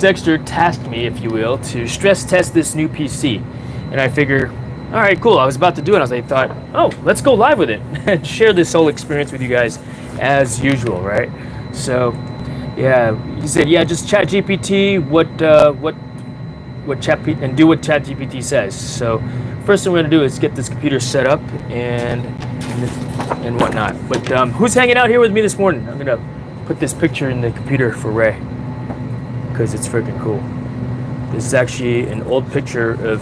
Dexter tasked me, if you will, to stress test this new PC. And I figure, all right, cool. I was about to do it. I thought, oh, let's go live with it and share this whole experience with you guys as usual, right? So, yeah, he said, yeah, just chat GPT and do what chat GPT says. So, first thing we're gonna do is get this computer set up and whatnot. But who's hanging out here with me this morning? I'm gonna put this picture in the computer for Ray because it's freaking cool. This is actually an old picture of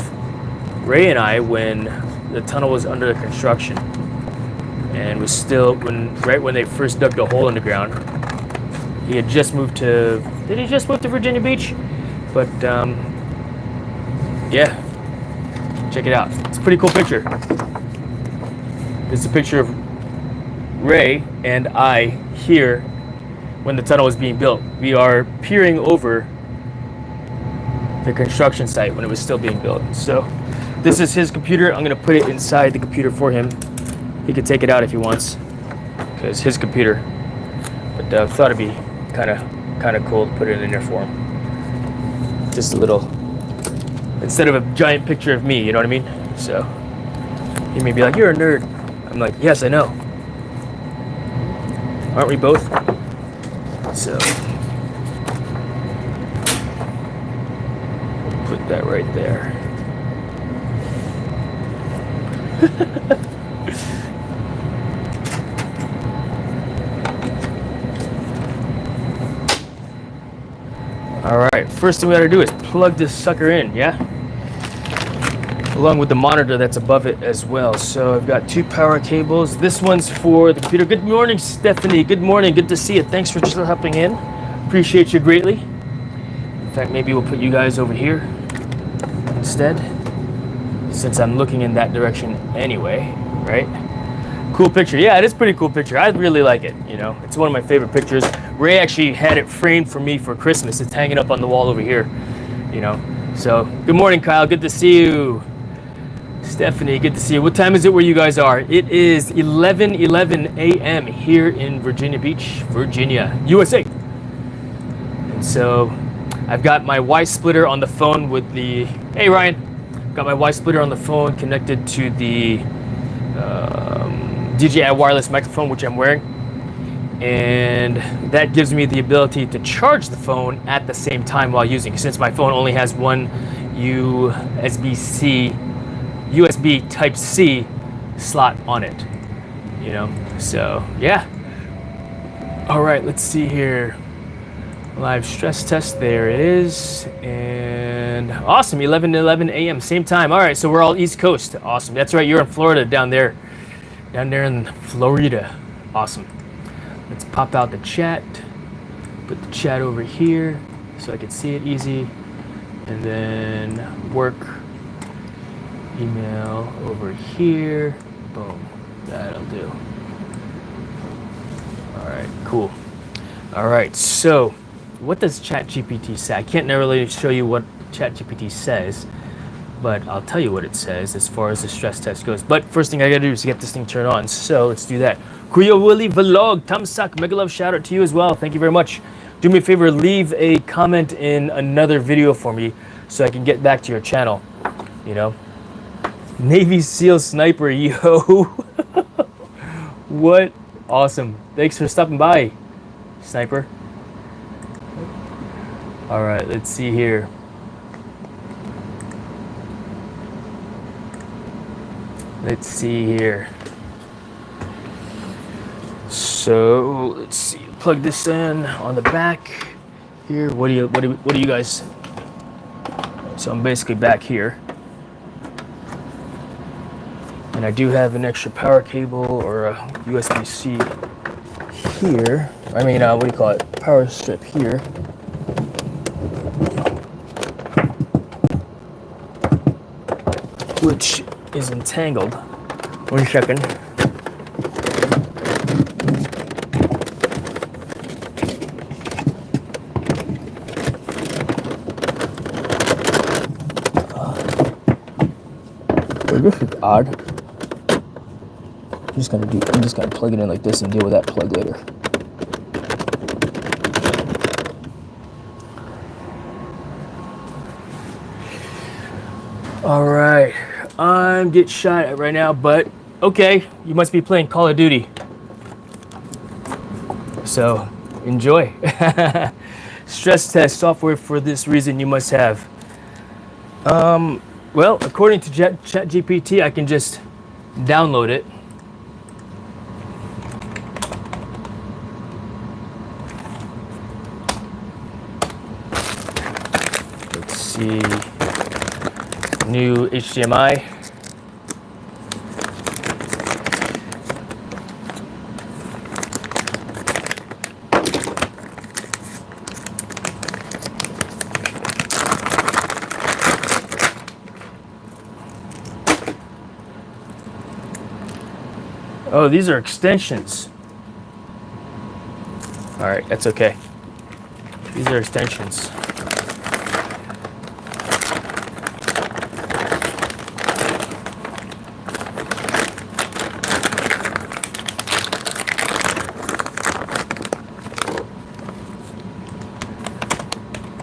Ray and I when the tunnel was under construction and was still right when they first dug the hole in the ground. He had just moved to. Did he just move to Virginia Beach? But yeah, check it out. It's a pretty cool picture. This is a picture of Ray and I here when the tunnel was being built. We are peering over the construction site when it was still being built. So this is his computer. I'm gonna put it inside the computer for him. He can take it out if he wants, because his computer. But I thought it'd be kind of cool to put it in there for him. Just a little, instead of a giant picture of me, you know what I mean? So he may be like, "You're a nerd." I'm like, "Yes, I know. Aren't we both?" So put that right there. All right, first thing we gotta do is plug this sucker in, yeah? Along with the monitor that's above it as well. So I've got two power cables. This one's for the computer. Good morning, Stephanie. Good morning, good to see you. Thanks for just hopping in. Appreciate you greatly. In fact, maybe we'll put you guys over here instead, since I'm looking in that direction anyway, right? Cool picture. Yeah, it is a pretty cool picture. I really like it, you know. It's one of my favorite pictures. Ray actually had it framed for me for Christmas. It's hanging up on the wall over here, you know. So, good morning, Kyle. Good to see you. Stephanie, good to see you. What time is it where you guys are? It is 11:11 a.m. here in Virginia Beach, Virginia, USA. And so, I've got my Y splitter on the phone with the... Hey, Ryan. Got my Y splitter on the phone connected to the DJI wireless microphone, which I'm wearing. And that gives me the ability to charge the phone at the same time while using it, since my phone only has one USB Type-C slot on it, you know. So yeah. All right, let's see here. Live stress test, there it is. And awesome, 11:11 a.m. same time. All right, so we're all East Coast. Awesome. That's right, you're in Florida, down there in Florida. Awesome. Let's pop out the chat, put the chat over here so I can see it easy, and then work email over here. Boom, that'll do. All right, cool. All right, so what does ChatGPT say? I can't really show you what ChatGPT says, but I'll tell you what it says as far as the stress test goes. But first thing I gotta do is get this thing turned on, so let's do that. Kuya Willy Vlog, Tamsak, mega love, shout out to you as well. Thank you very much. Do me a favor, leave a comment in another video for me so I can get back to your channel, you know. Navy SEAL Sniper, yo. What? Awesome. Thanks for stopping by, Sniper. All right, let's see here. Let's see here. So let's see. Plug this in on the back here. What do you guys? So I'm basically back here, and I do have an extra power cable or a USB-C here. I mean, what do you call it? Power strip here. Which is entangled. 1 second. This is odd. I'm just gonna plug it in like this and deal with that plug later. All right, I'm getting shot at right now, but okay, you must be playing Call of Duty. So enjoy. Stress test software for this reason you must have. Well, according to ChatGPT, I can just download it. Let's see. New HDMI. Oh, these are extensions. All right, that's okay. These are extensions.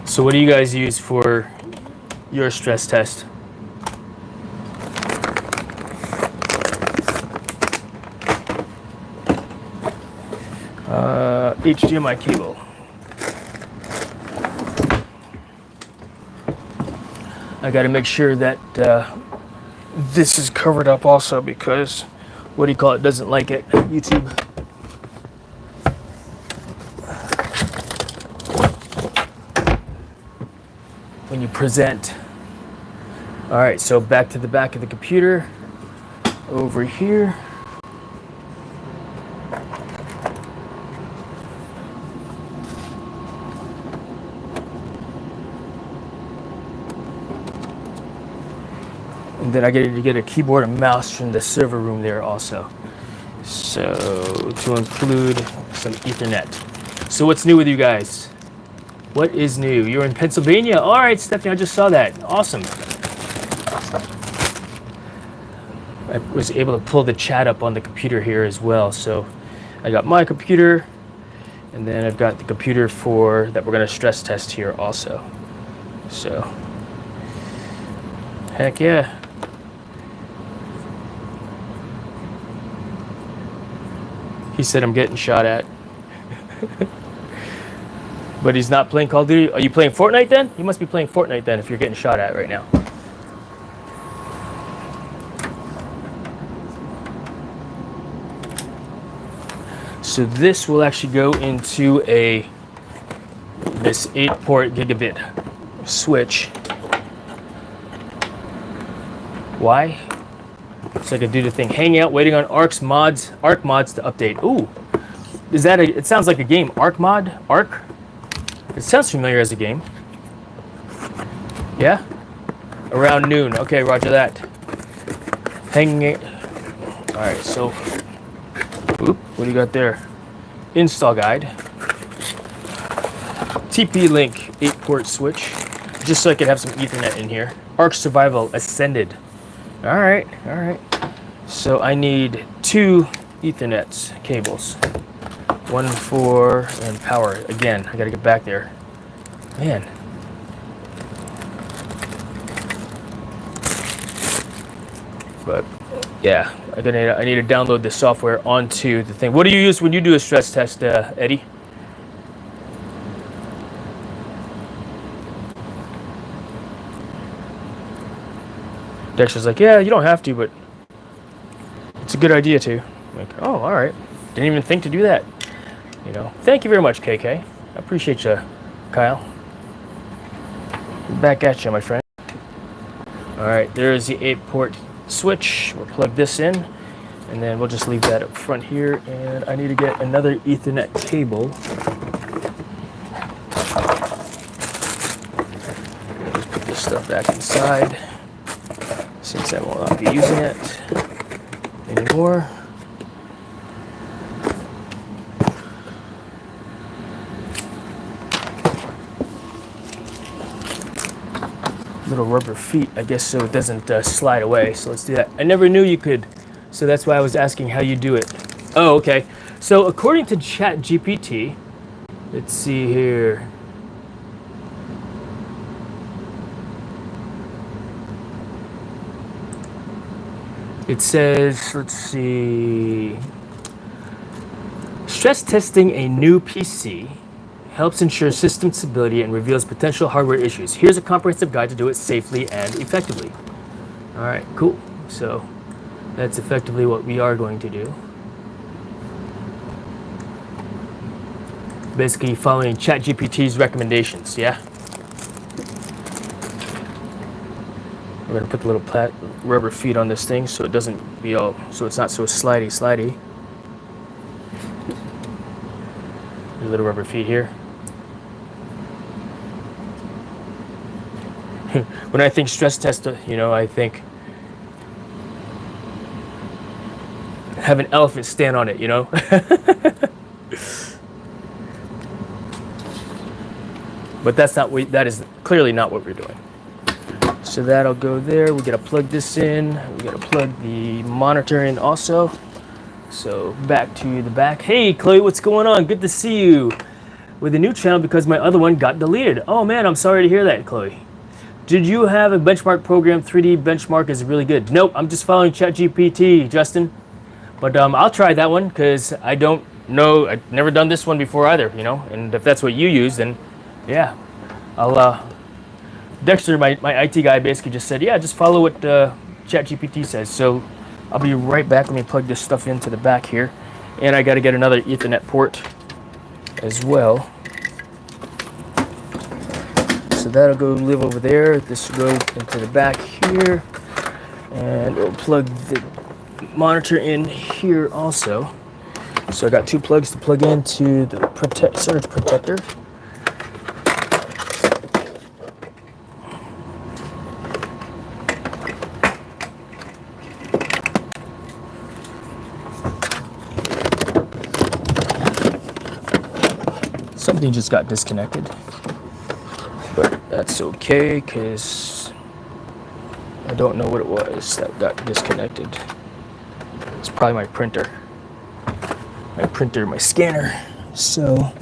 So what do you guys use for your stress test? HDMI cable. I got to make sure that this is covered up also because what do you call it doesn't like it. YouTube. When you present. All right, so back to the back of the computer over here. And then I get to get a keyboard and mouse from the server room there also. So to include some Ethernet. So what's new with you guys? What is new? You're in Pennsylvania? All right, Stephanie, I just saw that. Awesome. I was able to pull the chat up on the computer here as well. So I got my computer, and then I've got the computer for that we're going to stress test here also. So, heck yeah. He said I'm getting shot at. But he's not playing Call of Duty. Are you playing Fortnite then? You must be playing Fortnite then if you're getting shot at right now. So this will actually go into this 8-port gigabit switch. Why? So I can do the thing. Hanging out, waiting on Arc mods to update. Ooh, is that it sounds like a game. Arc mod? Arc? It sounds familiar as a game. Yeah? Around noon. Okay, roger that. Hanging it. Alright, so oop, what do you got there? Install guide. TP-Link 8-port switch. Just so I could have some Ethernet in here. Arc Survival Ascended. Alright, alright. So I need 2 Ethernet cables. One for and power. Again, I gotta get back there. Man. But yeah, I need to download the software onto the thing. What do you use when you do a stress test, Eddie? Dexter's like, yeah, you don't have to, but it's a good idea to. I'm like, oh, all right. Didn't even think to do that. You know. Thank you very much, KK. I appreciate you, Kyle. Back at you, my friend. All right, there's the 8-port switch. We'll plug this in, and then we'll just leave that up front here. And I need to get another Ethernet cable. Just put this stuff back inside, since I will not be using it anymore. Little rubber feet, I guess, so it doesn't slide away. So let's do that. I never knew you could, so that's why I was asking how you do it. Oh, okay. So according to ChatGPT, let's see here. It says, let's see, stress testing a new PC helps ensure system stability and reveals potential hardware issues. Here's a comprehensive guide to do it safely and effectively. All right, cool. So that's effectively what we are going to do. Basically following ChatGPT's recommendations, yeah? We're gonna put the little rubber feet on this thing so it doesn't be all, so it's not so slidey. Your little rubber feet here. When I think stress test, you know, I think have an elephant stand on it, you know? But that is clearly not what we're doing. So that'll go there. We gotta plug this in. We gotta plug the monitor in also. So back to the back. Hey, Chloe, what's going on? Good to see you. With a new channel because my other one got deleted. Oh man, I'm sorry to hear that, Chloe. Did you have a benchmark program? 3D benchmark is really good. Nope, I'm just following ChatGPT, Justin. But I'll try that one because I don't know. I've never done this one before either, you know. And if that's what you use, then yeah, I'll. Dexter, my IT guy, basically just said, yeah, just follow what ChatGPT says. So I'll be right back. Let me plug this stuff into the back here, and I got to get another Ethernet port as well. So that'll go live over there. This will go into the back here, and we'll plug the monitor in here also. So I got two plugs to plug into the surge protector. Something just got disconnected, but that's okay because I don't know what it was that got disconnected. It's probably my printer, my scanner. So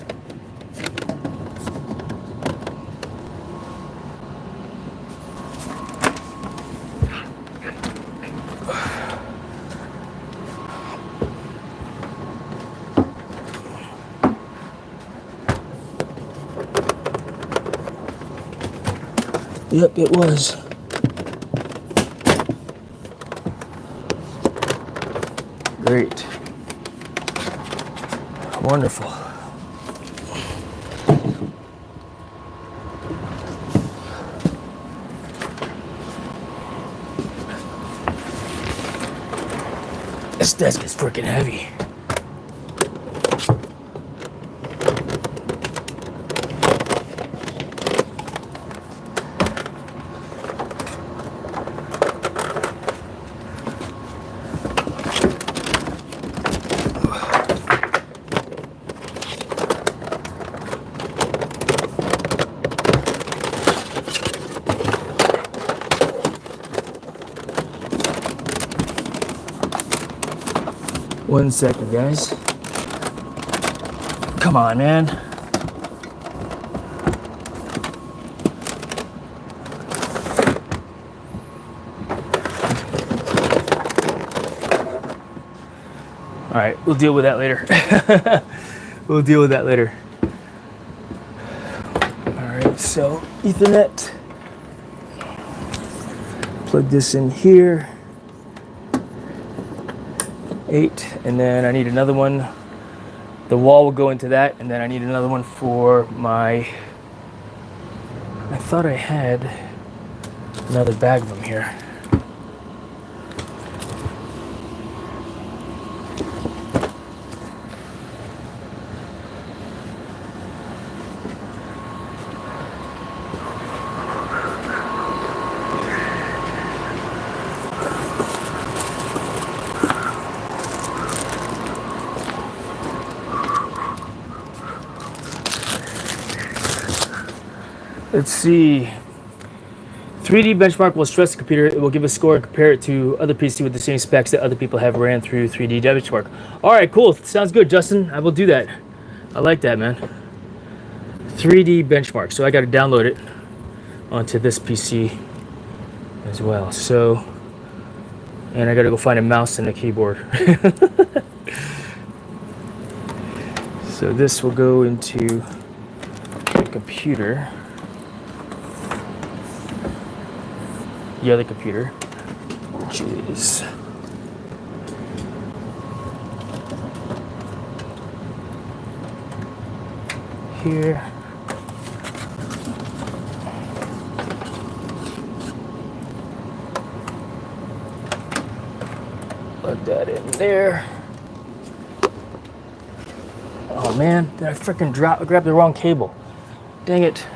yep, it was. Great. Wonderful. This desk is freaking heavy. One second, guys. Come on, man. All right, we'll deal with that later. We'll deal with that later. All right, so Ethernet. Plug this in here. 8, and then I need another one. The wall will go into that, and then I need another one for my. I thought I had another bag of them here. Let's see. 3D benchmark will stress the computer. It will give a score and compare it to other PC with the same specs that other people have ran through 3D benchmark. All right, cool. Sounds good, Justin. I will do that. I like that, man. 3D benchmark. So I got to download it onto this PC as well. So And I gotta go find a mouse and a keyboard. So this will go into the computer. The other computer, which is here. Plug that in there. Oh man, did I freaking grab the wrong cable? Dang it.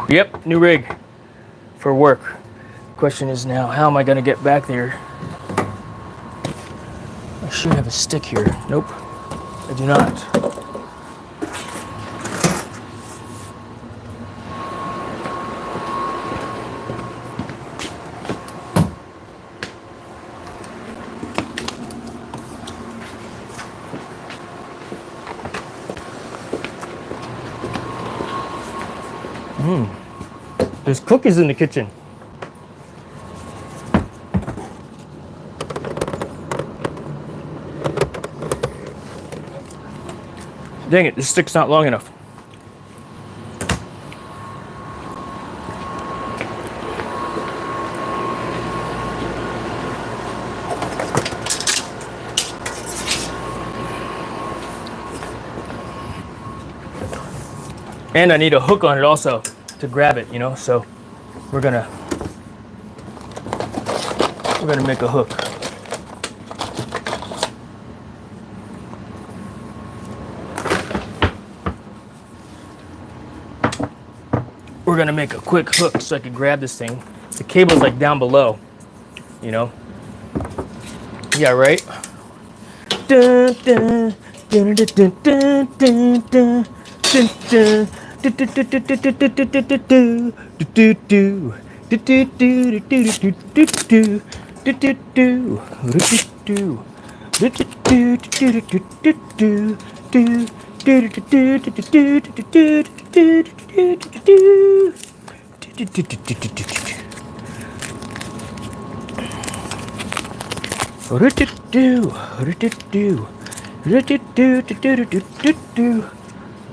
Yep, new rig for work. Question is now, how am I gonna get back there? I should have a stick here. Nope, I do not. There's cookies in the kitchen. Dang it, this stick's not long enough. And I need a hook on it also to grab it, you know, so we're gonna make a hook. We're gonna make a quick hook so I can grab this thing. The cable's like down below, you know. Yeah, right. Dun, dun, dun, dun, dun, dun, dun, dun, dun, dun.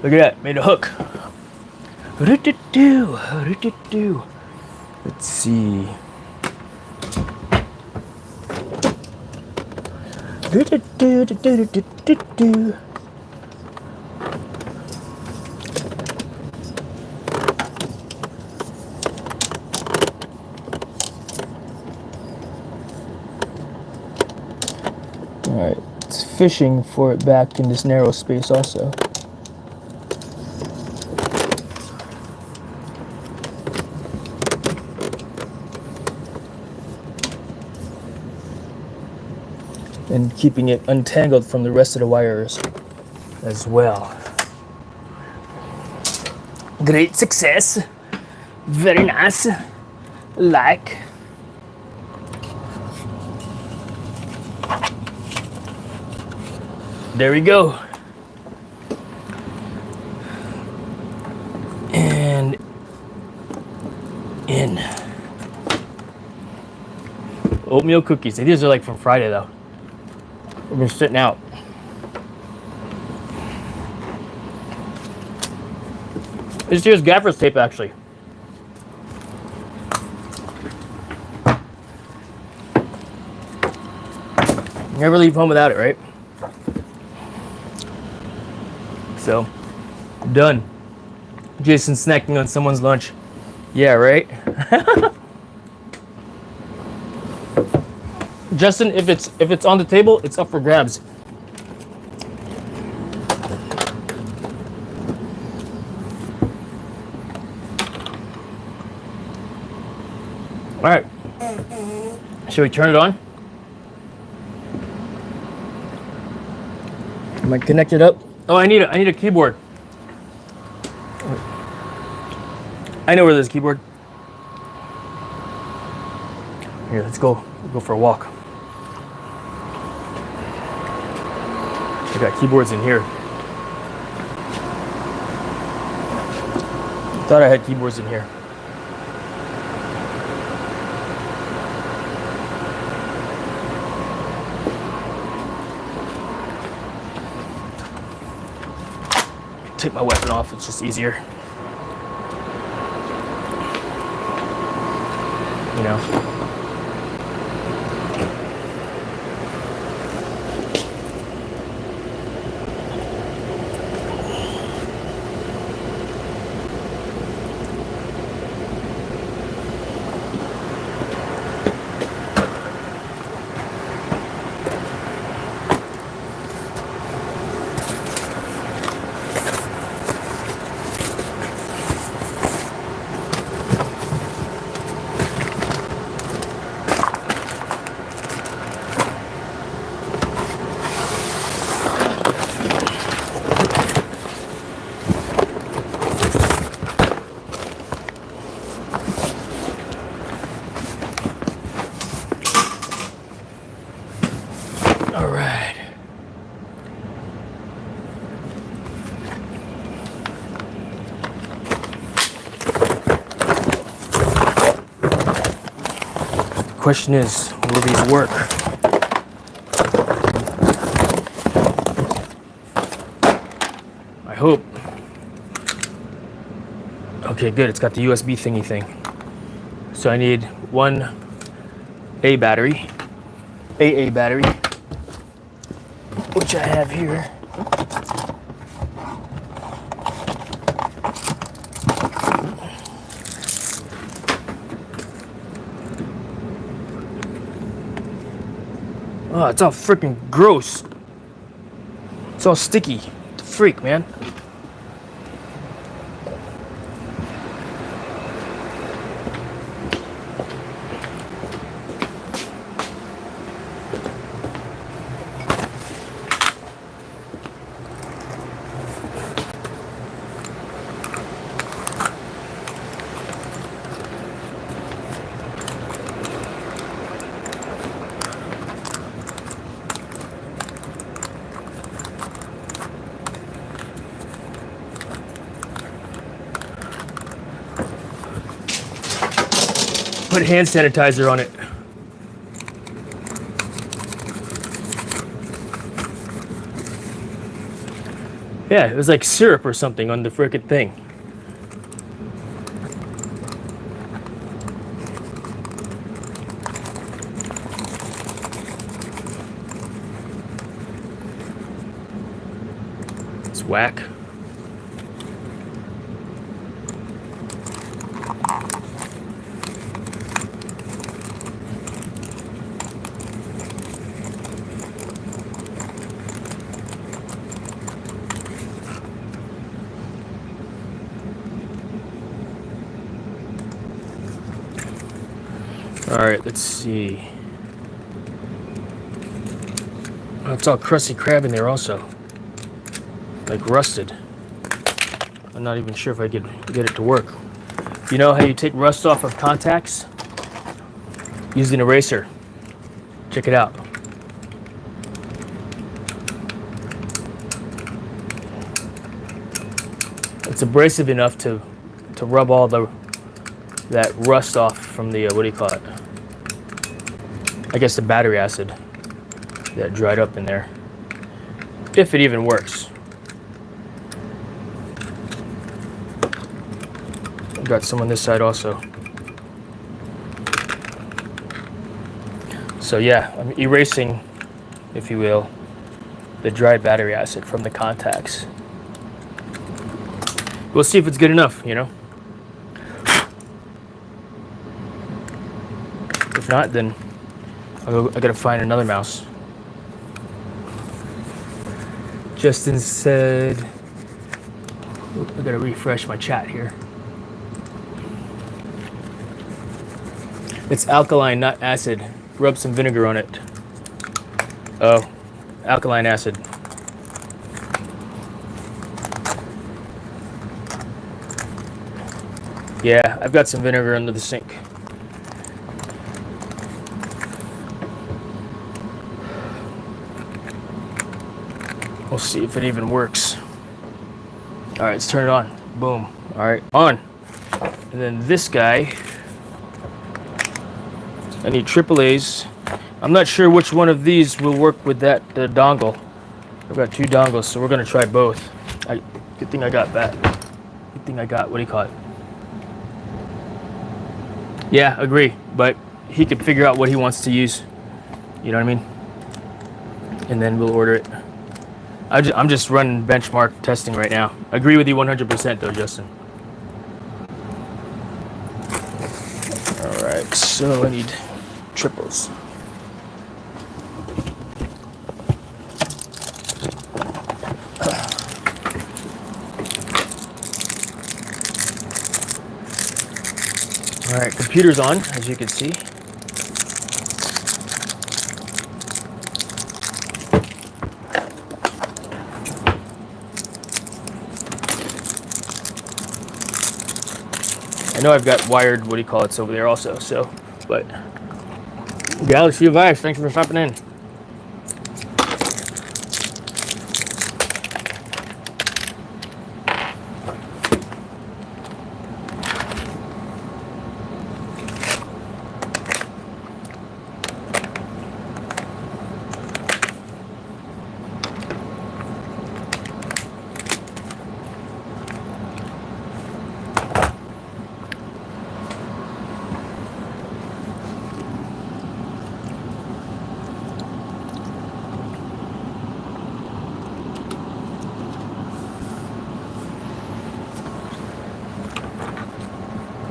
Look at that, made a hook. Let's see. Alright, it's fishing for it back in this narrow space also. And keeping it untangled from the rest of the wires as well. Great success. Very nice. Like. There we go. And in. Oatmeal cookies. These are like from Friday though. They're sitting out. This here's gaffer's tape actually. Never leave home without it, right? So, done. Jason snacking on someone's lunch. Yeah, right? Justin, if it's on the table, it's up for grabs. All right. Should we turn it on? Am I connected up? Oh, I need a keyboard. I know where there's a keyboard. Here, let's go. We'll go for a walk. I got keyboards in here. Thought I had keyboards in here. Take my weapon off, it's just easier. You know. All right. Question is, will these work? I hope. Okay, good. It's got the USB thingy thing. So I need one AA battery, which I have here. Oh, it's all freaking gross. It's all sticky. The freak, man. Put hand sanitizer on it. Yeah, it was like syrup or something on the frickin' thing. It's whack. All right, let's see. Oh, it's all crusty crab in there also. Like rusted. I'm not even sure if I could get it to work. You know how you take rust off of contacts? Use an eraser. Check it out. It's abrasive enough to rub all that rust off from the, what do you call it? I guess the battery acid that dried up in there. If it even works. I've got some on this side also. So yeah, I'm erasing, if you will, the dry battery acid from the contacts. We'll see if it's good enough, you know? If not, then I gotta find another mouse. Justin said, I gotta refresh my chat here. It's alkaline, not acid. Rub some vinegar on it. Oh, alkaline acid. Yeah, I've got some vinegar under the sink. We'll see if it even works. All right, let's turn it on. Boom. All right, on. And then this guy, I need AAAs. I'm not sure which one of these will work with that dongle. I've got 2 dongles, so we're gonna try both. Good thing I got that. Good thing I got, what do you call it? Yeah, agree, but he could figure out what he wants to use. You know what I mean? And then we'll order it. I'm just running benchmark testing right now. Agree with you 100% though, Justin. All right, so I need triples. All right, computer's on, as you can see. I know I've got wired, what do you call it, over there also, so, but. Galaxy of Ice, thanks for stopping in.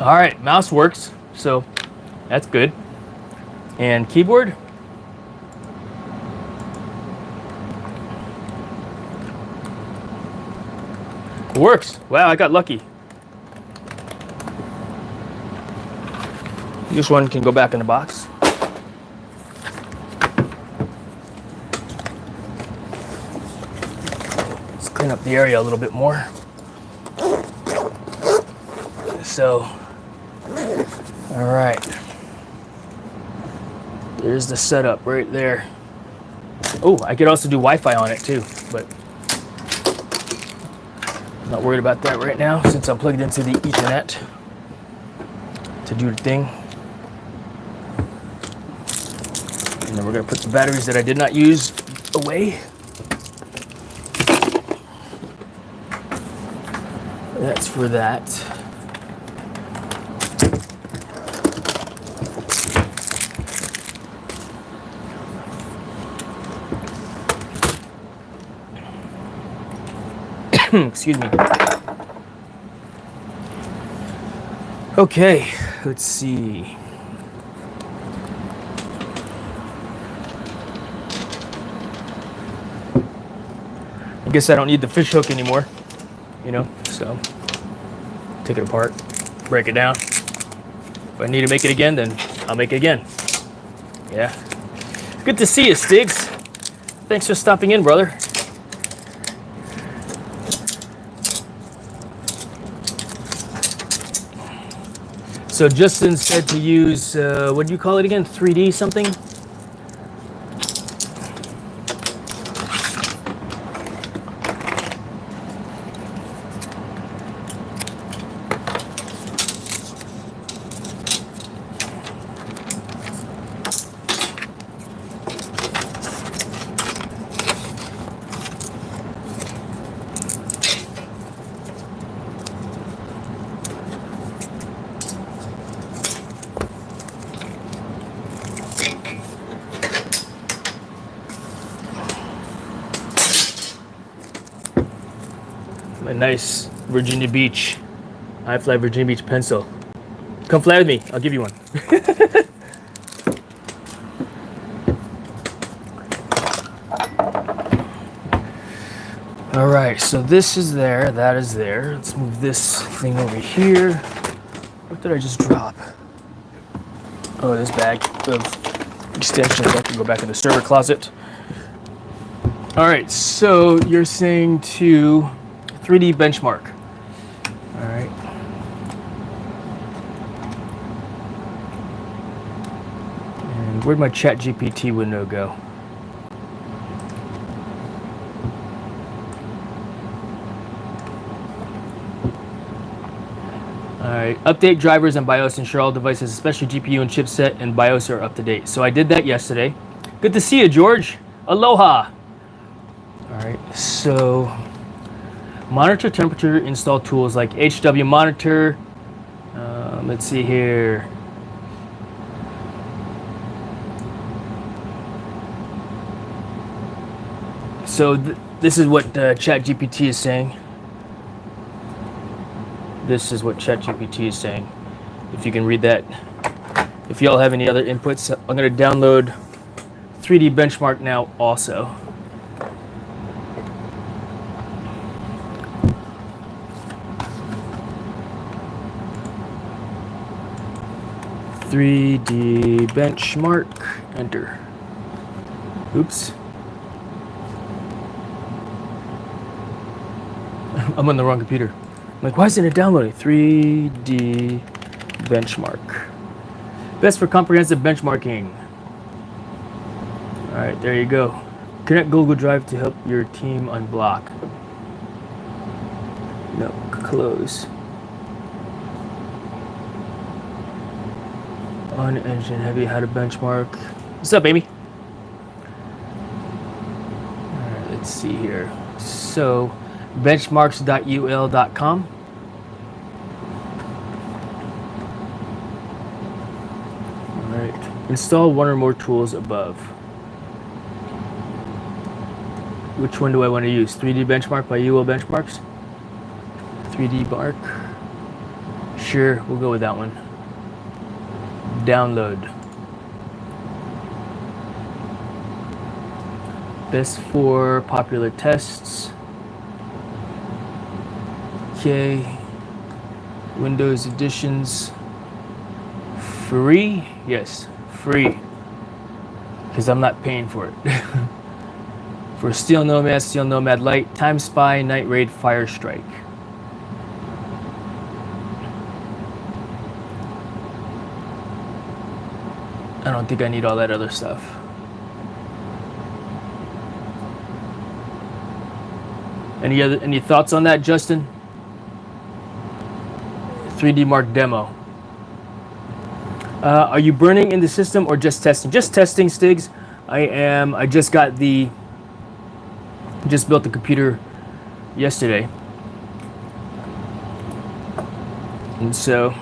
All right, mouse works, so that's good. And keyboard. Works. Wow, I got lucky. This one can go back in the box. Let's clean up the area a little bit more. So, all right. There's the setup right there. Oh, I could also do Wi-Fi on it too, but I'm not worried about that right now since I'm plugged into the Ethernet to do the thing. And then we're gonna put the batteries that I did not use away. That's for that. Excuse me. Okay, let's see. I guess I don't need the fish hook anymore, you know, so take it apart, break it down. If I need to make it again, then I'll make it again. Yeah. Good to see you, Stiggs. Thanks for stopping in, brother. So Justin said to use, what do you call it again? 3D something? A nice Virginia Beach, high fly Virginia Beach pencil. Come fly with me, I'll give you one. All right, so this is there, that is there. Let's move this thing over here. What did I just drop? Oh, this bag of extensions. I can go back in the server closet. All right, so you're saying to 3D benchmark. All right. Where'd my chat GPT window go? Alright, update drivers and BIOS, ensure all devices, especially GPU and chipset and BIOS are up to date. So I did that yesterday. Good to see you, George. Aloha. Alright, so monitor temperature, install tools like HW monitor. Let's see here. So this is what ChatGPT is saying. This is what ChatGPT is saying. If you can read that. If y'all have any other inputs, I'm going to download 3D Benchmark now also. .3D Benchmark, enter. Oops. I'm on the wrong computer. I'm like, why isn't it downloading? 3D Benchmark. Best for comprehensive benchmarking. All right, there you go. Connect Google Drive to help your team unblock. No, close. On engine heavy, how to benchmark. What's up, Amy? All right, let's see here. So, benchmarks.ul.com. All right, install one or more tools above. Which one do I want to use? 3D Benchmark by UL Benchmarks? 3D Bark? Sure, we'll go with that one. Download. Best for popular tests. Okay. Windows editions. Free? Yes, free. Because I'm not paying for it. For Steel Nomad Lite, Time Spy, Night Raid, Fire Strike. I don't think I need all that other stuff. Any thoughts on that, Justin? 3D Mark demo. Are you burning in the system or just testing? Just testing, Stigs. I just got the. Just built the computer yesterday, and so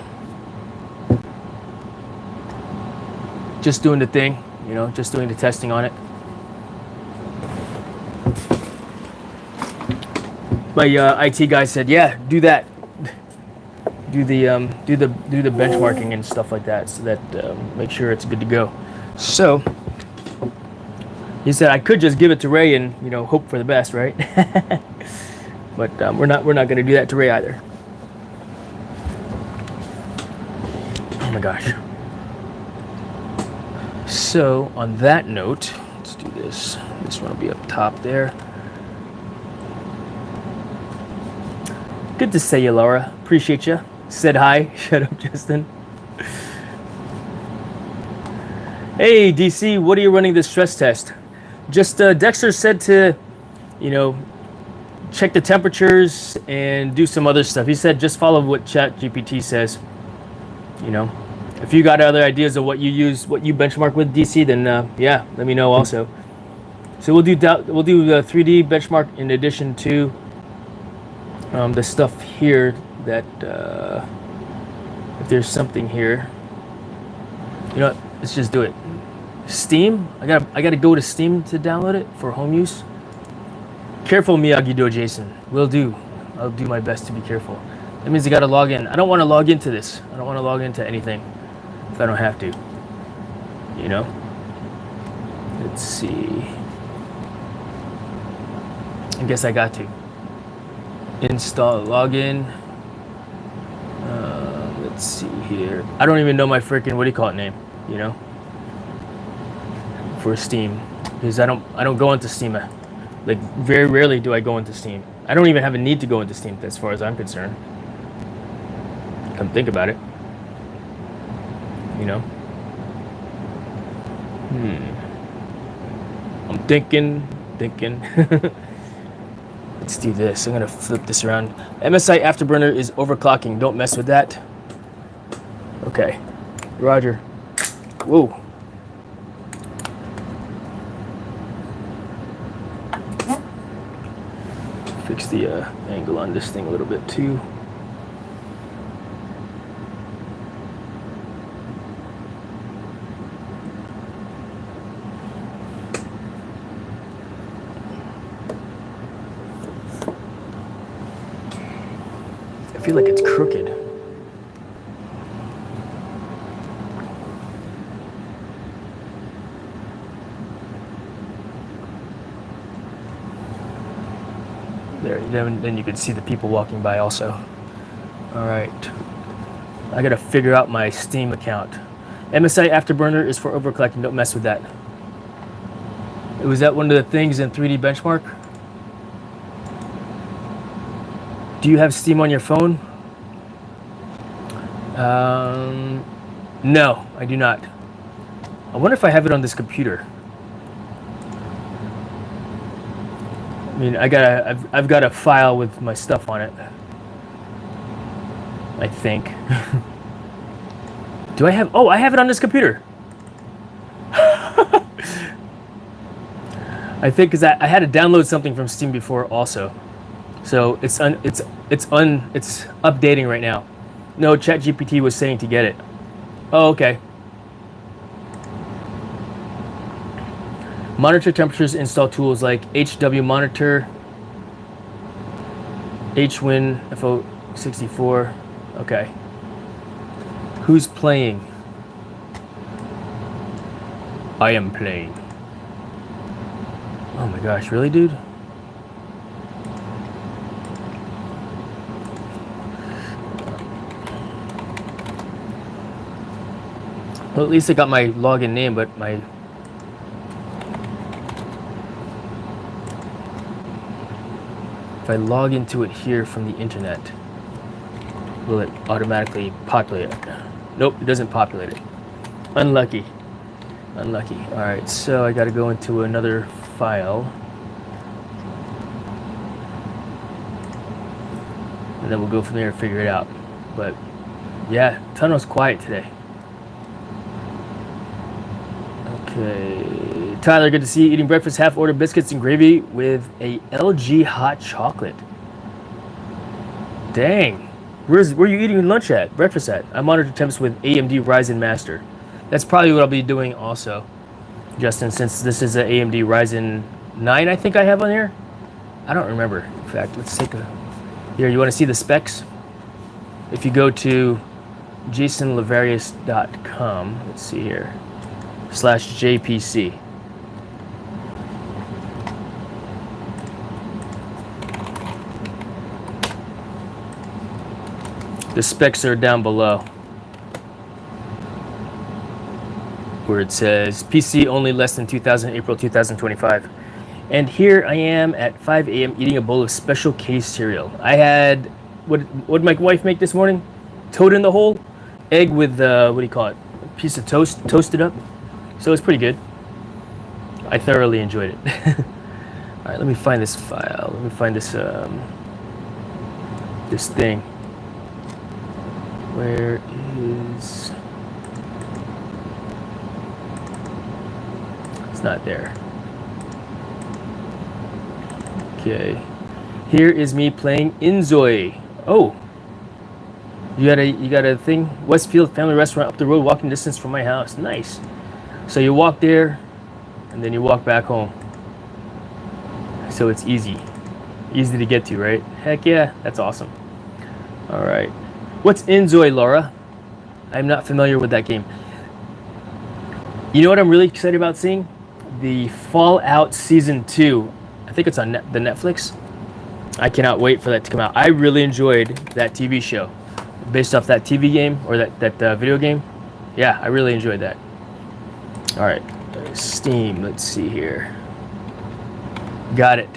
just doing the thing, you know, just doing the testing on it. My IT guy said, "Yeah, do that. Do the benchmarking and stuff like that, so that make sure it's good to go." So he said I could just give it to Ray and, you know, hope for the best, right? But we're not going to do that to Ray either. Oh my gosh. So on that note, let's do this. This one will be up top there. Good to see you, Laura. Appreciate you. Said hi. Shut up, Justin. Hey, DC, what are you running this stress test? Just Dexter said to, you know, check the temperatures and do some other stuff. He said just follow what ChatGPT says. You know, if you got other ideas of what you use, what you benchmark with, DC, then yeah, let me know also. So we'll do the 3D benchmark in addition to the stuff here that if there's something here, you know what, let's just do it. Steam, I gotta go to Steam to download it for home use. Careful, Miyagi-Do Jason. Will do. I'll do my best to be careful. That means I gotta log in. I don't want to log into this. I don't want to log into anything if I don't have to. You know. Let's see. I guess I got to install login. Let's see here. I don't even know my freaking, what do you call it, name. You know. For Steam, because I don't go into Steam. Like, very rarely do I go into Steam. I don't even have a need to go into Steam as far as I'm concerned. Come think about it. You know. I'm thinking. Let's do this. I'm gonna flip this around. MSI Afterburner is overclocking. Don't mess with that. Okay. Roger. Whoa. Fix the angle on this thing a little bit too. I feel like it's crooked. There, then you can see the people walking by also. All right. I gotta figure out my Steam account. MSI Afterburner is for overclocking. Don't mess with that. Was that one of the things in 3D Benchmark? Do you have Steam on your phone? No, I do not. I wonder if I have it on this computer. I mean, I've got a file with my stuff on it. I think. Do I have? Oh, I have it on this computer. I think because I had to download something from Steam before also, so it's updating right now. No, ChatGPT was saying to get it. Oh, okay. Monitor temperatures, install tools like HW Monitor, HWin FO64. Okay. Who's playing? I am playing. Oh my gosh, really, dude? Well, at least I got my login name, but my... If I log into it here from the internet, will it automatically populate it? Nope, it doesn't populate it. Unlucky. Unlucky. All right, so I got to go into another file. And then we'll go from there and figure it out. But yeah, tunnel's quiet today. Okay, Tyler, good to see you eating breakfast. Half order biscuits and gravy with a LG hot chocolate. Dang, where are you eating lunch at? Breakfast at? I monitor temps with AMD Ryzen Master. That's probably what I'll be doing also, Justin, since this is an AMD Ryzen 9 I think I have on here. I don't remember. In fact, let's take a... Here, you want to see the specs? If you go to jasonlavarius.com, let's see here, /JPC. The specs are down below, where it says PC only less than 2,000 April 2025. And here I am at 5 a.m. eating a bowl of Special K cereal. I had, what did my wife make this morning? Toad in the hole? Egg with, what do you call it? A piece of toast, toasted up. So it's pretty good. I thoroughly enjoyed it. All right, let me find this file. Let me find this, this thing. Where is... It's not there. Okay. Here is me playing Inzoi. Oh. You got a thing? Westfield Family Restaurant up the road, walking distance from my house. Nice. So you walk there, and then you walk back home. So it's easy. Easy to get to, right? Heck yeah, that's awesome. All right. What's Inzoi, Laura? I'm not familiar with that game. You know what I'm really excited about seeing? The Fallout Season 2. I think it's on the Netflix. I cannot wait for that to come out. I really enjoyed that TV show based off that TV game or that video game. Yeah, I really enjoyed that. All right, Steam, let's see here. Got it.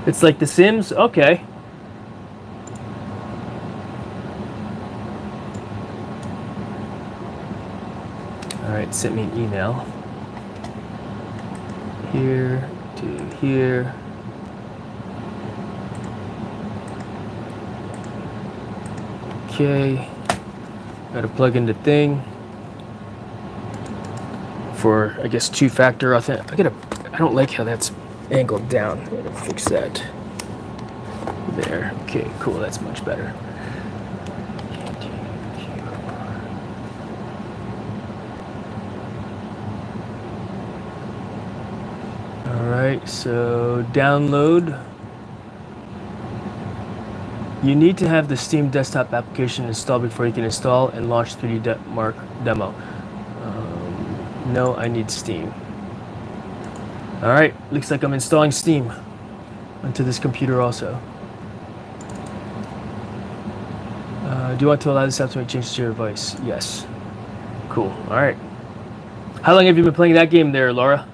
It's like The Sims? Okay. Alright, sent me an email. Here to here. Okay. Gotta plug in the thing. For, I guess, two-factor authentic. I don't like how that's angled down. I gotta fix that. There. Okay, cool. That's much better. Alright, so download. You need to have the Steam desktop application installed before you can install and launch 3D Mark demo. No, I need Steam. Alright, looks like I'm installing Steam onto this computer also. Do you want to allow this app to make changes to your device? Yes. Cool. Alright. How long have you been playing that game there, Laura?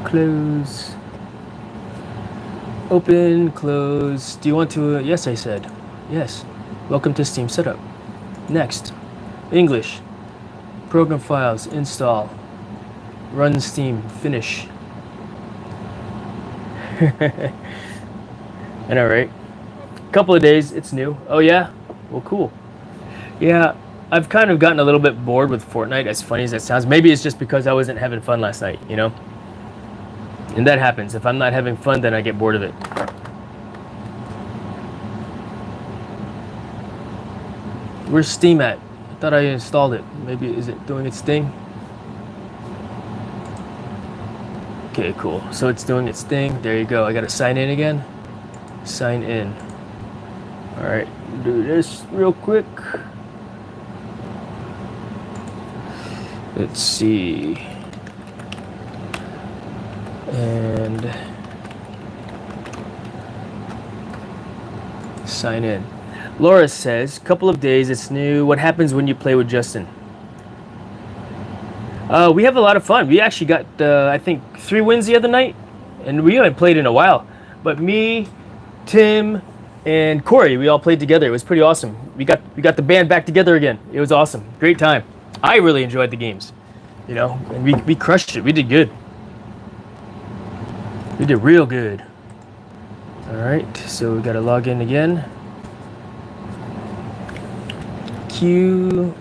Close. Open, close. Do you want to? Yes, I said. Yes. Welcome to Steam Setup. Next. English. Program files. Install. Run Steam. Finish. I know, right? Couple of days. It's new. Oh, yeah? Well, cool. Yeah, I've kind of gotten a little bit bored with Fortnite, as funny as that sounds. Maybe it's just because I wasn't having fun last night, you know? And that happens. If I'm not having fun, then I get bored of it. Where's Steam at? I thought I installed it. Maybe, is it doing its thing? Okay, cool. So it's doing its thing. There you go. I gotta sign in again. Sign in. Alright, do this real quick. Let's see. And sign in. Laura says, couple of days, it's new. What happens when you play with Justin? We have a lot of fun. We actually got, I think, 3 wins the other night. And we haven't played in a while. But me, Tim, and Corey, we all played together. It was pretty awesome. We got the band back together again. It was awesome. Great time. I really enjoyed the games. You know, and we crushed it. We did good. We did real good. Alright, so we gotta log in again. Q.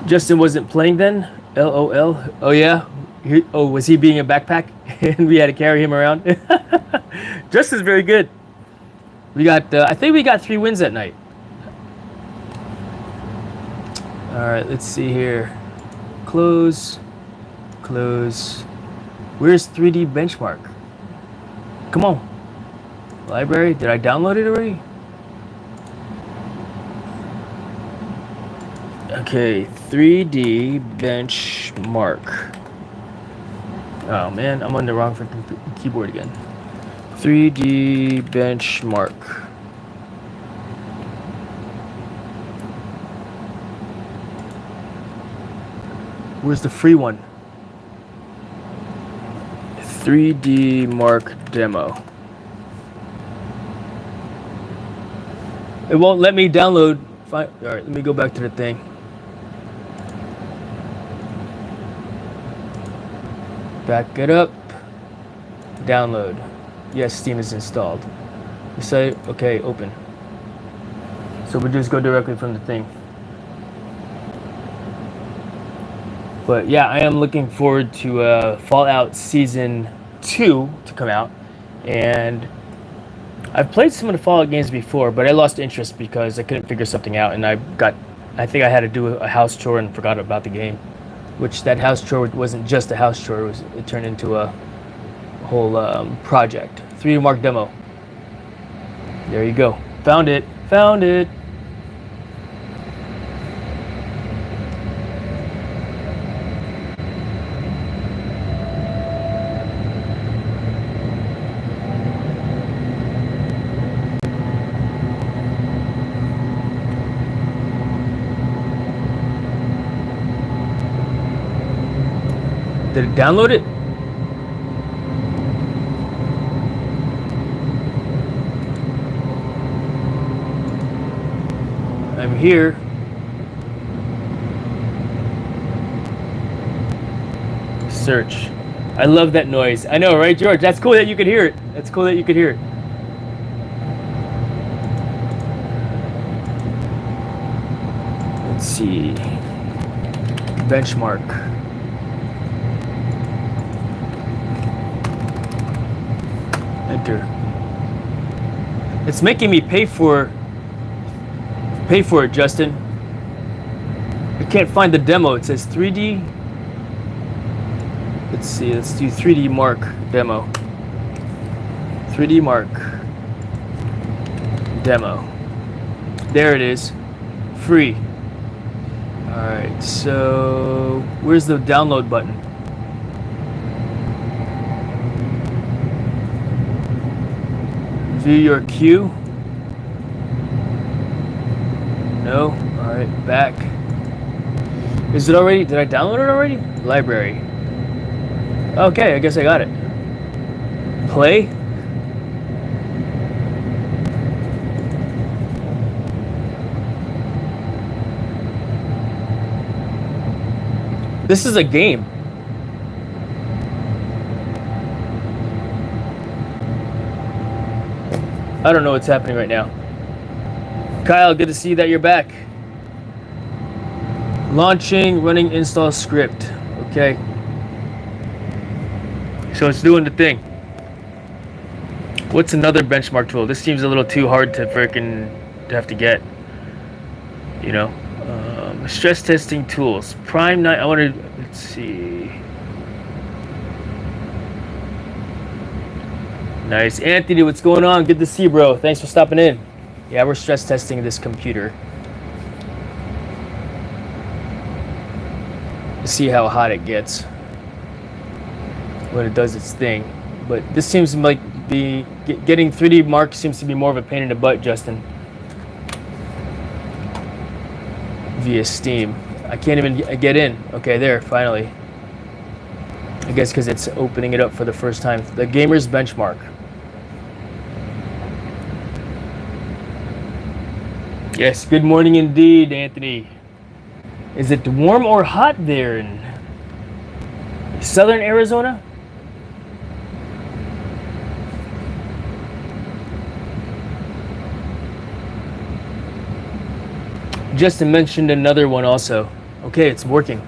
Justin wasn't playing then? LOL. Oh yeah? Was he being a backpack? And we had to carry him around? Justin's very good. We got, I think we got 3 wins that night. Alright, let's see here. Close. Close. Where's 3D benchmark? Come on. Library? Did I download it already? Okay, 3D benchmark. Oh man, I'm on the wrong freaking keyboard again. 3D benchmark. Where's the free one? 3D Mark demo. It won't let me download. Fine. All right, let me go back to the thing. Back it up. Download. Yes, Steam is installed. You say, okay, open. So we just go directly from the thing. But yeah, I am looking forward to Fallout Season 2 to come out. And I've played some of the Fallout games before, but I lost interest because I couldn't figure something out. And I think I had to do a house chore and forgot about the game. Which that house chore wasn't just a house chore, it turned into a whole project. 3D Mark demo. There you go. Found it. Found it. Did it download it? I'm here. Search. I love that noise. I know, right, George? That's cool that you could hear it. That's cool that you could hear it. Let's see. Benchmark. Enter. It's making me pay for it, Justin. I can't find the demo. It says 3D. Let's see. Let's do 3D Mark demo. 3D Mark demo. There it is. Free. All right. So where's the download button? View your queue. No. All right. Back. Is it already? Did I download it already? Library. Okay, I guess I got it. Play. This is a game. I don't know what's happening right now. Kyle, good to see that you're back. Launching, running install script. Okay. So it's doing the thing. What's another benchmark tool? This seems a little too hard to have to get. You know, stress testing tools. Prime 9. I want to. Let's see. Nice, Anthony. What's going on? Good to see you, bro. Thanks for stopping in. Yeah, we're stress testing this computer to see how hot it gets when it does its thing. But this seems like getting 3D Mark seems to be more of a pain in the butt, Justin. Via Steam. I can't even get in. Okay, there, finally. I guess because it's opening it up for the first time. The Gamer's Benchmark. Yes, good morning indeed, Anthony. Is it warm or hot there in southern Arizona? Justin mentioned another one also. Okay, it's working.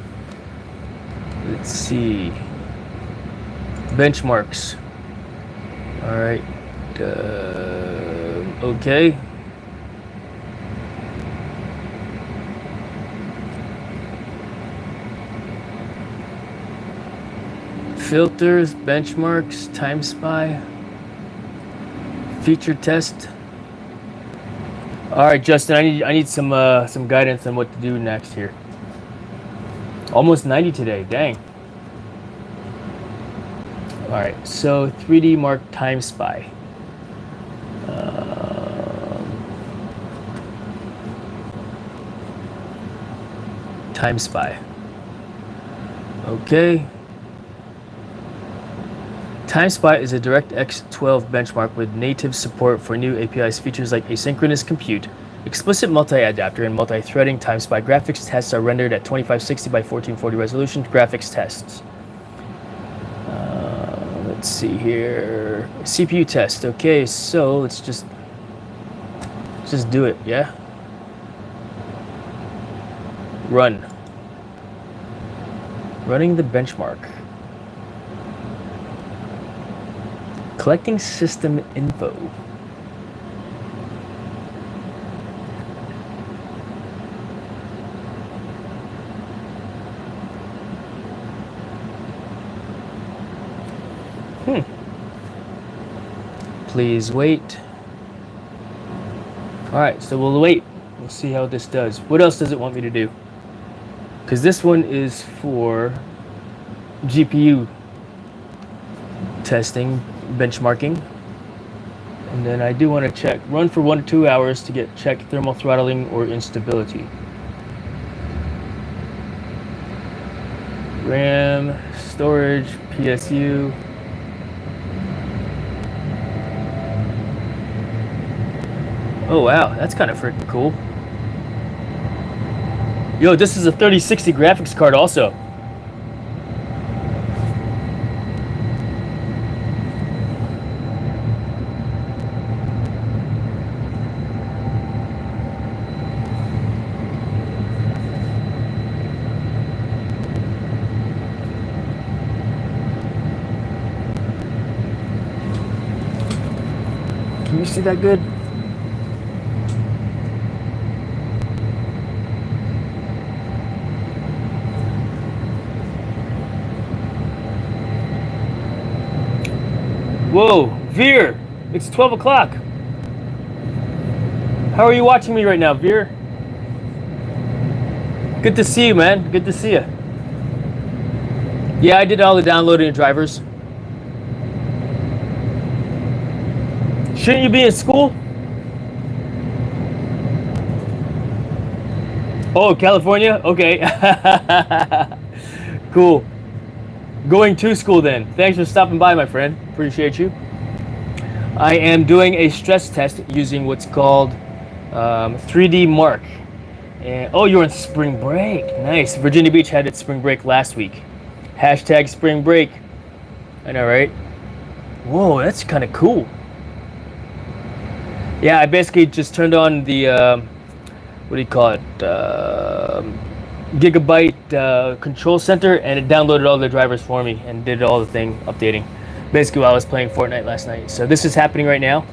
Let's see. Benchmarks. All right. Okay. Filters, benchmarks, time spy, feature test. All right, Justin, I need some guidance on what to do next here. Almost 90 today, dang. All right, so 3D Mark Time Spy. Time Spy. Okay. Time Spy is a DirectX 12 benchmark with native support for new APIs. Features like asynchronous compute, explicit multi-adapter, and multi-threading. Time Spy graphics tests are rendered at 2560 by 1440 resolution. Graphics tests. Let's see here. CPU test. Okay, so let's just do it. Yeah. Run. Running the benchmark. Collecting system info. Please wait. All right, so we'll wait. We'll see how this does. What else does it want me to do? Because this one is for GPU testing, benchmarking. And then I do want to check. Run for 1 to 2 hours to check thermal throttling or instability. RAM, storage, PSU. Oh wow, that's kind of freaking cool. Yo, this is a 3060 graphics card also. Can you see that good? Whoa, Veer, it's 12 o'clock. How are you watching me right now, Veer? Good to see you, man. Good to see you. Yeah, I did all the downloading of drivers. Shouldn't you be in school? Oh, California? Okay. Cool. Going to school then. Thanks for stopping by, my friend. Appreciate you. I am doing a stress test using what's called 3D Mark. And, oh, you're on spring break. Nice. Virginia Beach had its spring break last week. Hashtag spring break. I know, right? Whoa, that's kind of cool. Yeah, I basically just turned on the, what do you call it? Gigabyte control center, and it downloaded all the drivers for me and did all the thing updating. Basically while I was playing Fortnite last night. So this is happening right now.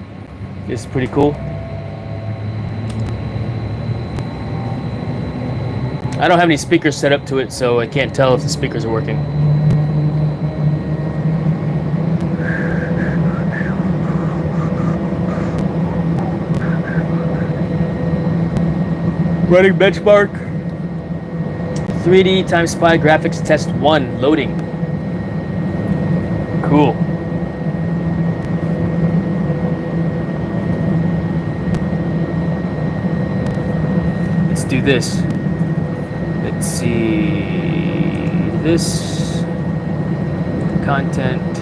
This is pretty cool. I don't have any speakers set up to it, so I can't tell if the speakers are working. Running benchmark. 3D times SPI graphics test 1 loading. Cool. Let's do this. Let's see. This content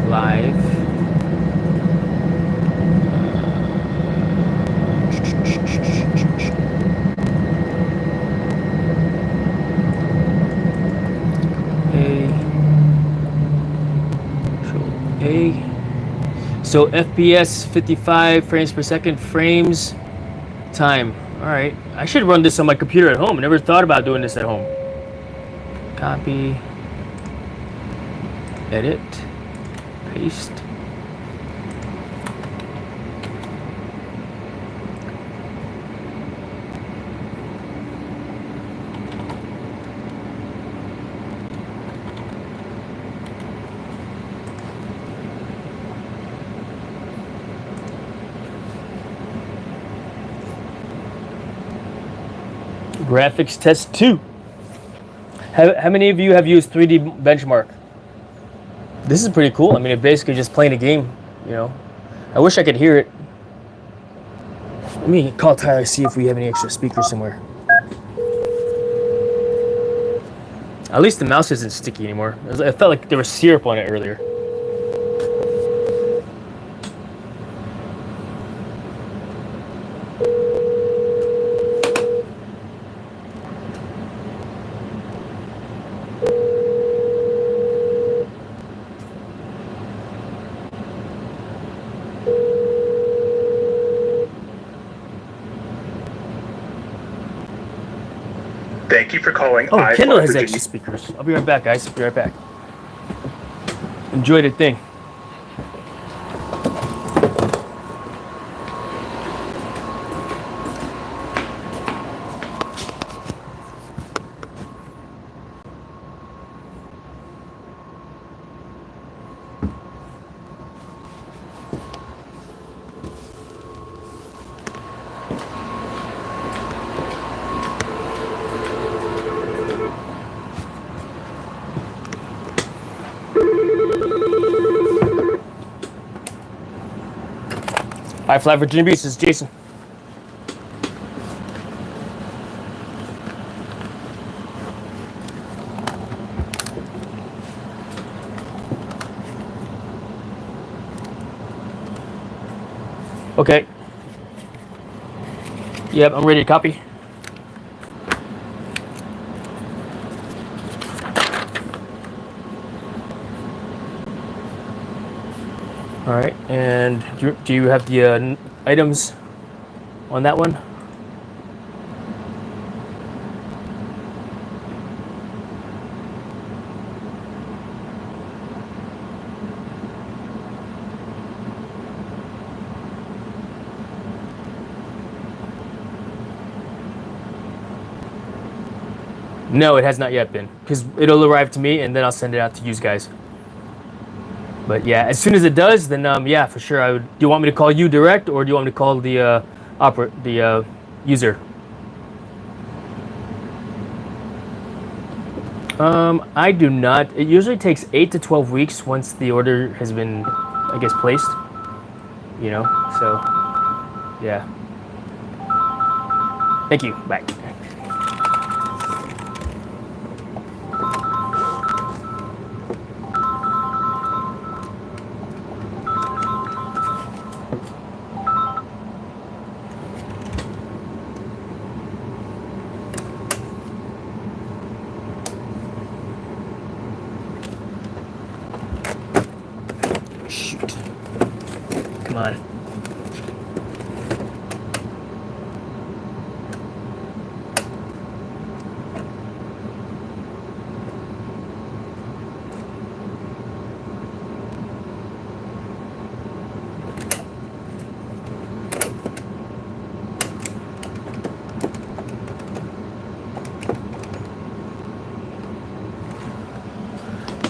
live. So FPS 55 frames per second, frames time. All right, I should run this on my computer at home. I never thought about doing this at home. Copy, edit, paste. Graphics test 2. How many of you have used 3D benchmark? This is pretty cool. I mean, it's basically just playing a game, you know. I wish I could hear it. Let me call Tyler, see if we have any extra speakers somewhere. At least the mouse isn't sticky anymore. I felt like there was syrup on it earlier. Thank you for calling. Oh, Kindle has extra speakers. I'll be right back, guys. Be right back. Enjoy the thing. Hi, Fly Virginia Beach. This is Jason. Okay. Yep, I'm ready to copy. All right, and do you have the items on that one? No, it has not yet been, because it'll arrive to me and then I'll send it out to you guys. But yeah, as soon as it does, then yeah, for sure. Do you want me to call you direct, or do you want me to call the user? I do not. It usually takes 8 to 12 weeks once the order has been, I guess, placed. You know, so yeah. Thank you. Bye. Shoot. Come on.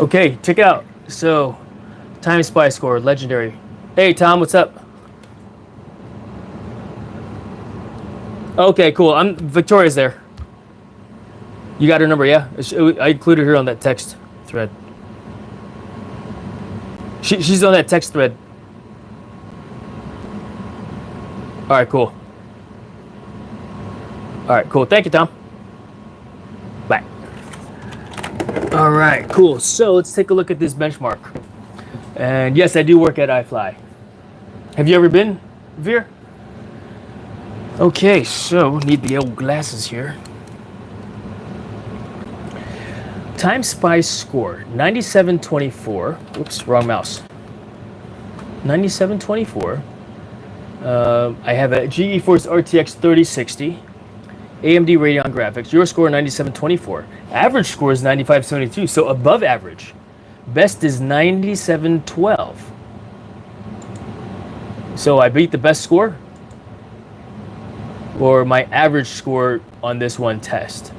Okay, check out. So, time spy score, legendary. Hey, Tom, what's up? Okay, cool. Victoria's there. You got her number, yeah? I included her on that text thread. She's on that text thread. All right, cool. All right, cool. Thank you, Tom. Bye. All right, cool. So let's take a look at this benchmark. And yes, I do work at iFly. Have you ever been, Veer? Okay, so need the old glasses here. Time spy score 9724. Oops, wrong mouse. 9724. I have a GeForce RTX 3060, AMD Radeon graphics. Your score 9724. Average score is 9572, so above average. Best is 9712. So I beat the best score, or my average score on this one test.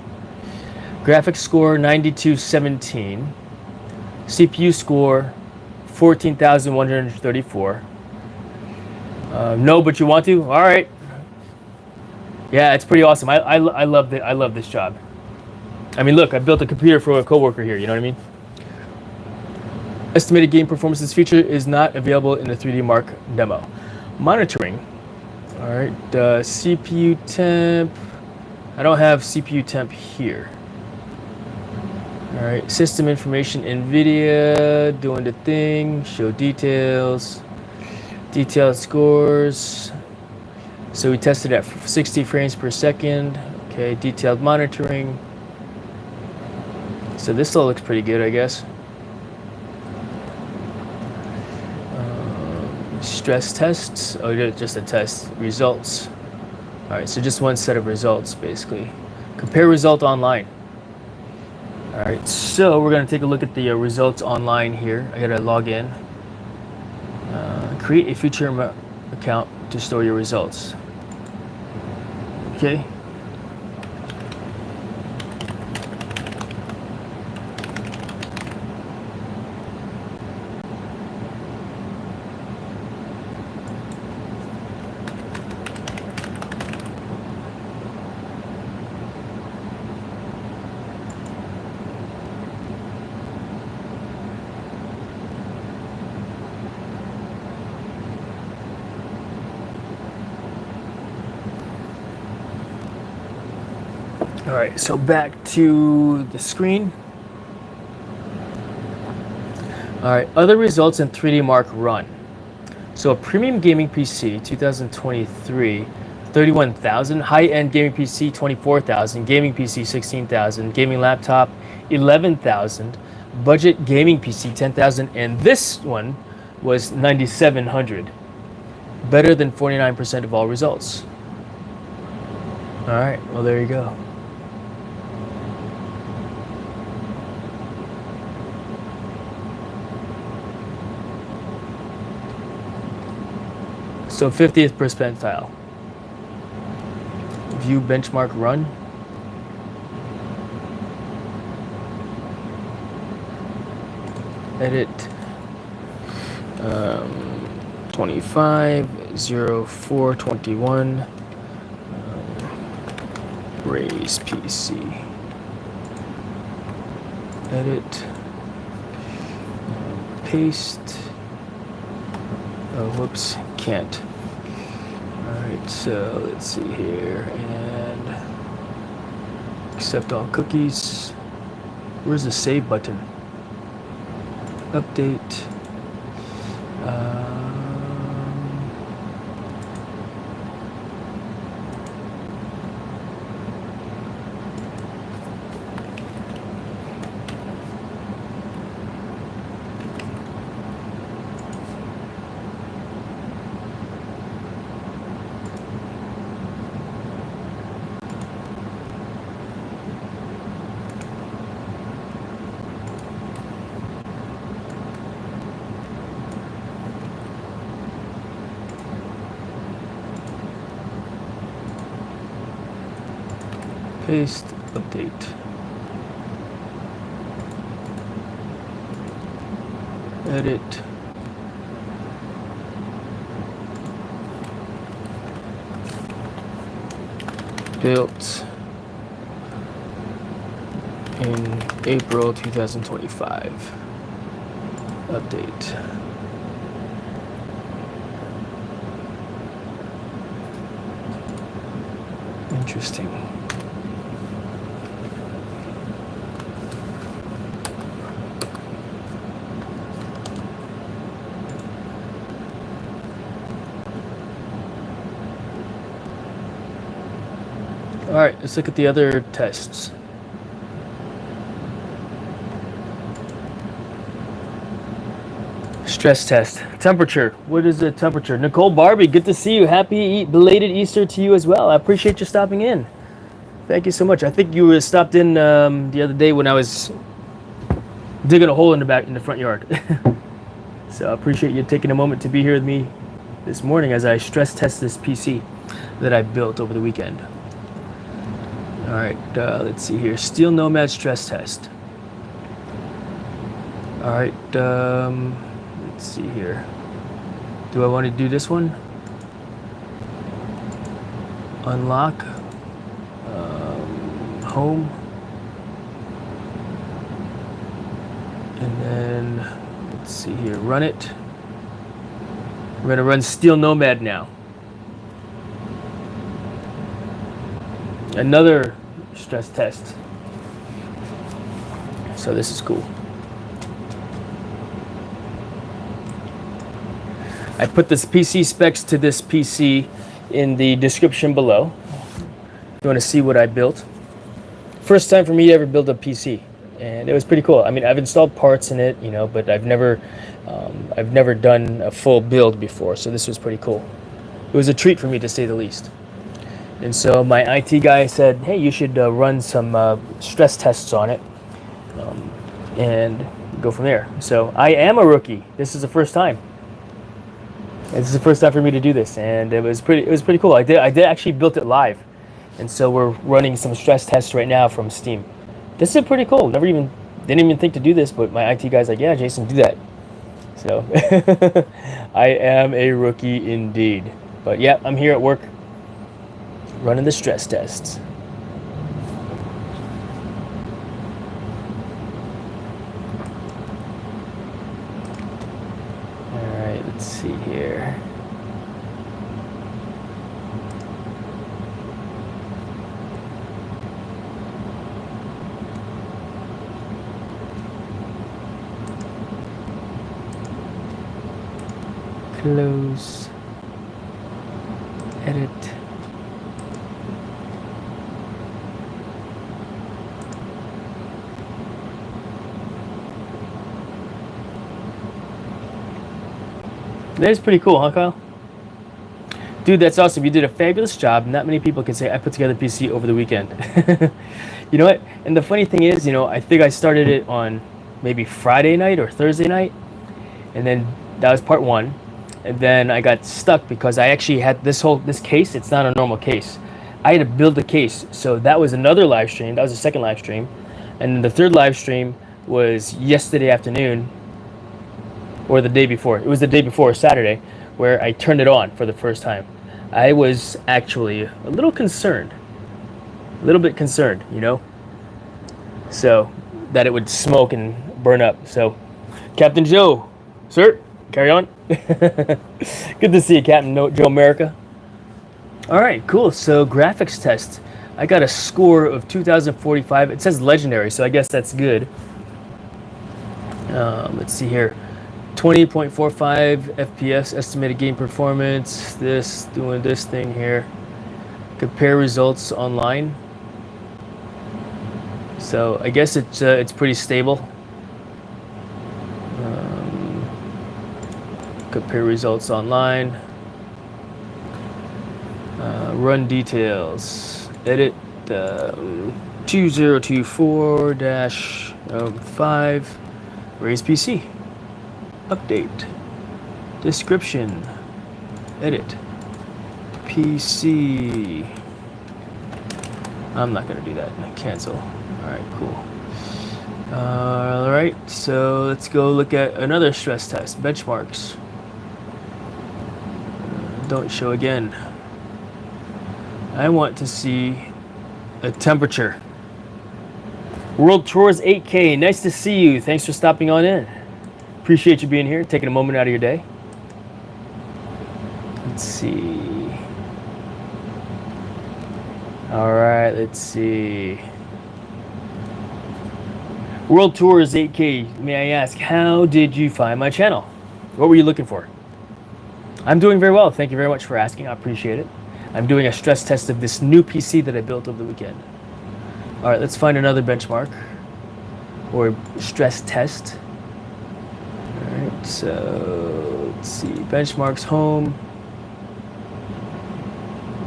Graphics score 9217. CPU score 14,134. No, but you want to? All right. Yeah, it's pretty awesome. I love it. I love this job. I mean, look, I built a computer for a coworker here. You know what I mean? Estimated game performance. This feature is not available in the 3D Mark demo. Monitoring. All right. CPU temp. I don't have CPU temp here. All right. System information. NVIDIA doing the thing. Show details. Detailed scores. So we tested at 60 frames per second. Okay, detailed monitoring. So this all looks pretty good, I guess. Stress tests. Oh, just a test. Results. All right, so just one set of results, basically. Compare result online. All right, so we're gonna take a look at the results online here. I gotta log in. Create a future account to store your results. Okay. All right, so back to the screen. All right, other results in 3D Mark run. So a premium gaming PC, 2023, 31,000. High-end gaming PC, 24,000. Gaming PC, 16,000. Gaming laptop, 11,000. Budget gaming PC, 10,000. And this one was 9,700. Better than 49% of all results. All right, well, there you go. So 50th percentile. View benchmark run. Edit. 250421. Raise PC. Edit. Paste. Oh, whoops, can't. Alright, so let's see here, and accept all cookies. Where's the save button? Update. Paste, update. Edit. Built in April 2025. Update. Interesting. All right, let's look at the other tests. Stress test. Temperature. What is the temperature? Nicole Barbie, good to see you. Happy belated Easter to you as well. I appreciate you stopping in. Thank you so much. I think you stopped in the other day when I was digging a hole in the front yard. So I appreciate you taking a moment to be here with me this morning as I stress test this PC that I built over the weekend. All right, let's see here. Steel Nomad stress test. All right, let's see here. Do I want to do this one? Unlock. Home. And then, let's see here. Run it. We're going to run Steel Nomad now. Another stress test. So this is cool. I put this PC specs to this PC in the description below. If you want to see what I built. First time for me to ever build a PC, and it was pretty cool. I mean, I've installed parts in it, you know, but I've never done a full build before, so this was pretty cool. It was a treat for me, to say the least. And so my IT guy said, hey, you should run some stress tests on it and go from there. So I am a rookie. This is the first time. This is the first time for me to do this, and it was pretty cool. I did actually built it live, and so we're running some stress tests right now from Steam. This is pretty cool. Didn't even think to do this, but my IT guy's like, yeah, Jason, do that. So I am a rookie indeed. But yeah, I'm here at work running the stress tests. All right, let's see here. Close. Edit. That is pretty cool, huh, Kyle? Dude, that's awesome. You did a fabulous job. Not many people can say I put together a PC over the weekend. You know what? And the funny thing is, I think I started it on maybe Friday night or Thursday night. And then that was part one. And then I got stuck because I actually had this case. It's not a normal case. I had to build a case. So that was another live stream. That was the second live stream. And then the third live stream was yesterday afternoon or the day before. It was the day before, Saturday, where I turned it on for the first time. I was actually a little concerned. A little bit concerned, So that it would smoke and burn up. So Captain Joe, sir, carry on. Good to see you, Captain Joe America. All right, cool. So graphics test. I got a score of 2045. It says legendary, so I guess that's good. Let's see here. 20.45 FPS estimated game performance. Doing this thing here. Compare results online. So I guess it's pretty stable. Compare results online. Run details. Edit 2024-5. Raise PC. Update. Description. Edit. PC. I'm not going to do that. Cancel. Alright, cool. Alright, so let's go look at another stress test. Benchmarks. Don't show again. I want to see a temperature. World Tours 8K. Nice to see you. Thanks for stopping on in. Appreciate you being here, taking a moment out of your day. Let's see. All right, let's see. World Tours 8K. May I ask, how did you find my channel? What were you looking for? I'm doing very well. Thank you very much for asking. I appreciate it. I'm doing a stress test of this new PC that I built over the weekend. All right, let's find another benchmark or stress test. All right, so let's see. Benchmarks home.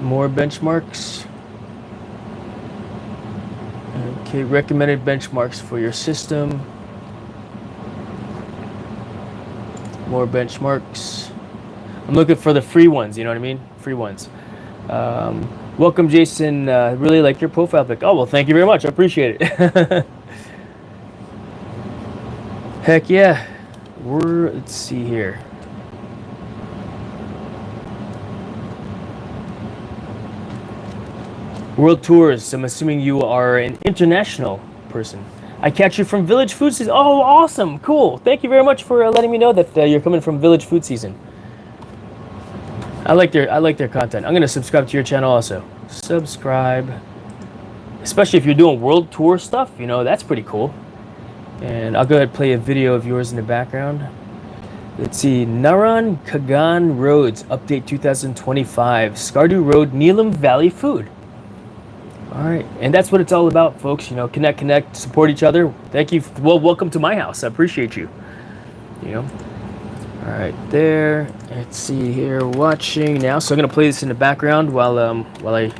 More benchmarks. Okay, recommended benchmarks for your system. More benchmarks. I'm looking for the free ones, you know what I mean? Free ones. Welcome, Jason. Really like your profile pic. Oh, well, thank you very much. I appreciate it. Heck yeah. Let's see here. World Tours. I'm assuming you are an international person. I catch you from Village Food Season. Oh, awesome. Cool. Thank you very much for letting me know that you're coming from Village Food Season. I like their content. I'm gonna subscribe to your channel also. Subscribe, especially if you're doing world tour stuff. That's pretty cool. And I'll go ahead and play a video of yours in the background. Let's see. Naran Kagan Roads Update 2025. Skardu Road, Neelam Valley Food. All right, and that's what it's all about, folks. Connect, support each other. Thank you. Well, welcome to my house. I appreciate you. All right, there. Let's see here. Watching now. So I'm gonna play this in the background while I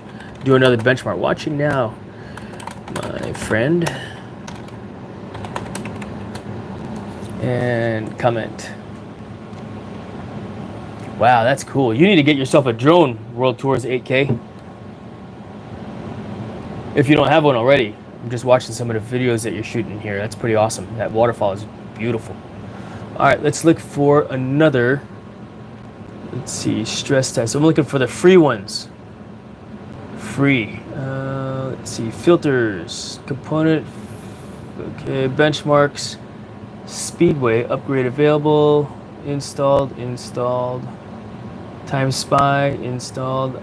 do another benchmark. Watching now, my friend. And comment. Wow, that's cool. You need to get yourself a drone. World Tours 8K. If you don't have one already, I'm just watching some of the videos that you're shooting here. That's pretty awesome. That waterfall is beautiful. All right, let's look for another. Let's see, stress test. I'm looking for the free ones. Free. Let's see, filters, component. Okay, benchmarks, Speedway, upgrade available, installed. Time Spy, installed.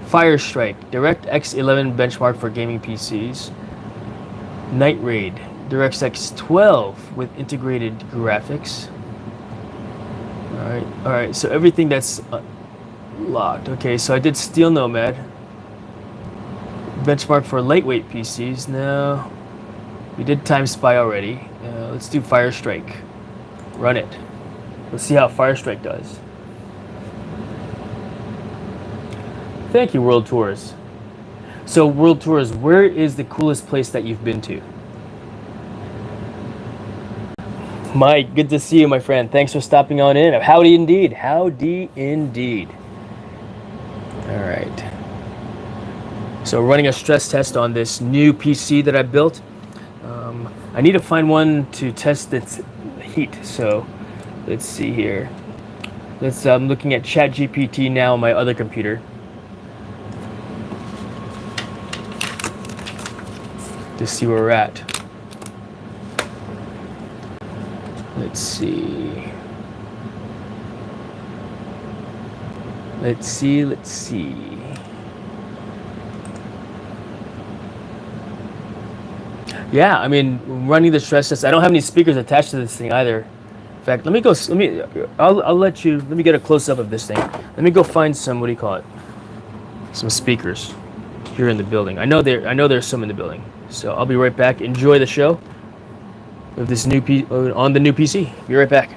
Fire Strike, DirectX 11 benchmark for gaming PCs. Night Raid, DirectX 12 with integrated graphics. All All right. So everything that's locked. Okay, so I did Steel Nomad. Benchmark for lightweight PCs. No, we did Time Spy already. Let's do Fire Strike. Run it. Let's see how Fire Strike does. Thank you, World Tours. So, World Tours, where is the coolest place that you've been to? Mike, good to see you, my friend. Thanks for stopping on in. Howdy indeed. Howdy indeed. All right. So running a stress test on this new PC that I built. I need to find one to test its heat. So let's see here. I'm looking at ChatGPT now on my other computer. To see where we're at. Let's see. Let's see. Yeah, I mean, running the stress test. I don't have any speakers attached to this thing either. In fact, I'll let you, let me get a close up of this thing. Let me go find some, what do you call it? Some speakers here in the building. I know there's some in the building. So I'll be right back. Enjoy the show of this on the new PC. Be right back.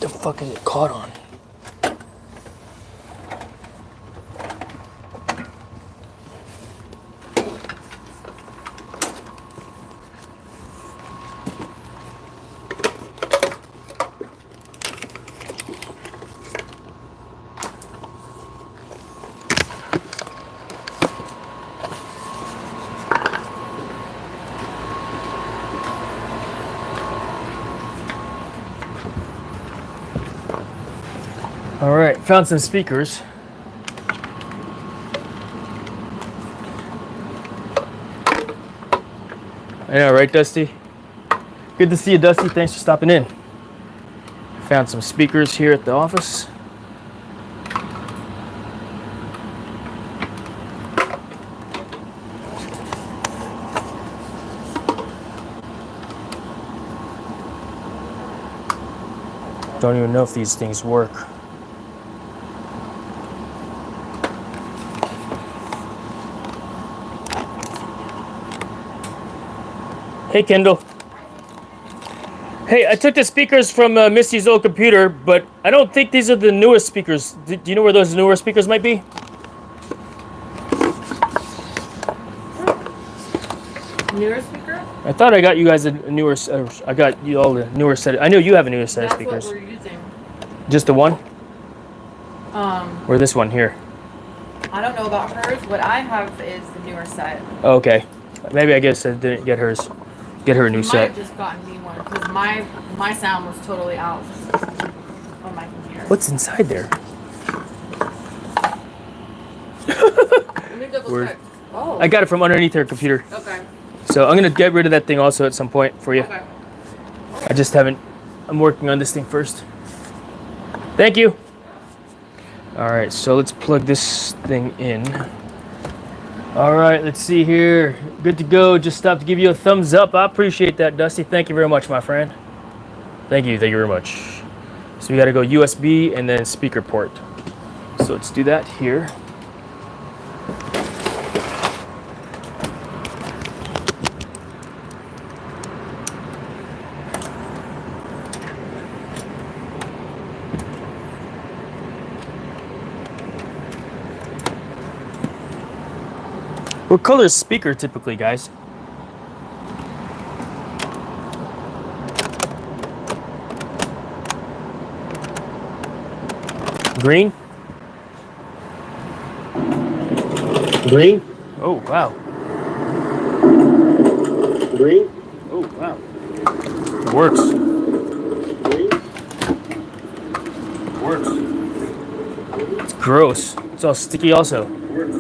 The fuck is it caught on? All right, found some speakers. I know, right, Dusty? Good to see you, Dusty. Thanks for stopping in. Found some speakers here at the office. Don't even know if these things work. Hey, Kendall. Hey, I took the speakers from Misty's old computer, but I don't think these are the newest speakers. Do you know where those newer speakers might be? Newer speaker? I thought I got you guys a newer. I got you all the newer set. I know you have a newer set of speakers. That's what we're using. Just the one? Um, Or this one here? I don't know about hers. What I have is the newer set. Oh, okay. Maybe I guess I didn't get hers. Get her a new You set. might have just gotten me one because my sound was totally out on my computer. What's inside there? Let me double check. Oh. I got it from underneath her computer. Okay. So I'm gonna get rid of that thing also at some point for you. Okay. I just haven't. I'm working on this thing first. Thank you. All right, so let's plug this thing in. All right, let's see here. Good to go. Just stopped to give you a thumbs up. I appreciate that, Dusty. Thank you very much, my friend. Thank you very much. So we got to go USB and then speaker port. So let's do that here. What color is speaker typically, guys? Green? Green? Oh, wow. Green? Oh, wow. It works. Green? It works. It's gross. It's all sticky also. It works.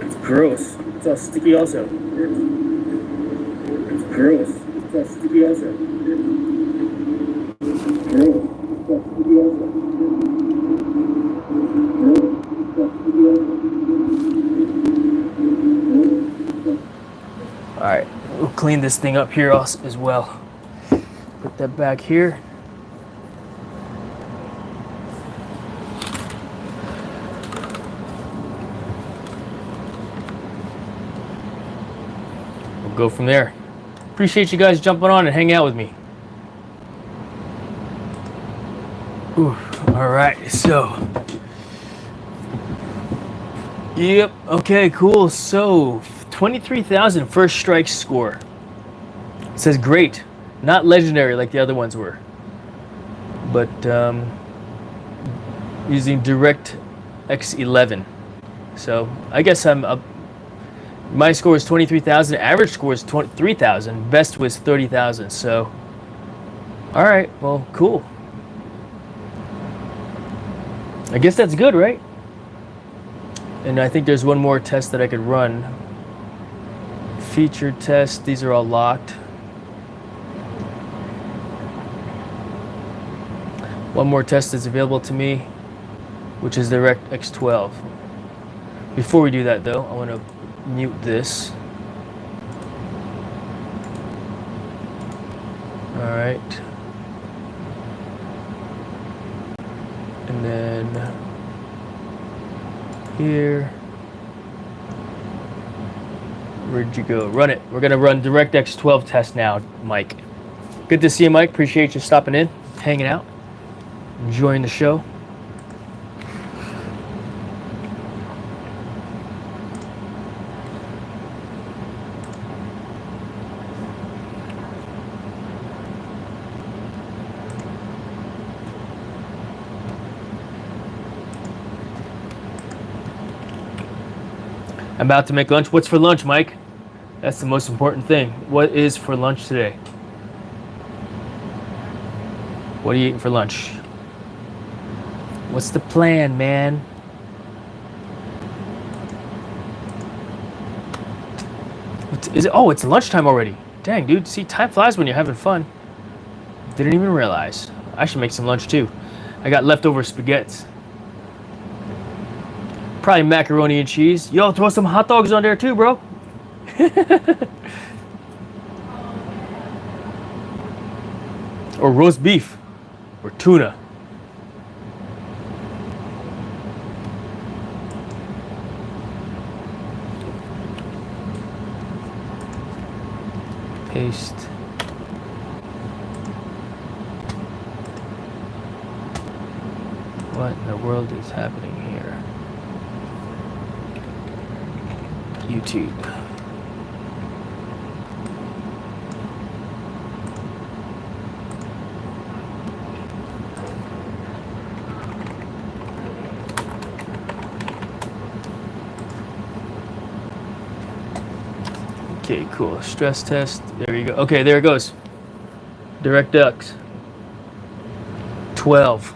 It's gross. It's all sticky also. It's gross. It's all sticky also. It's gross. It's all sticky also. All right, we'll clean this thing up here as well. Put that back here. We'll go from there. Appreciate you guys jumping on and hanging out with me. Ooh, all right, so. Yep, okay, cool. So, 23,000 first strike score. It says great, not legendary like the other ones were. But using DirectX 11. So, I guess I'm up. My score is 23,000, average score is 23,000, best was 30,000. So, all right, well, cool. I guess that's good, right? And I think there's one more test that I could run. Feature test, these are all locked. One more test is available to me, which is DirectX 12. Before we do that though, I want to mute this. All right. And then here. Where'd you go? Run it. We're gonna run DirectX 12 test now, Mike. Good to see you, Mike. Appreciate you stopping in, hanging out, enjoying the show. I'm about to make lunch. What's for lunch, Mike? That's the most important thing. What is for lunch today? What are you eating for lunch? What's the plan, man? What is it? Oh, it's lunchtime already. Dang, dude. See, time flies when you're having fun. Didn't even realize. I should make some lunch too. I got leftover spaghettis. Probably macaroni and cheese. Yo, throw some hot dogs on there too, bro. Or roast beef. Or tuna. Paste. What in the world is happening here? YouTube. Okay, cool. Stress test. There you go. Okay, there it goes. DirectX 12.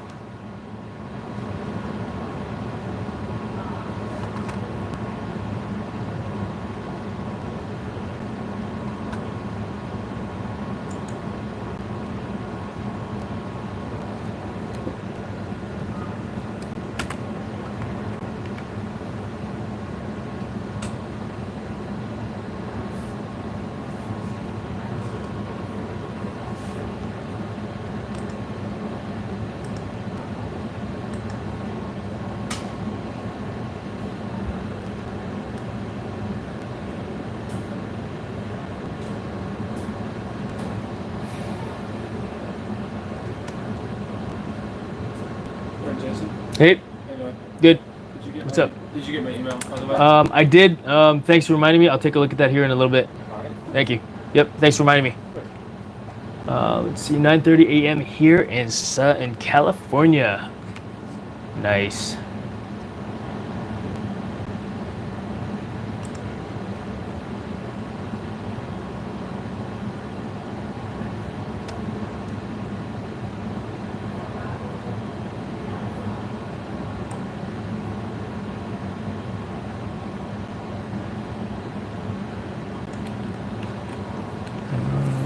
friend Jason. Hey, How you doing? good. Did you get What's my, up? Did you get my email? Otherwise? I did. Thanks for reminding me. I'll take a look at that here in a little bit. Thank you. Yep, thanks for reminding me. Let's see, 9:30 a.m. here in California. Nice.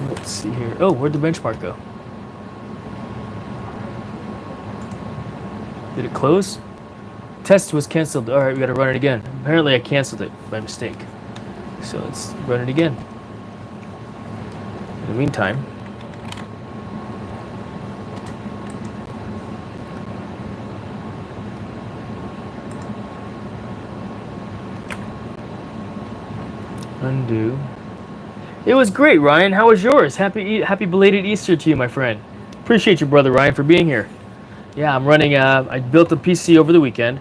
Let's see here. Oh, where'd the benchmark go? Did it close? Test was canceled. All right, we gotta run it again. Apparently I canceled it by mistake. So let's run it again. In the meantime, undo. It was great, Ryan. How was yours? Happy belated Easter to you, my friend. Appreciate you, brother Ryan, for being here. Yeah, I'm running. I built a PC over the weekend,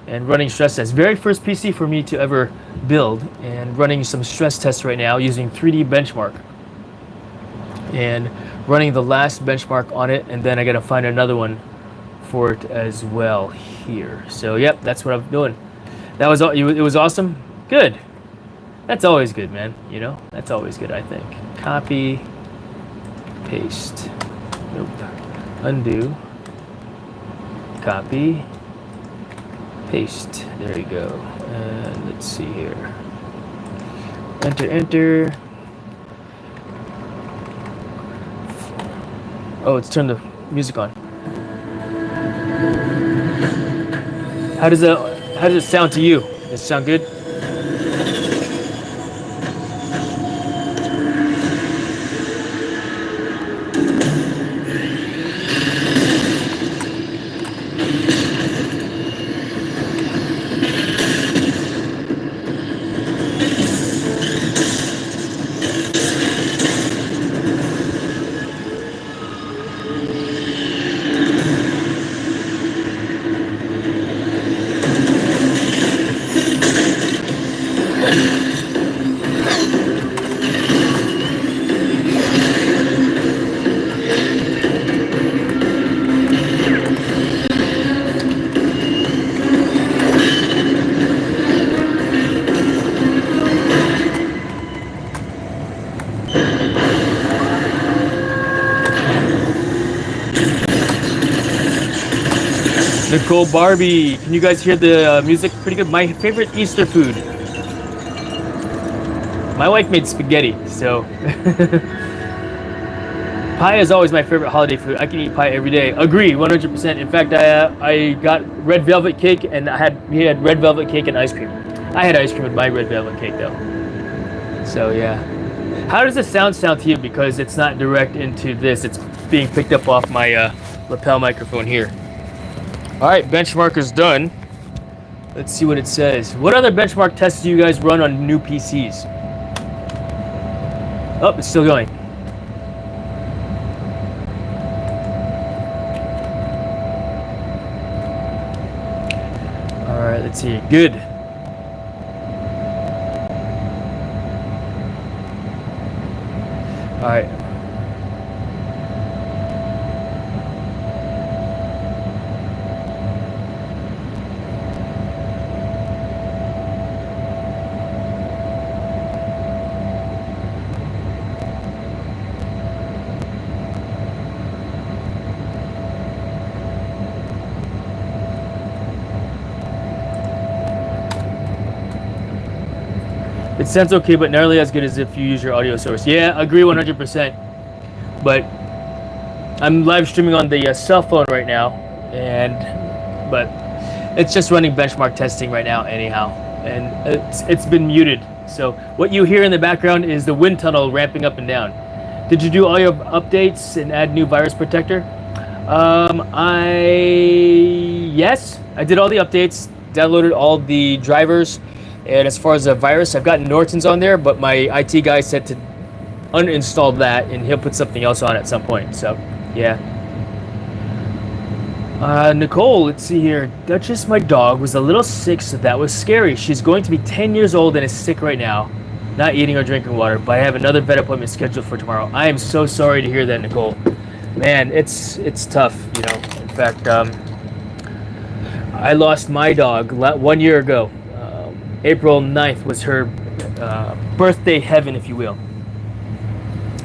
and running stress tests. Very first PC for me to ever build, and running some stress tests right now using 3D benchmark, and running the last benchmark on it, and then I gotta find another one for it as well here. So yep, that's what I'm doing. That was all. It was awesome. Good. That's always good, man. You know, that's always good, I think. Copy, paste, nope, undo, copy, paste. There you go. And let's see here. Enter, enter. Oh, let's turn the music on. How does it sound to you? Does it sound good? Nicole Barbie, can you guys hear the music? Pretty good. My favorite Easter food. My wife made spaghetti, so pie is always my favorite holiday food. I can eat pie every day. Agree, 100%. In fact, I got red velvet cake, and we had red velvet cake and ice cream. I had ice cream with my red velvet cake though. So yeah. How does the sound to you? Because it's not direct into this. It's being picked up off my lapel microphone here. All right, benchmark is done. Let's see what it says. What other benchmark tests do you guys run on new PCs? Oh, it's still going. All right, let's see. Good. All right. It sounds okay, but nearly as good as if you use your audio source. Yeah, agree 100%. But I'm live streaming on the cell phone right now, but it's just running benchmark testing right now anyhow, and it's been muted. So what you hear in the background is the wind tunnel ramping up and down. Did you do all your updates and add new virus protector? Yes, I did all the updates, downloaded all the drivers. And as far as the virus, I've got Norton's on there, but my IT guy said to uninstall that, and he'll put something else on at some point. So, yeah. Nicole, let's see here. Duchess, my dog, was a little sick, so that was scary. She's going to be 10 years old and is sick right now, not eating or drinking water, but I have another vet appointment scheduled for tomorrow. I am so sorry to hear that, Nicole. Man, it's tough, you know. In fact, I lost my dog 1 year ago. April 9th was her birthday heaven, if you will.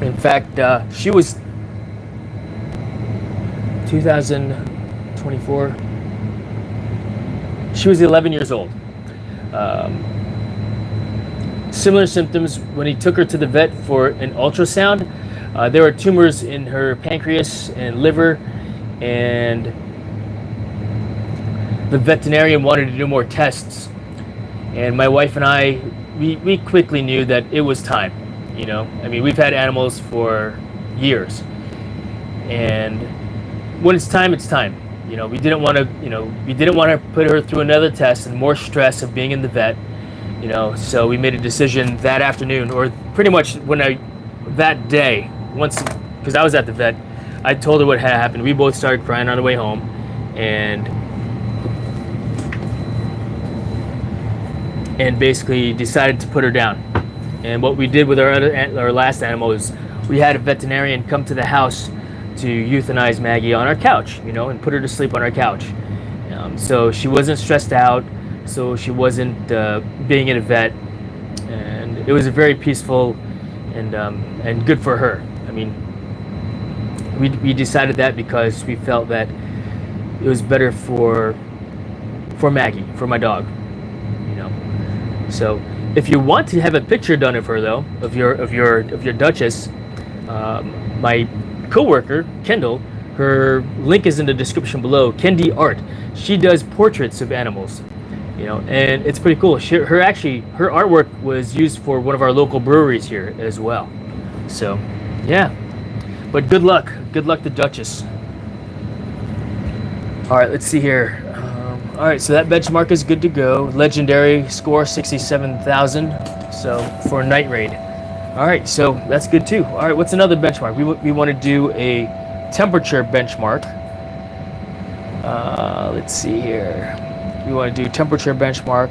In fact, she was 2024. She was 11 years old. Similar symptoms when he took her to the vet for an ultrasound. There were tumors in her pancreas and liver, and the veterinarian wanted to do more tests. And my wife and I, we quickly knew that it was time. You know, I mean, we've had animals for years, and when it's time, it's time. You know, we didn't want to put her through another test and more stress of being in the vet. You know, so we made a decision that afternoon, or pretty much that day, once, because I was at the vet, I told her what had happened. We both started crying on the way home, and basically decided to put her down. And what we did with our last animal is we had a veterinarian come to the house to euthanize Maggie on our couch, you know, and put her to sleep on our couch. So she wasn't stressed out, so she wasn't being in a vet, and it was a very peaceful and good for her. I mean, we decided that because we felt that it was better for Maggie, for my dog, you know. So if you want to have a picture done of her, though, of your Duchess, my coworker Kendall, her link is in the description below. Kendi Art, she does portraits of animals, you know, and it's pretty cool. Her artwork was used for one of our local breweries here as well. So, yeah. But good luck to Duchess. All right, let's see here. All right, so that benchmark is good to go. Legendary score 67,000. So for Night Raid. All right, so that's good too. All right, what's another benchmark? We want to do a temperature benchmark. Let's see here. We want to do temperature benchmark.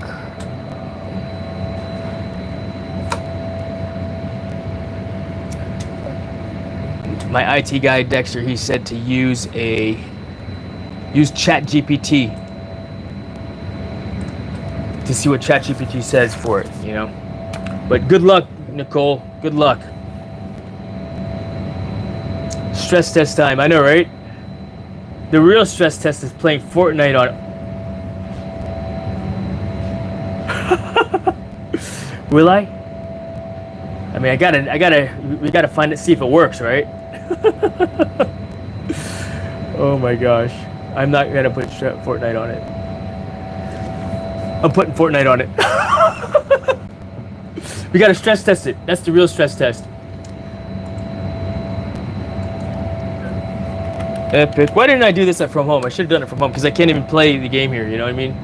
My IT guy Dexter, he said to use ChatGPT to see what ChatGPT says for it, you know. But good luck, Nicole. Good luck. Stress test time. I know, right? The real stress test is playing Fortnite on. Will I? I mean, we gotta find it, see if it works, right? Oh my gosh. I'm not gonna put Fortnite on it. I'm putting Fortnite on it. We gotta stress test it. That's the real stress test. Epic. Why didn't I do this from home? I should have done it from home because I can't even play the game here, you know what I mean?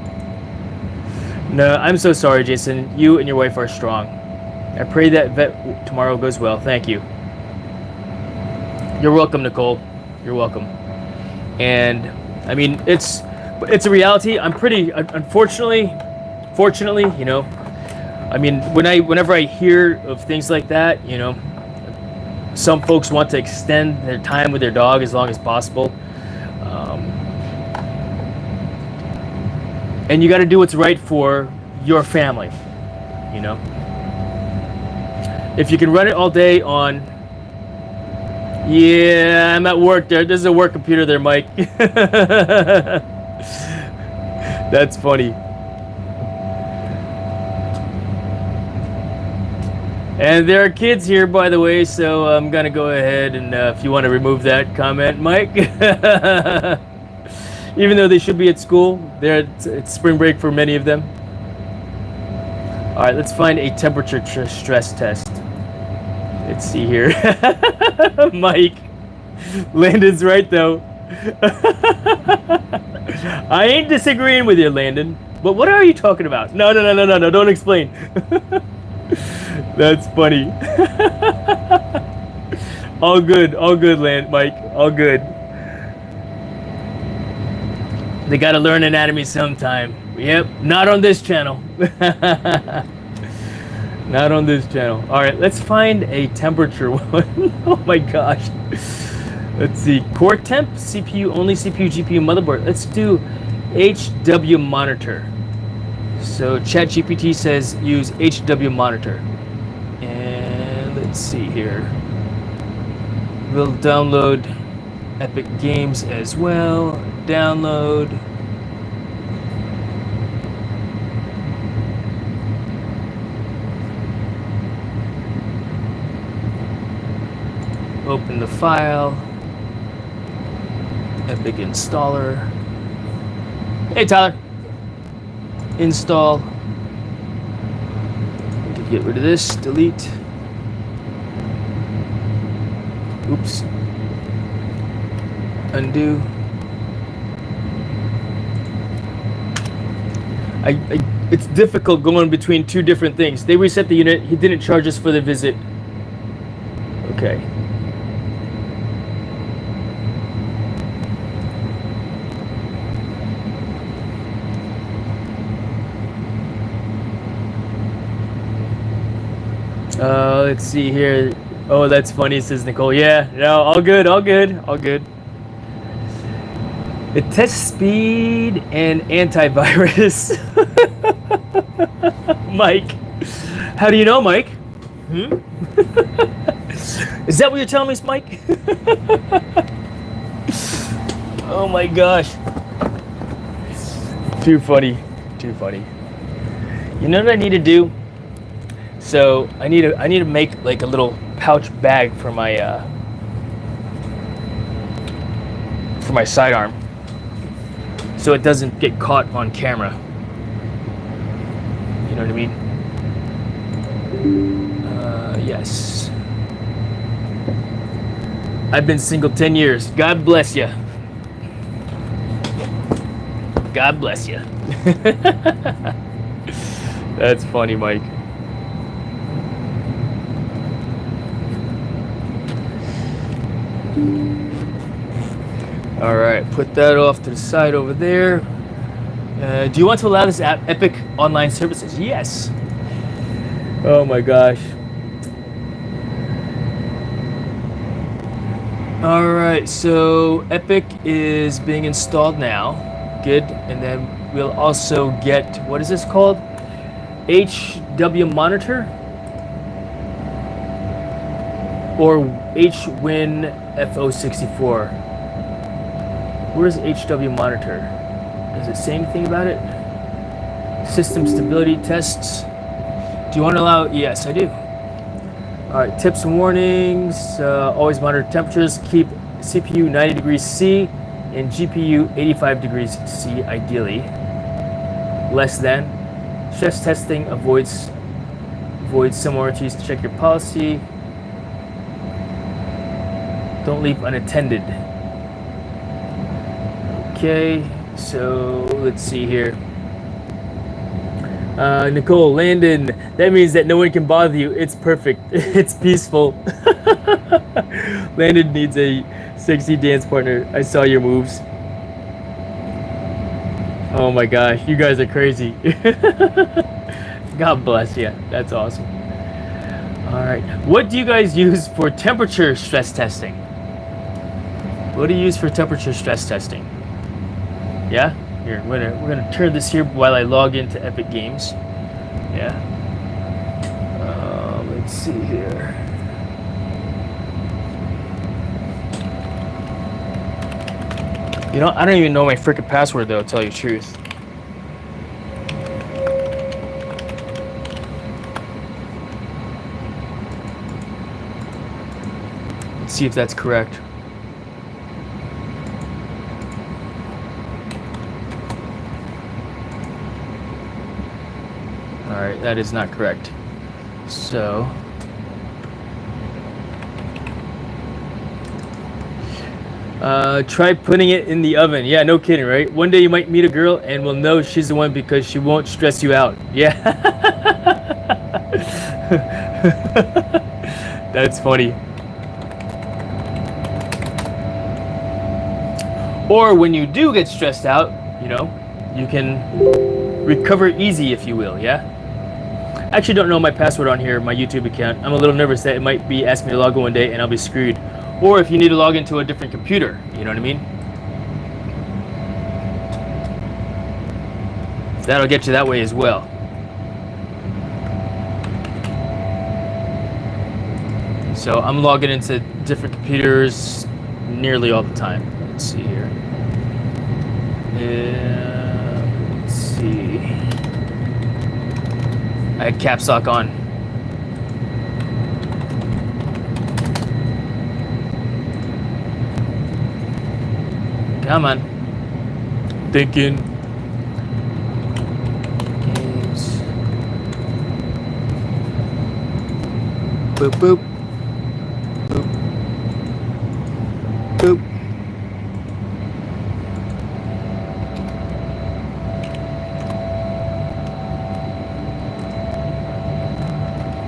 No, I'm so sorry, Jason. You and your wife are strong. I pray that vet tomorrow goes well. Thank you. You're welcome, Nicole. You're welcome. And I mean, it's a reality. I'm pretty, fortunately, you know, I mean, whenever I hear of things like that, you know, some folks want to extend their time with their dog as long as possible. And you got to do what's right for your family, you know. If you can run it all day on, yeah, I'm at work there. This is a work computer there, Mike. That's funny. And there are kids here, by the way, so I'm gonna go ahead and if you want to remove that comment, Mike. Even though they should be at school, it's spring break for many of them. All right, let's find a temperature stress test. Let's see here. Mike, Landon's right though. I ain't disagreeing with you, Landon. But what are you talking about? No, don't explain. That's funny. All good, Mike. All good. They gotta learn anatomy sometime. Yep, not on this channel. Not on this channel. All right, let's find a temperature one. Oh my gosh. Let's see. Core temp, CPU only, CPU, GPU, motherboard. Let's do HW monitor. So ChatGPT says use HW monitor. And let's see here. We'll download Epic Games as well. Download. Open the file. Epic installer. Hey Tyler. Install. Need to get rid of this. Delete. Oops. Undo. It's difficult going between two different things. They reset the unit. He didn't charge us for the visit. Okay. Let's see here. Oh, that's funny, says Nicole. Yeah, no, all good, all good, all good. It tests speed and antivirus. Mike. How do you know, Mike? Is that what you're telling me, Mike? Oh my gosh. Too funny. Too funny. You know what I need to do? So I need to make like a little pouch bag for my sidearm, so it doesn't get caught on camera. You know what I mean? Yes. I've been single 10 years. God bless you. God bless you. That's funny, Mike. All right, put that off to the side over there. Do you want to allow this app Epic online services? Yes. Oh my gosh. All right, so Epic is being installed now. Good, and then we'll also get, what is this called? HW monitor? Or HWin FO64. Where's HW monitor? Does it say anything about it? System stability tests. Do you want to allow? Yes, I do. All right, tips and warnings. Always monitor temperatures. Keep CPU 90 degrees C and GPU 85 degrees C ideally. Less than. Stress testing avoids similarities. Check your policy. Don't leave unattended. Okay, so let's see here. Nicole, Landon, that means that no one can bother you. It's perfect. It's peaceful. Landon needs a sexy dance partner. I saw your moves. Oh my gosh, you guys are crazy. God bless you. That's awesome. All right, what do you guys use for temperature stress testing? What do you use for temperature stress testing? Yeah, here we're gonna turn this here while I log into Epic Games. Yeah. Let's see here. You know, I don't even know my freaking password though. To tell you the truth. Let's see if that's correct. All right, that is not correct. So, try putting it in the oven. Yeah, no kidding, right? One day you might meet a girl and we'll know she's the one because she won't stress you out. Yeah. That's funny. Or when you do get stressed out, you know, you can recover easy, if you will, yeah? I actually don't know my password on here, my YouTube account. I'm a little nervous that it might be asking me to log in one day and I'll be screwed. Or if you need to log into a different computer, you know what I mean? That'll get you that way as well. So I'm logging into different computers nearly all the time. Let's see here. Let's see. I had caps lock on. Come on. Thinking. Games. Boop, boop. Boop. Boop.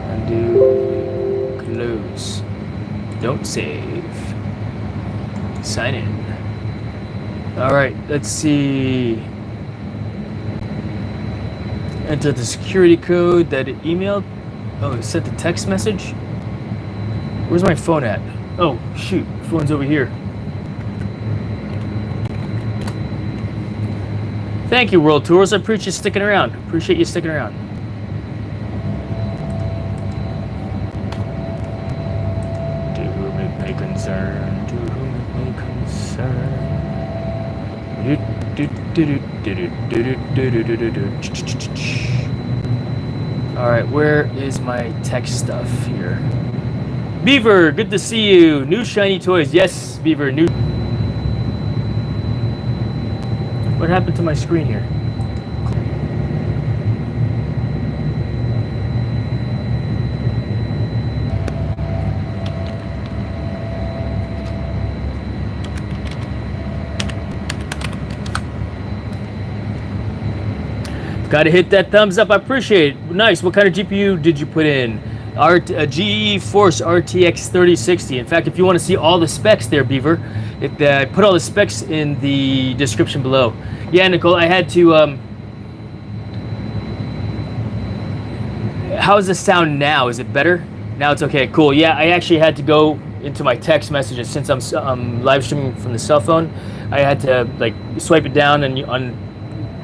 Undo. Close. Don't save. Sign in. All right, let's see. Enter the security code that it emailed. Oh, it sent a text message? Where's my phone at? Oh, shoot, phone's over here. Thank you, World Tours. I appreciate you sticking around. Appreciate you sticking around. To whom it may concern, to whom it may concern. All right, where is my tech stuff here? Beaver, good to see you. New shiny toys. Yes, Beaver, new. What happened to my screen here? Gotta hit that thumbs up. I appreciate it. Nice. What kind of GPU did you put in? GeForce RTX 3060. In fact, if you want to see all the specs there, Beaver, I put all the specs in the description below. Yeah, Nicole, I had to. How's the sound now? Is it better? Now it's okay. Cool. Yeah, I actually had to go into my text messages since I'm live streaming from the cell phone. I had to like swipe it down, and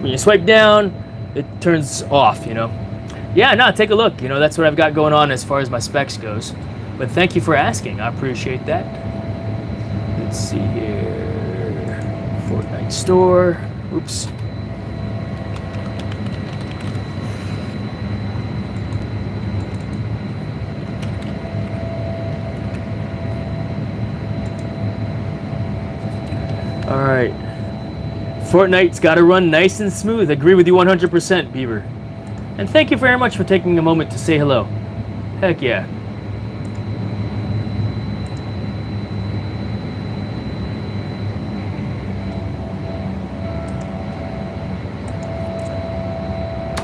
when you swipe down, it turns off, you know. Yeah, no, take a look. You know, that's what I've got going on as far as my specs goes. But thank you for asking. I appreciate that. Let's see here. Fortnite store. Oops. All right. Fortnite's got to run nice and smooth. Agree with you 100%, Beaver. And thank you very much for taking a moment to say hello. Heck yeah.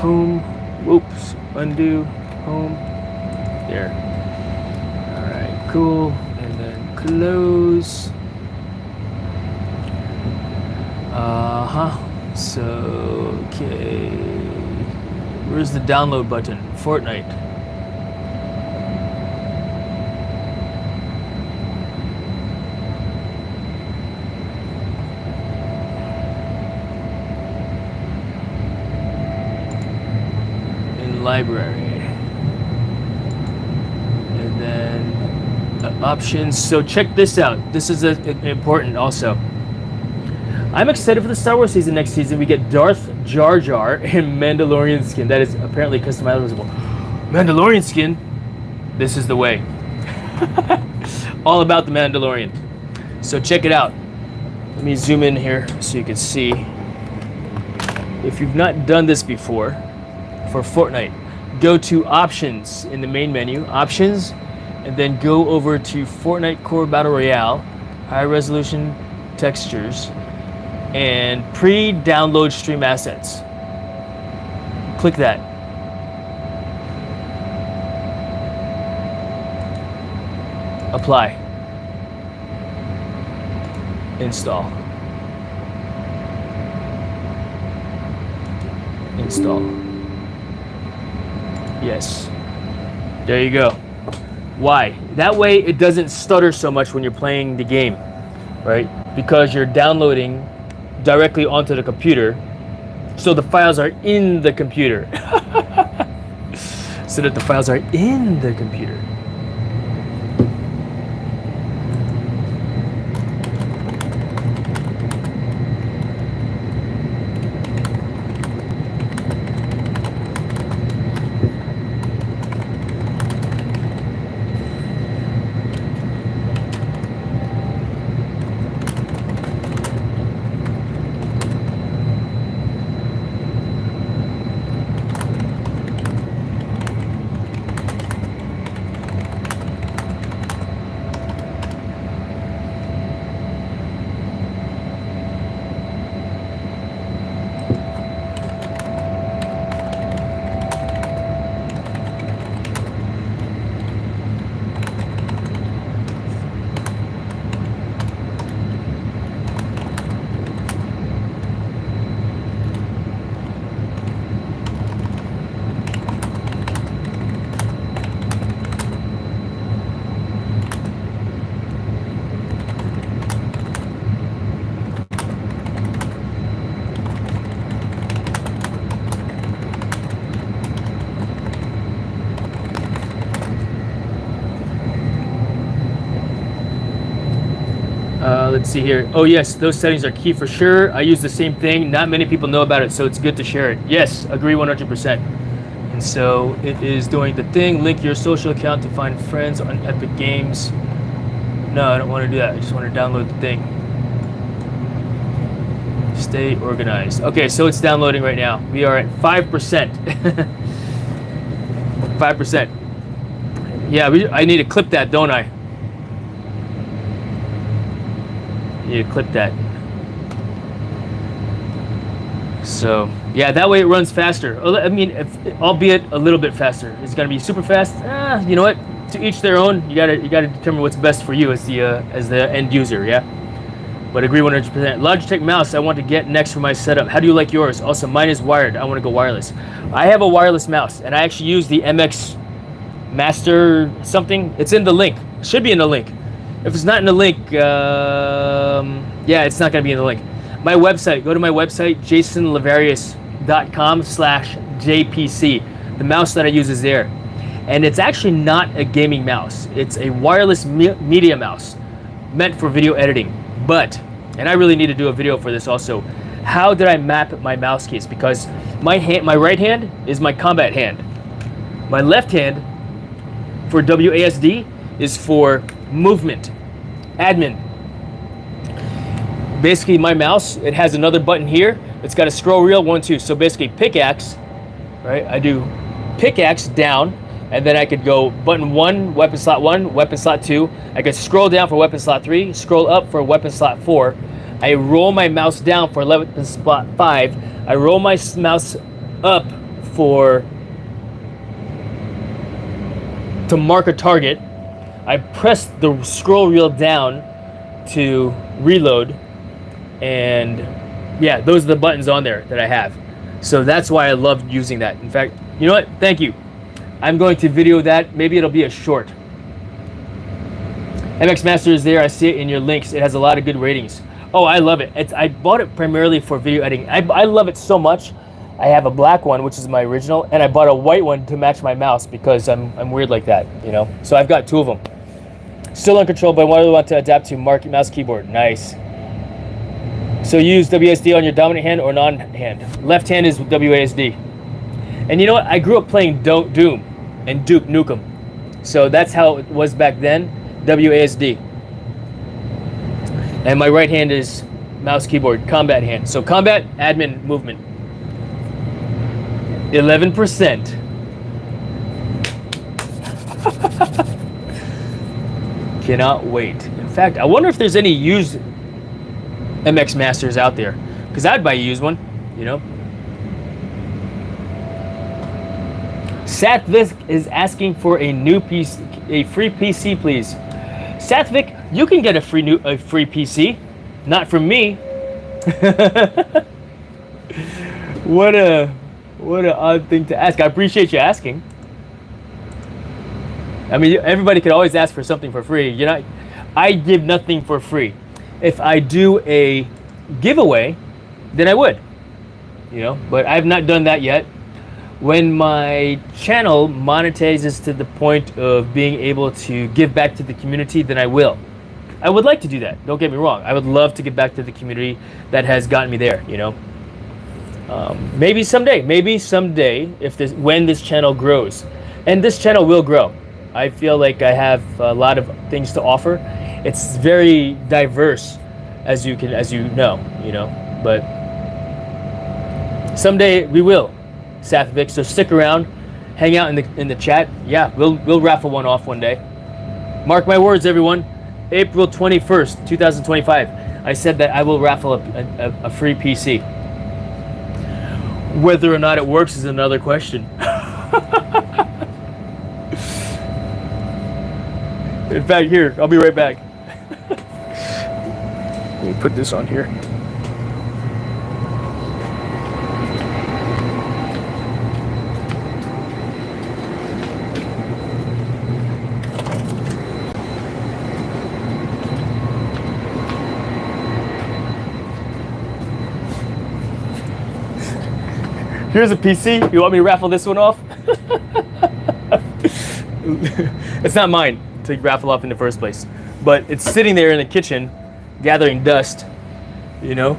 Home. Whoops. Undo. Home. There. Alright, cool. And then close. So, okay. Where's the download button? Fortnite. In library. And then options. So check this out. This is important also. I'm excited for the Star Wars season next season. We get Darth Jar Jar and Mandalorian skin. That is apparently customizable. Mandalorian skin. This is the way. All about the Mandalorian. So check it out. Let me zoom in here so you can see. If you've not done this before, for Fortnite, go to Options in the main menu. Options, and then go over to Fortnite Core Battle Royale, High Resolution Textures, and pre-download stream assets. Click that. Apply. install. Yes. There you go. Why? That way it doesn't stutter so much when you're playing the game, right? Because you're downloading directly onto the computer, so the files are in the computer. So that the files are in the computer. Let's see here. Oh yes, those settings are key for sure. I use the same thing. Not many people know about it, so it's good to share it. Yes, agree 100%. And so it is doing the thing. Link your social account to find friends on Epic Games. No, I don't want to do that. I just want to download the thing. Stay organized. Okay, so it's downloading right now. We are at 5%. 5%. Yeah, I need to clip that, don't I? You clip that. So yeah, that way it runs faster. I mean, albeit a little bit faster. It's gonna be super fast. You know what? To each their own. You gotta determine what's best for you as the end user. Yeah. But agree 100%. Logitech mouse I want to get next for my setup. How do you like yours? Also, mine is wired. I want to go wireless. I have a wireless mouse, and I actually use the MX Master something. It's in the link. Should be in the link. If it's not in the link, yeah, it's not going to be in the link. My website, go to my website, jasonlavarius.com/JPC. The mouse that I use is there. And it's actually not a gaming mouse. It's a wireless media mouse meant for video editing. But, and I really need to do a video for this also, how did I map my mouse keys? Because my right hand is my combat hand. My left hand for WASD is for movement, admin. Basically my mouse, it has another button here. It's got a scroll wheel, 1, 2. So basically pickaxe, right? I do pickaxe down, and then I could go button 1, weapon slot 1, weapon slot 2. I could scroll down for weapon slot 3, scroll up for weapon slot 4. I roll my mouse down for weapon slot 5. I roll my mouse up to mark a target. I press the scroll wheel down to reload, and yeah, those are the buttons on there that I have. So that's why I love using that. In fact, you know what? Thank you. I'm going to video that. Maybe it'll be a short. MX Master is there. I see it in your links. It has a lot of good ratings. Oh, I love it. I bought it primarily for video editing. I love it so much. I have a black one, which is my original, and I bought a white one to match my mouse because I'm weird like that, you know. So I've got 2 of them. Still on control, but I really want to adapt to mouse keyboard. Nice. So you use WASD on your dominant hand or non-hand. Left hand is WASD. And you know what? I grew up playing Doom and Duke Nukem. So that's how it was back then, WASD. And my right hand is mouse keyboard, combat hand. So combat, admin, movement. 11%. Cannot wait. In fact, I wonder if there's any used MX Masters out there, because I'd buy a used one, you know. Satvik is asking for a new PC, a free PC, please. Satvik, you can get a free PC, not from me. What a What an odd thing to ask. I appreciate you asking. I mean, everybody could always ask for something for free. You know, I give nothing for free. If I do a giveaway, then I would. You know, but I have not done that yet. When my channel monetizes to the point of being able to give back to the community, then I will. I would like to do that. Don't get me wrong. I would love to give back to the community that has gotten me there. You know, maybe someday. Maybe someday, when this channel grows, and this channel will grow. I feel like I have a lot of things to offer. It's very diverse, as you know. You know, but someday we will. Sathvik, so stick around, hang out in the chat. Yeah, we'll raffle one off one day. Mark my words, everyone. April 21st, 2025. I said that I will raffle a free PC. Whether or not it works is another question. In fact, here, I'll be right back. Let me put this on here. Here's a PC. You want me to raffle this one off? It's not mine to raffle off in the first place, but it's sitting there in the kitchen, gathering dust. You know,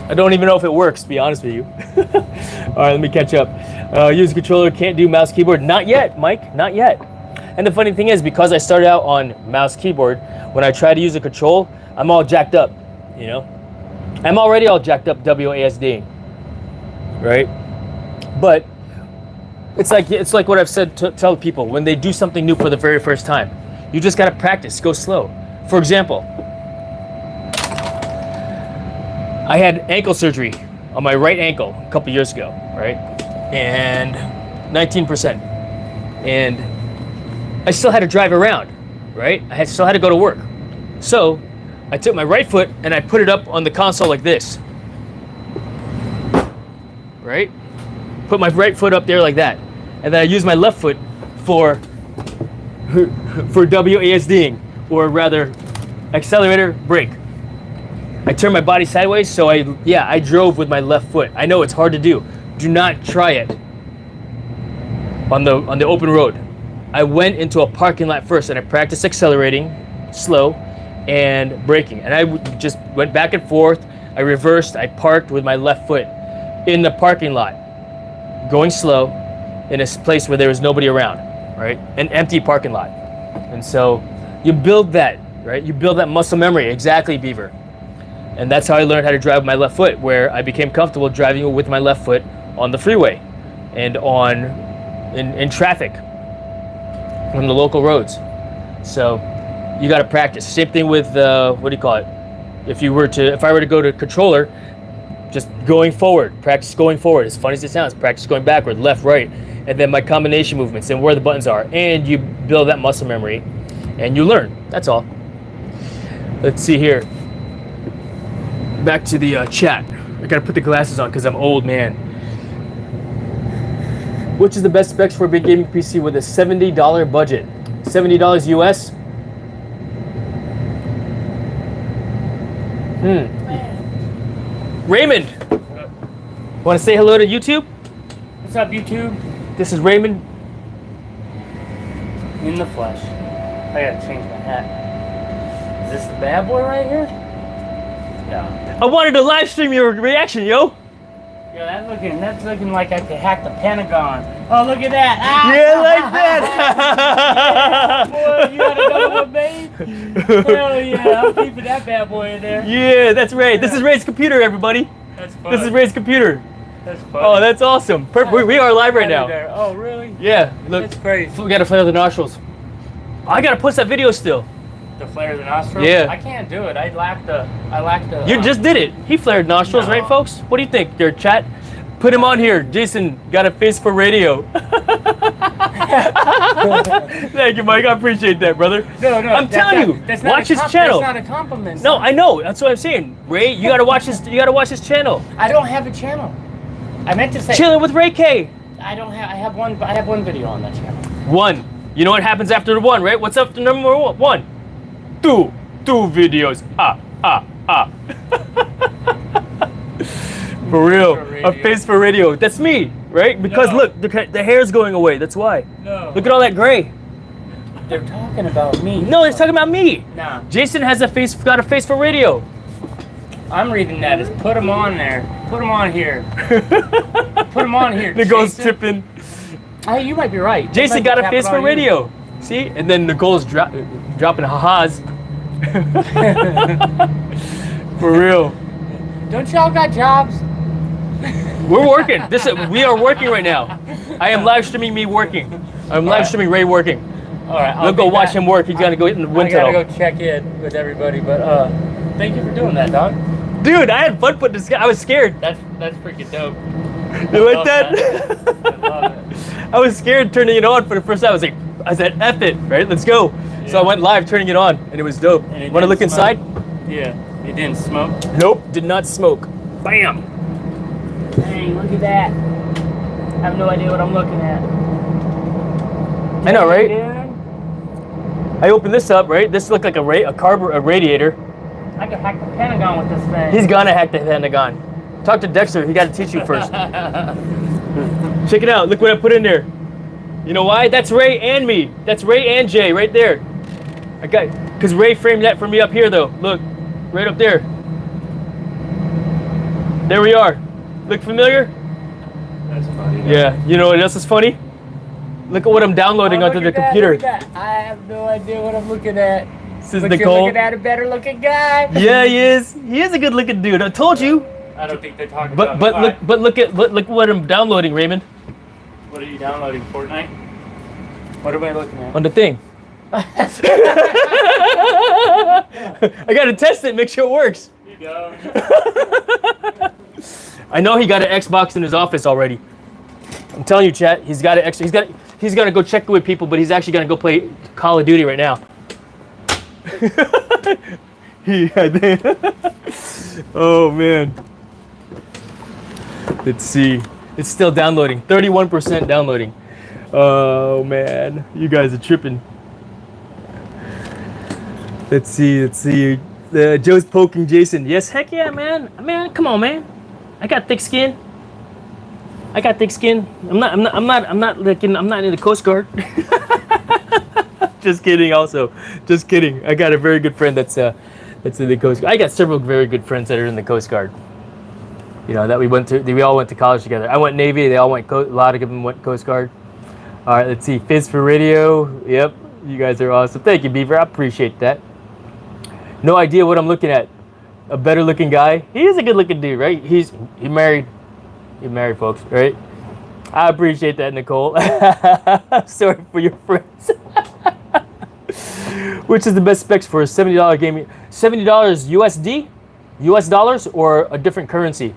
I don't even know if it works. To be honest with you. All right, let me catch up. Use a controller, can't do mouse keyboard. Not yet, Mike. Not yet. And the funny thing is, because I started out on mouse keyboard, when I try to use a control, I'm all jacked up. You know, I'm already all jacked up WASD. Right? But it's like what I've said to tell people when they do something new for the very first time. You just gotta practice, go slow. For example, I had ankle surgery on my right ankle a couple years ago, right? And 19%. And I still had to drive around, right? I still had to go to work. So I took my right foot and I put it up on the console like this. Right? Put my right foot up there like that. And then I use my left foot for WASDing, or rather accelerator, brake. I turn my body sideways, so I drove with my left foot. I know it's hard to do. Do not try it on the open road. I went into a parking lot first and I practiced accelerating slow and braking. And I just went back and forth. I reversed, I parked with my left foot in the parking lot, going slow in a place where there was nobody around, right? An empty parking lot. And so you build that, right? You build that muscle memory. Exactly, Beaver. And that's how I learned how to drive with my left foot, where I became comfortable driving with my left foot on the freeway and in traffic on the local roads. So you got to practice. Same thing with what do you call it? If I were to go to controller, just going forward, practice going forward. As funny as it sounds, practice going backward, left, right, and then my combination movements and where the buttons are, and you build that muscle memory, and you learn. That's all. Let's see here. Back to the chat. I gotta put the glasses on because I'm old, man. Which is the best specs for a big gaming PC with a $70 budget? $70 US? Raymond, want to say hello to YouTube? What's up, YouTube? This is Raymond. In the flesh. I gotta change my hat. Is this the bad boy right here? Yeah. I wanted to live stream your reaction, yo. Yeah, that's looking like I could hack the Pentagon. Oh, look at that! Ah! Yeah, like that. Yeah, boy, you got another one, babe? Hell yeah, I'm keeping that bad boy in there. Yeah, that's Ray. This is Ray's computer, everybody. That's fun. This is Ray's computer. That's fun. Oh, that's awesome. We are live right now. There. Oh, really? Yeah, look. That's crazy. We gotta flare the nostrils. I gotta post that video still. The flare of the nostrils? Yeah. I can't do it. I lack the. You just did it. He flared nostrils, No. right, folks? What do you think, your chat? Put him on here. Jason got a face for radio. Thank you, Mike. I appreciate that, brother. No. I'm telling you, watch his channel. That's not a compliment. No, I know. That's what I'm saying. Ray, you gotta watch his channel. I don't have a channel. I meant to say. Chilling with Ray K. I don't have. I have one video on that channel. One. You know what happens after the one, right? What's after number one? Two videos. For real. A face for radio. That's me, right? Because No. look, the hair's going away. That's why. No. Look at all that gray. They're talking about me. No, they're talking about me. Nah. Jason has got a face for radio. I'm reading that as put them on there. Put them on here. Put them on here. Nicole's Jason. tipping. Hey, you might be right. Jason got a face for on you. radio. See? And then Nicole's dropping ha-has. For real. Don't y'all got jobs? We're working. We are working right now. I am live streaming me working. I'm live streaming Ray working. All right. We'll go watch him work. He's got to go in the wind I gotta tunnel. go check in with everybody, but thank you for doing that, dog. Dude, I had fun putting this guy. I was scared. That's freaking dope. You like love that? I love it. I was scared turning it on for the first time. I said, F it, right? Let's go. So I went live turning it on, and it was dope. And it Want to look didn't smoke? inside? Yeah. It didn't smoke. Nope, did not smoke. Bam. Dang, look at that. I have no idea what I'm looking at. I know, right? Dude, I opened this up, right? This looked like a radiator. I could hack the Pentagon with this thing. He's gonna hack the Pentagon. Talk to Dexter. He got to teach you first. Check it out. Look what I put in there. You know why? That's Ray and me. That's Ray and Jay right there. Because Ray framed that for me up here, though. Look, right up there. There we are. Look familiar? That's funny. Yeah. You know what else is funny? Look at what I'm downloading onto the computer. Look at that. I have no idea what I'm looking at. This is But Nicole. you're looking at a better looking guy. Yeah, he is. He is a good looking dude. I told you. I don't think they're talking But about look what I'm downloading, Raymond, What are you downloading? Fortnite? What am I looking at? on the thing. I gotta test it, make sure it works. You go. I know he got an Xbox in his office already. I'm telling you, chat. He's got an extra. He's gonna go check with people, but he's actually gonna go play Call of Duty right now. Oh man. Let's see. It's still downloading. 31% downloading. Oh man, you guys are tripping. Let's see. Joe's poking Jason. Yes, heck yeah, man. Man, come on, man. I got thick skin. I'm not in the Coast Guard. Just kidding. Also, just kidding. I got a very good friend that's in the Coast Guard. I got several very good friends that are in the Coast Guard. You know that we all went to college together. I went Navy. They all went. A lot of them went Coast Guard. All right, let's see. Fizz for radio. Yep, you guys are awesome. Thank you, Beaver. I appreciate that. No idea what I'm looking at. A better looking guy. He is a good looking dude, right? He married. You're married, folks, right? I appreciate that, Nicole. Sorry for your friends. Which is the best specs for a $70 gaming? $70 USD, US dollars, or a different currency?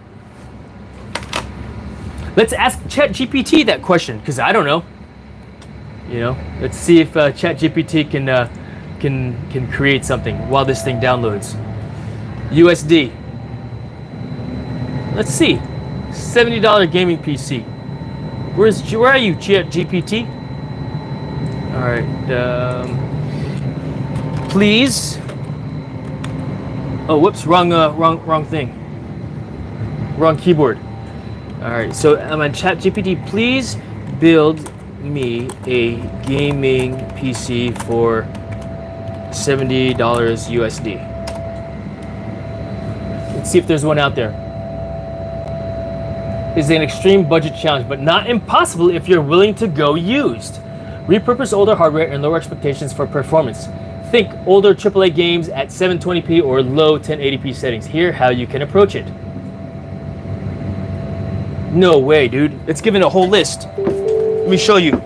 Let's ask ChatGPT that question, because I don't know. You know, let's see if ChatGPT can create something while this thing downloads. USD. Let's see. $70 gaming PC. Where are you, GPT? All right. Please. Oh, whoops! Wrong thing. Wrong keyboard. All right. So I'm on ChatGPT. Please build me a gaming PC for $70 USD. Let's see if there's one out there. Is an extreme budget challenge, but not impossible if you're willing to go used. Repurpose older hardware and lower expectations for performance. Think older AAA games at 720p or low 1080p settings. Here how you can approach it. No way, dude. It's given a whole list. Let me show you.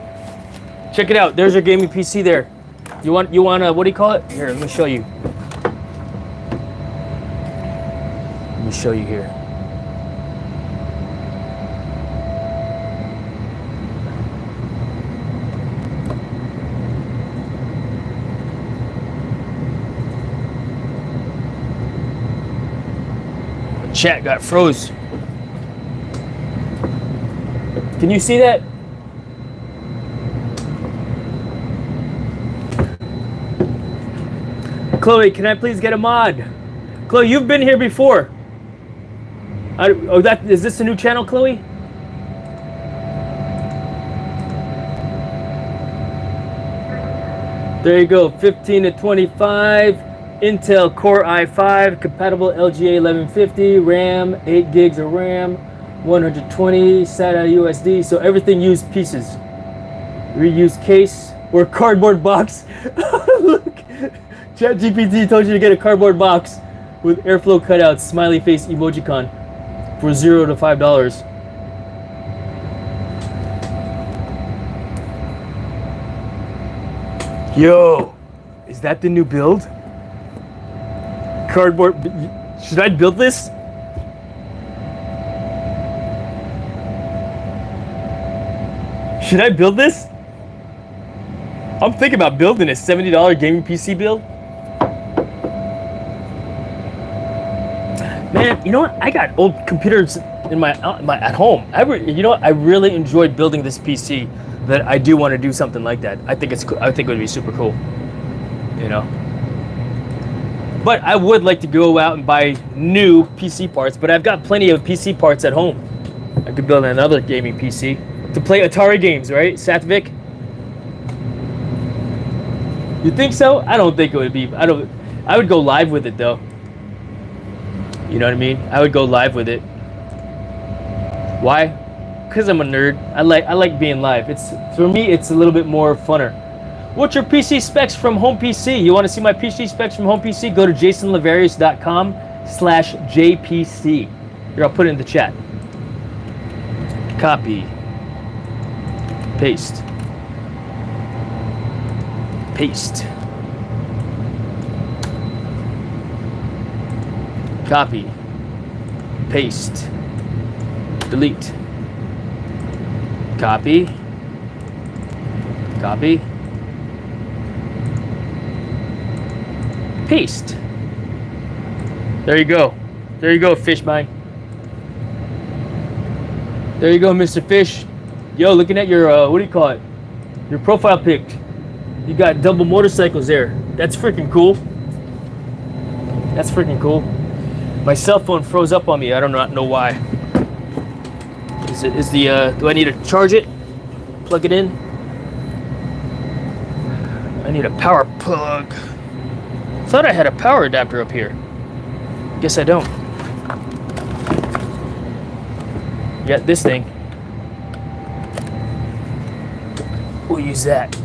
Check it out. There's your gaming PC there. You want what do you call it? Here, let me show you. Let me show you here. Chat got froze. Can you see that? Chloe, can I please get a mod? Chloe, you've been here before. Is this a new channel, Chloe? There you go, 15 to 25, Intel Core i5, compatible LGA 1150, RAM, 8 gigs of RAM, 120 SATA USD, so everything used pieces. Reuse case or cardboard box. Look, ChatGPT told you to get a cardboard box with airflow cutouts, smiley face emojicon for $0 to $5. Yo, is that the new build? Cardboard, should I build this? Should I build this? I'm thinking about building a $70 gaming PC build. Man, you know what? I got old computers in my at home. You know what? I really enjoyed building this PC. That I do want to do something like that. I think it's cool. I think it would be super cool. You know. But I would like to go out and buy new PC parts. But I've got plenty of PC parts at home. I could build another gaming PC to play Atari games, right, Satvik? You think so? I don't think it would be. I would go live with it though. You know what I mean? I would go live with it. Why? Because I'm a nerd. I like being live. For me, it's a little bit more funner. What's your PC specs from Home PC? You want to see my PC specs from Home PC? Go to jasonlavarius.com/JPC. Here, I'll put it in the chat. Copy. Paste. Paste. Copy. Paste. Delete. Copy. Copy. Paste. There you go. There you go, Fishmine. There you go, Mr. Fish. Yo, looking at your, what do you call it? Your profile pic. You got double motorcycles there. That's freaking cool. That's freaking cool. My cell phone froze up on me. I don't know why. Do I need to charge it? Plug it in? I need a power plug. Thought I had a power adapter up here. Guess I don't. Got this thing. We'll use that.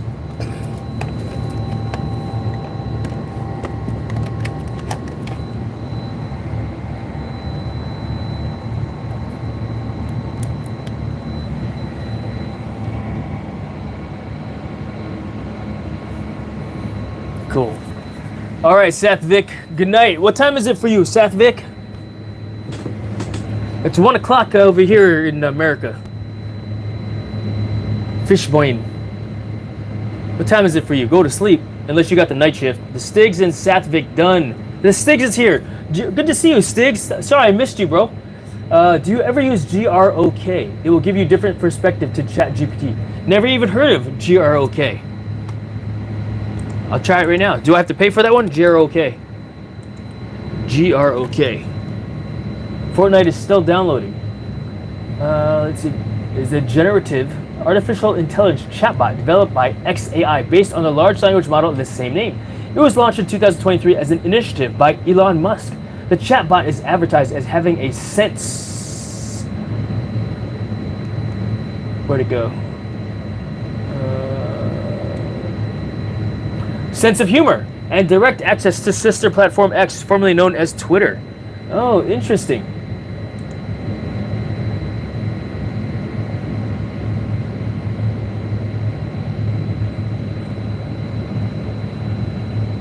Cool. All right, Satvik. Good night. What time is it for you, Satvik? It's 1 o'clock over here in America. Fishbone. What time is it for you? Go to sleep, unless you got the night shift. The Stigs and Satvik done. The Stigs is here. Good to see you, Stigs. Sorry, I missed you, bro. Do you ever use GROK? It will give you different perspective to ChatGPT. Never even heard of GROK. I'll try it right now. Do I have to pay for that one? GROK. GROK. Fortnite is still downloading. Let's see. Is a generative artificial intelligence chatbot developed by XAI based on the large language model of the same name. It was launched in 2023 as an initiative by Elon Musk. The chatbot is advertised as having a sense. Where'd it go? Sense of humor and direct access to sister platform X, formerly known as Twitter. Oh, interesting.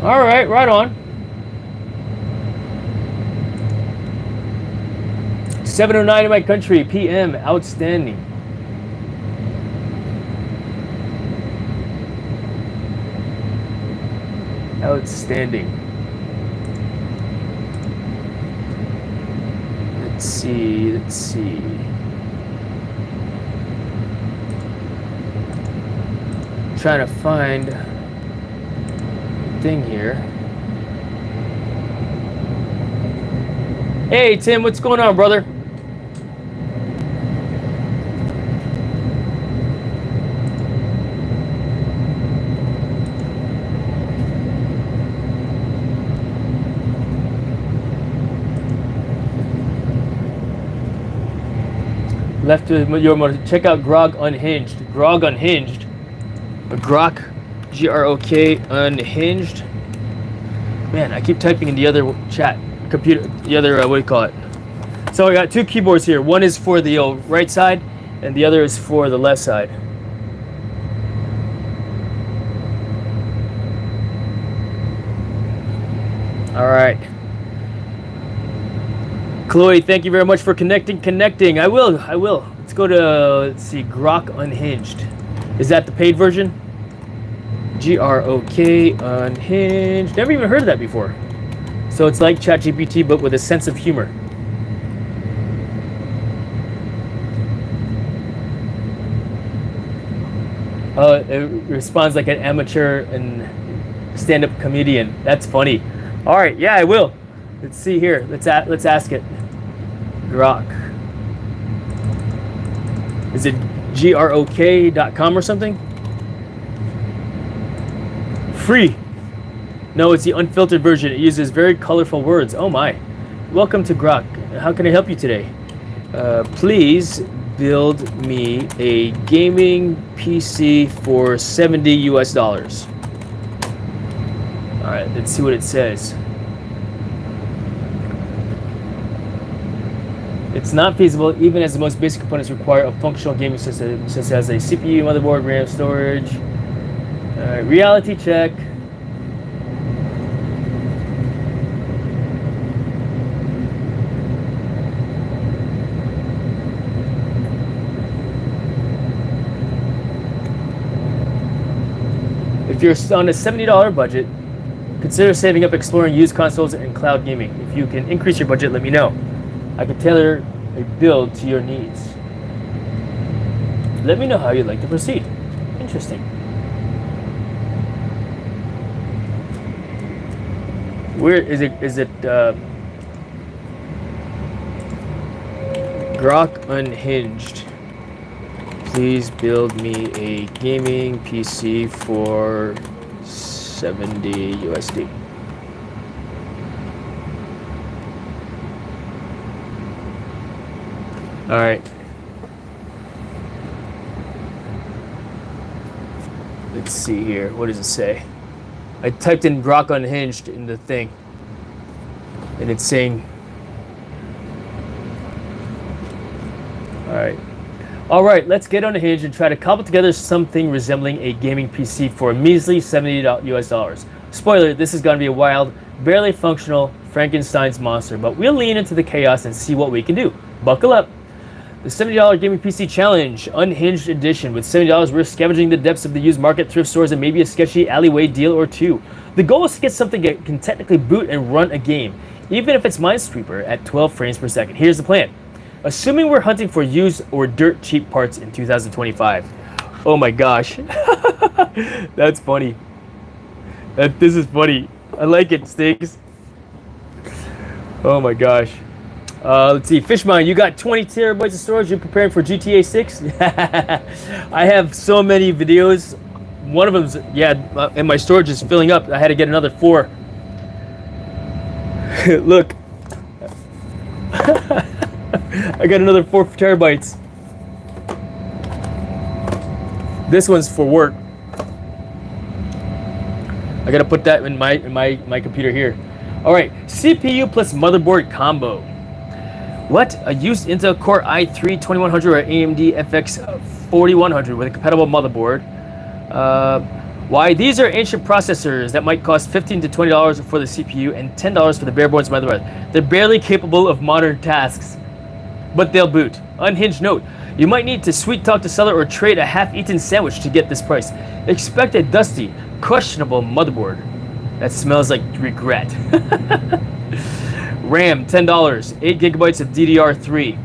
All right, right on. 7:09 in my country, PM, outstanding. Outstanding. Let's see. trying to find a thing here. Hey Tim, what's going on, brother? Left to your motor. Check out Grog Unhinged. Grog Unhinged. Grok, G-R-O-K Unhinged. Man, I keep typing in the other chat computer. The other what do you call it? So I got two keyboards here. One is for the right side, and the other is for the left side. All right. Chloe, thank you very much for connecting. I will. Let's go to, let's see, Grok Unhinged. Is that the paid version? G-R-O-K Unhinged. Never even heard of that before. So it's like ChatGPT, but with a sense of humor. It responds like an amateur and stand-up comedian. That's funny. All right, yeah, I will. Let's see here. Let's ask it. Grok. Is it grok.com or something? Free. No, it's the unfiltered version. It uses very colorful words. Oh my. Welcome to Grok. How can I help you today? Please build me a gaming PC for $70 US. All right, let's see what it says. It's not feasible, even as the most basic components require a functional gaming system, such as a CPU, motherboard, RAM, storage. Reality check. If you're on a $70 budget, consider saving up exploring used consoles and cloud gaming. If you can increase your budget, let me know. I can tailor a build to your needs. Let me know how you'd like to proceed. Interesting. Where is it? Is it Grok Unhinged? Please build me a gaming PC for $70 USD. All right. Let's see here. What does it say? I typed in Grok Unhinged in the thing, and it's saying, all right, let's get on Unhinged and try to cobble together something resembling a gaming PC for a measly $70 US. Spoiler, this is going to be a wild, barely functional Frankenstein's monster, but we'll lean into the chaos and see what we can do. Buckle up. The $70 gaming PC challenge, Unhinged edition. With $70, we're scavenging the depths of the used market, thrift stores, and maybe a sketchy alleyway deal or two. The goal is to get something that can technically boot and run a game, even if it's Minesweeper at 12 frames per second. Here's the plan. Assuming we're hunting for used or dirt cheap parts in 2025. Oh my gosh. That's funny. This is funny. I like it, Stiggs. Oh my gosh. Let's see, Fishmine, you got 20 terabytes of storage. You're preparing for GTA 6? I have so many videos. One of them's, yeah, and my storage is filling up. I had to get another 4. Look. I got another 4 terabytes. This one's for work. I gotta put that in my computer here. All right, CPU plus motherboard combo. What? A used Intel Core i3-2100 or AMD FX 4100 with a compatible motherboard. Why? These are ancient processors that might cost $15 to $20 for the CPU and $10 for the bare bones motherboard. They're barely capable of modern tasks, but they'll boot. Unhinged note: you might need to sweet talk the seller or trade a half-eaten sandwich to get this price. Expect a dusty, questionable motherboard that smells like regret. RAM, $10, 8 gigabytes of DDR3.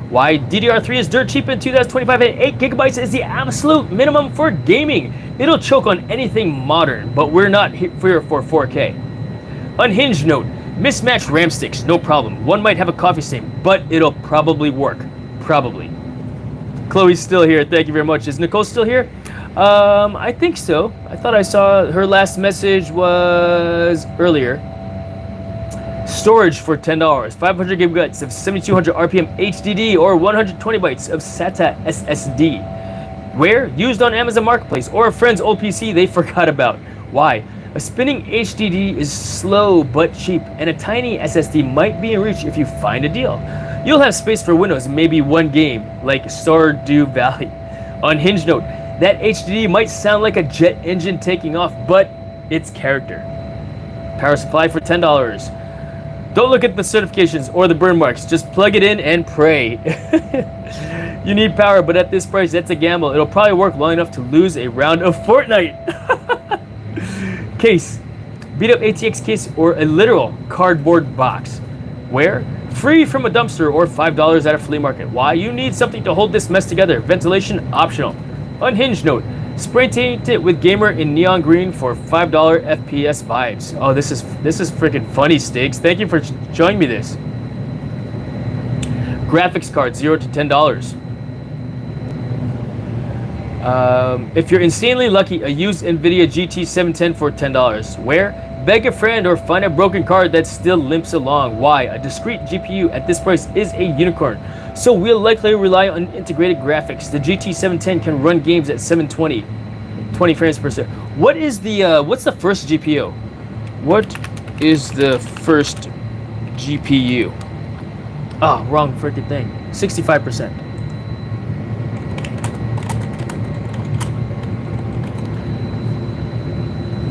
Why? DDR3 is dirt cheap in 2025 and 8 gigabytes is the absolute minimum for gaming. It'll choke on anything modern, but we're not here for 4K. Unhinged note, mismatched RAM sticks, no problem. One might have a coffee stain, but it'll probably work. Probably. Chloe's still here, thank you very much. Is Nicole still here? I think so. I thought I saw her last message was earlier. Storage for $10, 500 gigabytes of 7200 RPM HDD or 120 bytes of SATA SSD. Where? Used on Amazon Marketplace or a friend's old PC they forgot about. Why? A spinning HDD is slow but cheap, and a tiny SSD might be in reach if you find a deal. You'll have space for Windows, maybe one game, like Stardew Valley. Unhinged note, that HDD might sound like a jet engine taking off, but it's character. Power supply for $10. Don't look at the certifications or the burn marks, just plug it in and pray. You need power, but at this price, that's a gamble. It'll probably work long enough to lose a round of Fortnite. Case. Beat up ATX case or a literal cardboard box. Where? Free from a dumpster or $5 at a flea market. Why? You need something to hold this mess together. Ventilation optional. Unhinged note. Spray paint it with gamer in neon green for $5 FPS vibes. Oh, this is freaking funny, Stiggs. Thank you for showing me this. Graphics card, $0 to $10. If you're insanely lucky, a used NVIDIA GT 710 for $10. Where? Beg a friend or find a broken card that still limps along. Why? A discrete GPU at this price is a unicorn, so we'll likely rely on integrated graphics. The GT 710 can run games at 720, 20 frames per second. What is the what's the first GPU? What is the first GPU? Oh, wrong freaking thing. 65%.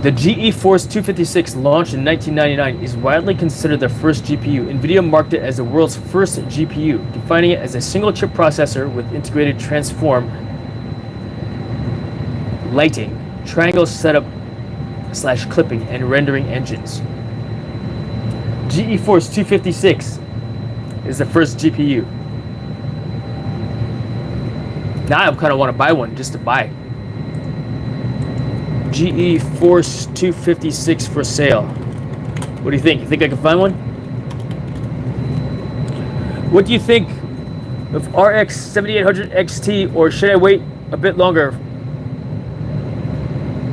The GeForce 256, launched in 1999, is widely considered the first GPU. NVIDIA marked it as the world's first GPU, defining it as a single-chip processor with integrated transform, lighting, triangle setup / clipping, and rendering engines. GeForce 256 is the first GPU. Now I kind of want to buy one just to buy. GeForce 256 for sale. What do you think? You think I can find one? What do you think of RX 7800 XT, or should I wait a bit longer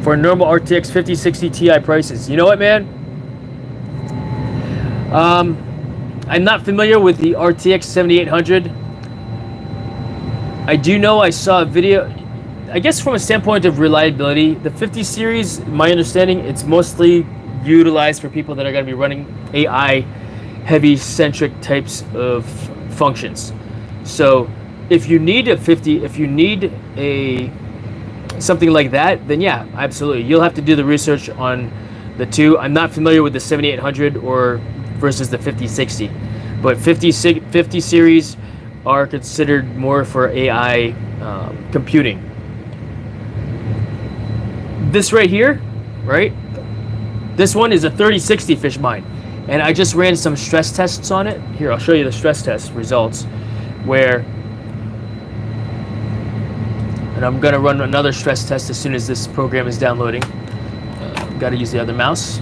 for normal RTX 5060 Ti prices? You know what, man? I'm not familiar with the RTX 7800. I do know I saw a video. I guess from a standpoint of reliability, the 50 series, my understanding, it's mostly utilized for people that are going to be running AI heavy centric types of functions. So if you need a 50, if you need a something like that, then yeah, absolutely. You'll have to do the research on the two. I'm not familiar with the 7800 or versus the 5060, but 50 series are considered more for AI computing. This right here, right? This one is a 3060 fish mine, and I just ran some stress tests on it. Here, I'll show you the stress test results, where, and I'm gonna run another stress test as soon as this program is downloading. Gotta use the other mouse.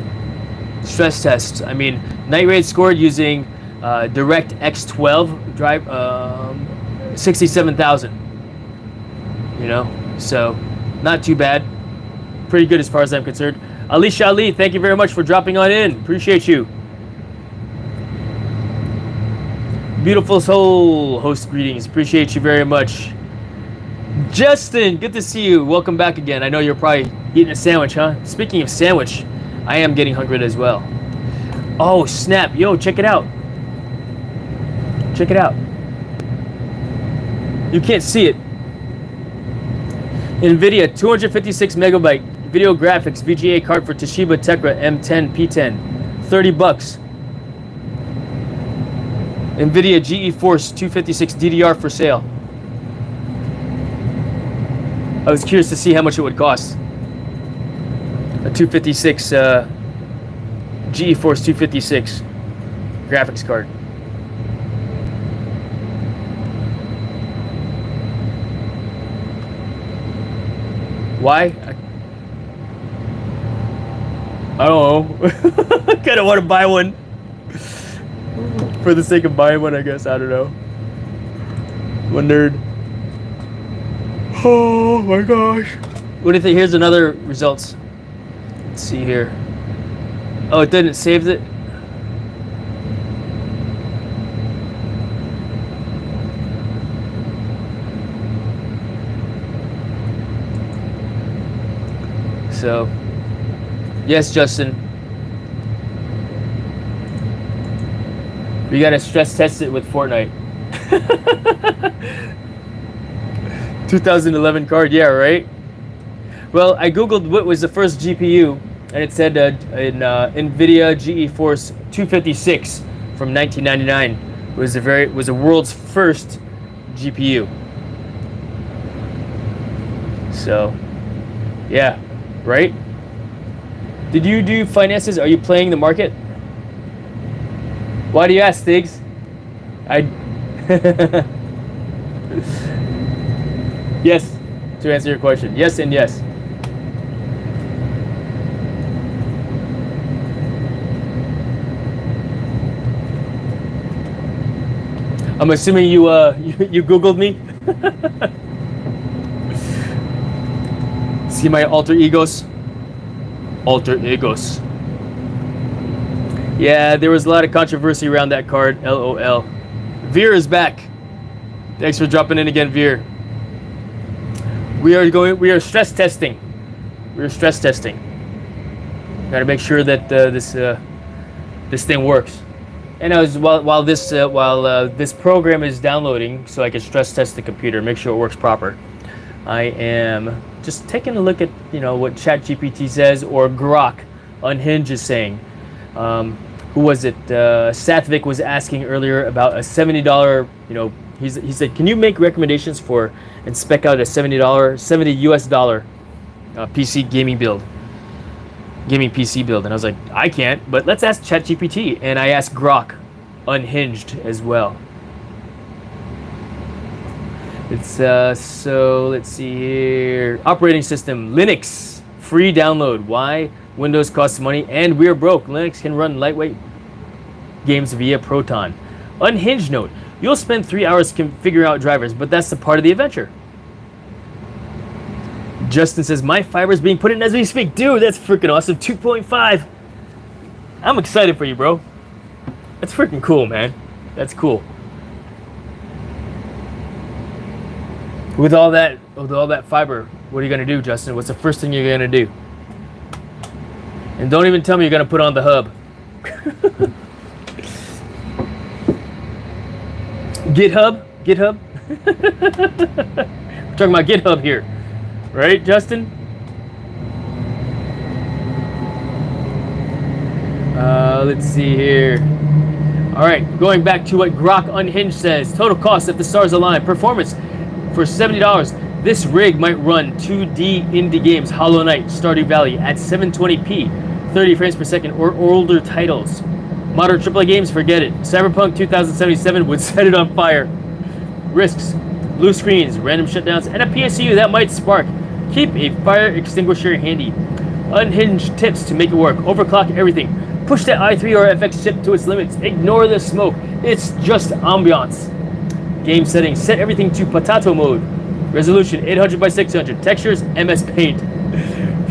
Stress tests. I mean, night rate scored using DirectX 12 drive, 67,000. You know, so not too bad. Pretty good as far as I'm concerned. Alicia Ali, thank you very much for dropping on in. Appreciate you. Beautiful soul host greetings. Appreciate you very much. Justin, good to see you. Welcome back again. I know you're probably eating a sandwich, huh? Speaking of sandwich, I am getting hungry as well. Oh, snap. Yo, check it out. Check it out. You can't see it. NVIDIA 256 megabyte video graphics VGA card for Toshiba Tecra M10 P10, $30. NVIDIA GeForce 256 DDR for sale. I was curious to see how much it would cost. A 256 GeForce 256 graphics card. Why? I don't know. I kind of want to buy one for the sake of buying one, I guess. I don't know. I'm a nerd. Oh my gosh. What do you think? Here's another results. Let's see here. Oh, it didn't save it. So, yes, Justin. We gotta stress test it with Fortnite. 2011 card, yeah, right? Well, I googled what was the first GPU, and it said NVIDIA GeForce 256 from 1999 was the world's first GPU. So, yeah, right? Did you do finances? Are you playing the market? Why do you ask, Stiggs? Yes, to answer your question. Yes and yes. I'm assuming you Googled me? See my alter egos? Alter egos. Yeah, there was a lot of controversy around that card. LOL. Veer is back. Thanks for dropping in again, Veer. We are stress testing. We're stress testing. Gotta make sure that this thing works. And while this program is downloading, so I can stress test the computer, make sure it works proper, I am just taking a look at what ChatGPT says or Grok Unhinged is saying. Who was it? Satvik was asking earlier about a $70. He said, can you make recommendations for and spec out a $70 US dollar PC gaming PC build? And I was like, I can't, but let's ask ChatGPT. And I asked Grok Unhinged as well. It's so let's see here. Operating system Linux, free download. Why? Windows costs money and we're broke. Linux can run lightweight games via Proton. Unhinged note. You'll spend 3 hours figuring out drivers, but that's the part of the adventure. Justin says, my fiber is being put in as we speak. Dude, that's freaking awesome. 2.5. I'm excited for you, bro. That's freaking cool, man. That's cool. With all that fiber, what are you gonna do, Justin? What's the first thing you're gonna do? And don't even tell me you're gonna put on the hub. GitHub? We're talking about GitHub here. Right, Justin? Let's see here. All right, going back to what Grok Unhinged says. Total cost if the stars align. Performance for $70. This rig might run 2D indie games, Hollow Knight, Stardew Valley at 720p, 30 frames per second, or older titles. Modern AAA games, forget it. Cyberpunk 2077 would set it on fire. Risks, blue screens, random shutdowns, and a PSU that might spark. Keep a fire extinguisher handy. Unhinged tips to make it work. Overclock everything. Push that i3 or FX chip to its limits. Ignore the smoke. It's just ambiance. Game settings. Set everything to potato mode. Resolution 800 by 600. Textures MS Paint.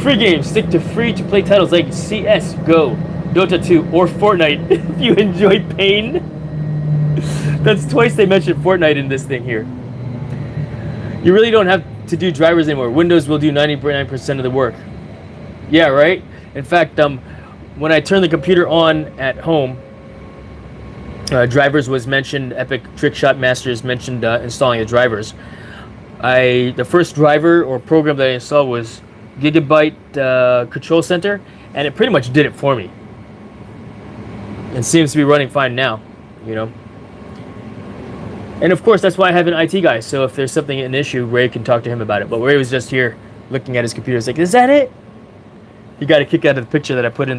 Free games. Stick to free-to-play titles like CS, Go, Dota 2, or Fortnite if you enjoy pain. That's twice they mentioned Fortnite in this thing here. You really don't have to do drivers anymore. Windows will do 99% of the work. Yeah, right? In fact, when I turn the computer on at home, drivers was mentioned. Epic Trickshot Masters mentioned installing the drivers. The first driver or program that I installed was Gigabyte Control Center, and it pretty much did it for me. It seems to be running fine now, And of course, that's why I have an IT guy. So if there's an issue, Ray can talk to him about it. But Ray was just here looking at his computer. He's like, "Is that it?" He got a kick out of the picture that I put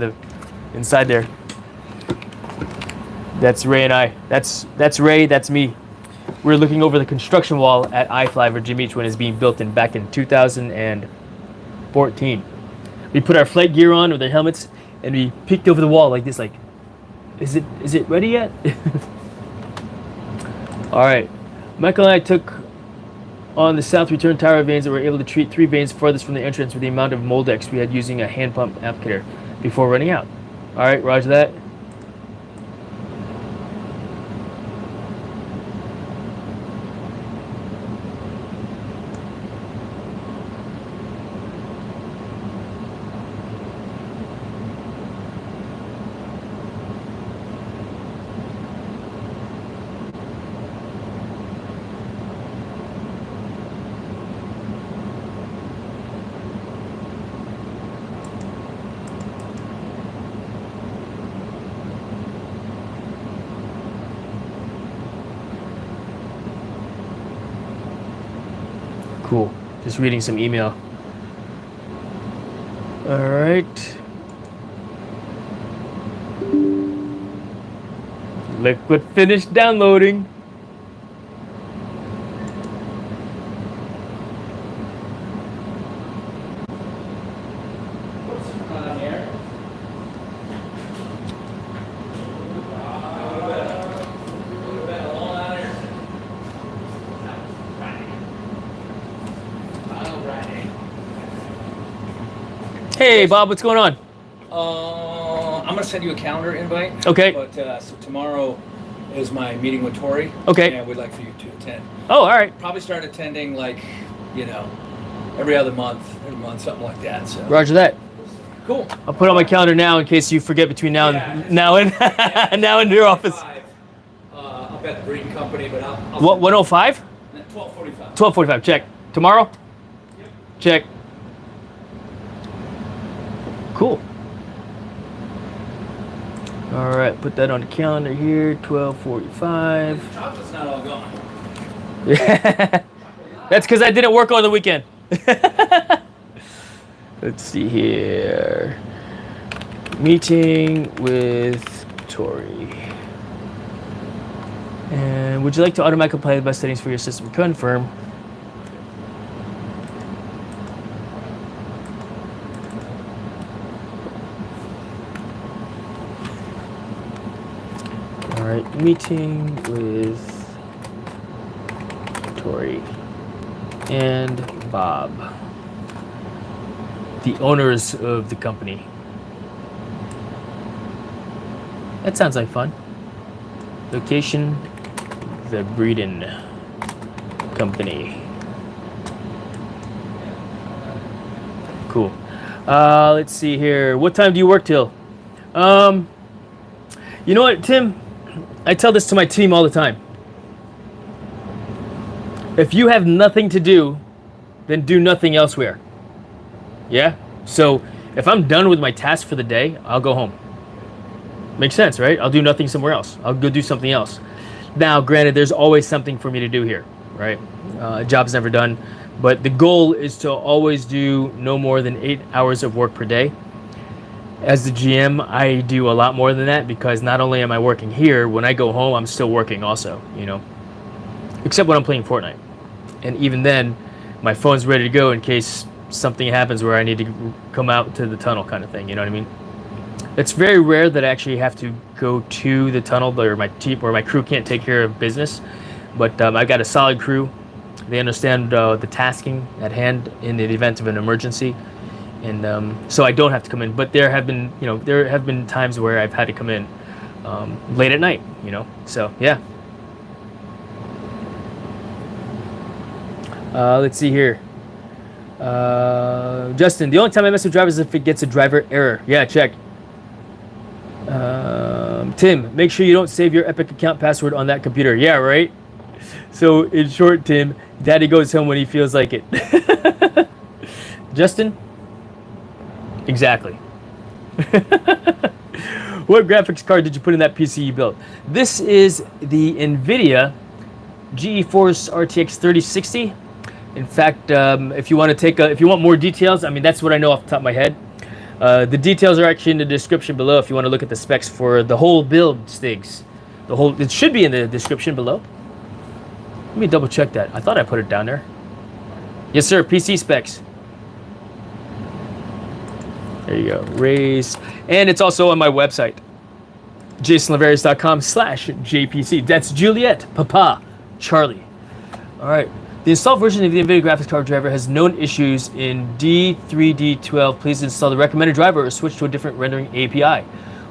inside there. That's Ray and I. That's Ray. That's me. We're looking over the construction wall at iFly Virginia Beach when it's being built back in 2014. We put our flight gear on with our helmets and we peeked over the wall like this, like, is it ready yet? All right, Michael and I took on the south return tower vanes and were able to treat 3 vanes farthest from the entrance with the amount of Moldex we had using a hand pump applicator before running out. All right, roger that. Cool. Just reading some email. All right. Liquid finished downloading. Hey, Bob, what's going on? I'm gonna send you a calendar invite. Okay. But so tomorrow is my meeting with Tori. Okay. And we'd like for you to attend. Oh, all right. Probably start attending like, every other month, something like that. So. Roger that. Cool. I'll put it on my calendar now in case you forget between now and now in your office. Up at the breeding company, but I'll What? 105? 12:45. 12:45. Check. Tomorrow. Yep. Check. Cool. All right, put that on the calendar here. 12:45. Chocolate's not all gone. Yeah, that's because I didn't work on the weekend. Let's see here. Meeting with Tori. And would you like to automatically apply the best settings for your system? Confirm. All right, meeting with Tori and Bob, the owners of the company. That sounds like fun. Location, the Breeden Company. Cool. Let's see here. What time do you work till? You know what, Tim? I tell this to my team all the time. If you have nothing to do, then do nothing elsewhere. Yeah? So if I'm done with my task for the day, I'll go home. Makes sense, right? I'll do nothing somewhere else. I'll go do something else. Now, granted, there's always something for me to do here, right? A job's never done. But the goal is to always do no more than 8 hours of work per day. As the GM, I do a lot more than that because not only am I working here, when I go home, I'm still working also, except when I'm playing Fortnite. And even then, my phone's ready to go in case something happens where I need to come out to the tunnel kind of thing, you know what I mean? It's very rare that I actually have to go to the tunnel or my team or my crew can't take care of business. But I've got a solid crew. They understand the tasking at hand in the event of an emergency. And so I don't have to come in, but there have been times where I've had to come in late at night, so yeah. Let's see here. Justin, the only time I mess with drivers is if it gets a driver error. Yeah, check. Tim, make sure you don't save your Epic account password on that computer. Yeah, right? So in short, Tim, Daddy goes home when he feels like it. Justin? Exactly. What graphics card did you put in that PC you built? This is the NVIDIA GeForce RTX 3060. In fact, if you want more details, I mean, that's what I know off the top of my head. The details are actually in the description below if you want to look at the specs for the whole build, Stigs. It should be in the description below. Let me double check that. I thought I put it down there. Yes, sir, PC specs. There There you go. Raise. And it's also on my website, jasonlavarius.com/JPC. That's Juliet, Papa, Charlie. All right. The installed version of the NVIDIA graphics card driver has known issues in D3D12. Please install the recommended driver or switch to a different rendering API.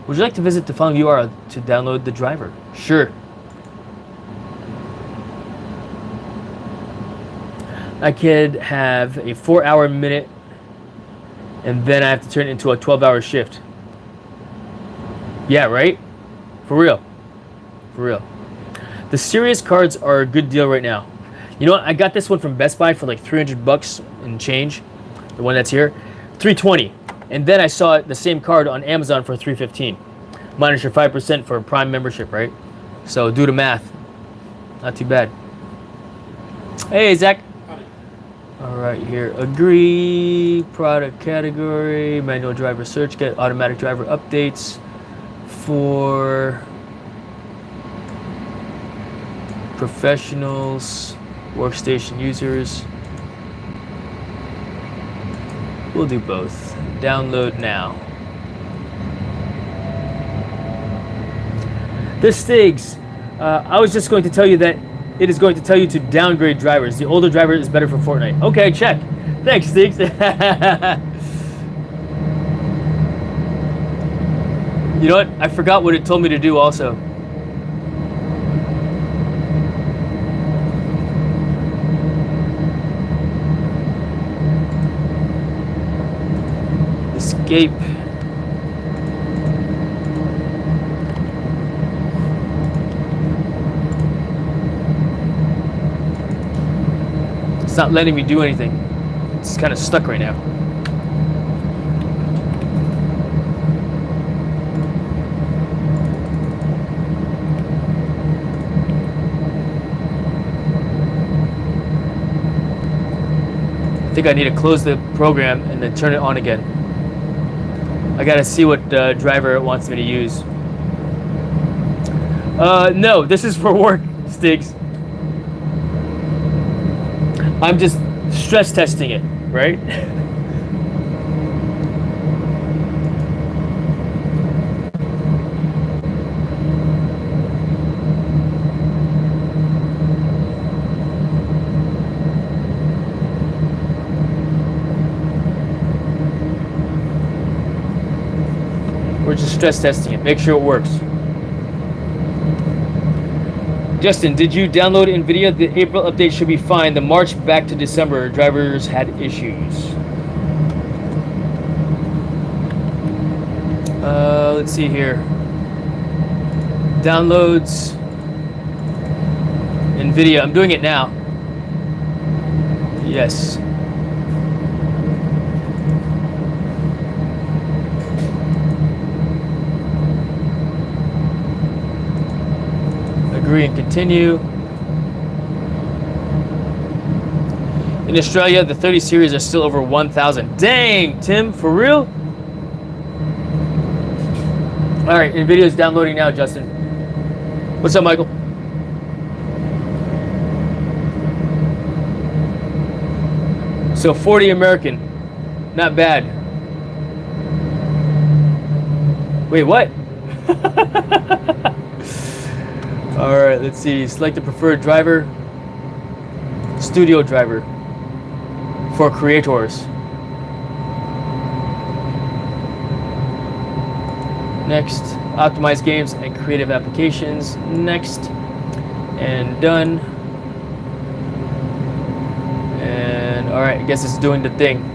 Would you like to visit the following URL to download the driver? Sure. I could have a 4-hour minute, and then I have to turn it into a 12-hour shift. Yeah, right? For real. For real. The Sirius cards are a good deal right now. You know what? I got this one from Best Buy for like $300 and change. The one that's here, $320. And then I saw the same card on Amazon for $315. Minus your 5% for a Prime membership, right? So do the math. Not too bad. Hey, Zach. All right, here. Agree. Product category. Manual driver search. Get automatic driver updates for professionals, workstation users. We'll do both. Download now. This Stigs, I was just going to tell you that it is going to tell you to downgrade drivers. The older driver is better for Fortnite. Okay, check. Thanks, Stigs. You know what? I forgot what it told me to do also. Escape. It's not letting me do anything. It's kind of stuck right now. I think I need to close the program and then turn it on again. I gotta see what driver it wants me to use. No, this is for work, Stigs. I'm just stress testing it, right? We're just stress testing it. Make sure it works. Justin, did you download NVIDIA? The April update should be fine. The March back to December drivers had issues. Let's see here. Downloads. NVIDIA. I'm doing it now. Yes. Agree and continue. In Australia, the 30 series are still over 1,000. Dang, Tim, for real? All right, NVIDIA is downloading now, Justin. What's up, Michael? So 40 American, not bad. Wait, what? All right, let's see. Select the preferred driver. Studio driver for creators. Next, optimize games and creative applications. Next, and done. And all right, I guess it's doing the thing.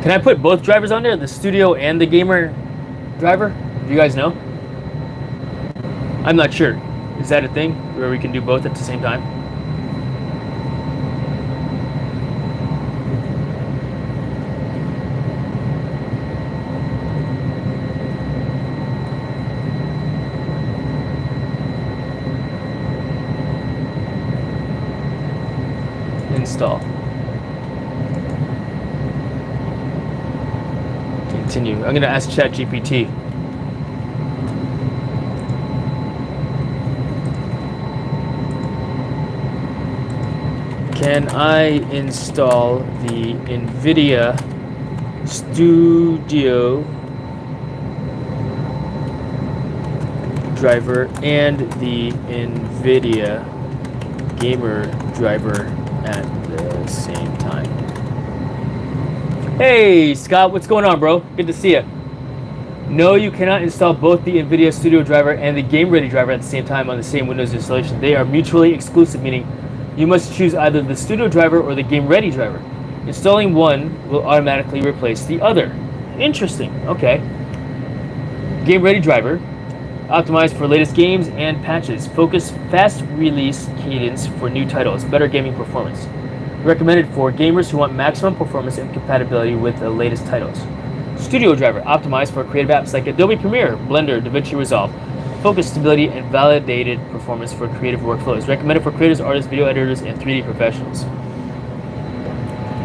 Can I put both drivers on there? The studio and the gamer driver? Do you guys know? I'm not sure. Is that a thing where we can do both at the same time? install. Continue. I'm going to ask ChatGPT. Can I install the NVIDIA Studio driver and the NVIDIA gamer driver at the same time? Hey Scott, what's going on, bro? Good to see you. No, you cannot install both the NVIDIA Studio driver and the Game Ready driver at the same time on the same Windows installation. They are mutually exclusive, meaning you must choose either the Studio driver or the Game Ready driver. Installing one will automatically replace the other. Interesting. Okay. Game Ready driver, optimized for latest games and patches. Focus fast release cadence for new titles. Better gaming performance. Recommended for gamers who want maximum performance and compatibility with the latest titles. Studio driver, optimized for creative apps like Adobe Premiere, Blender, DaVinci Resolve. Focus, stability, and validated performance for creative workflows. Recommended for creators, artists, video editors, and 3D professionals.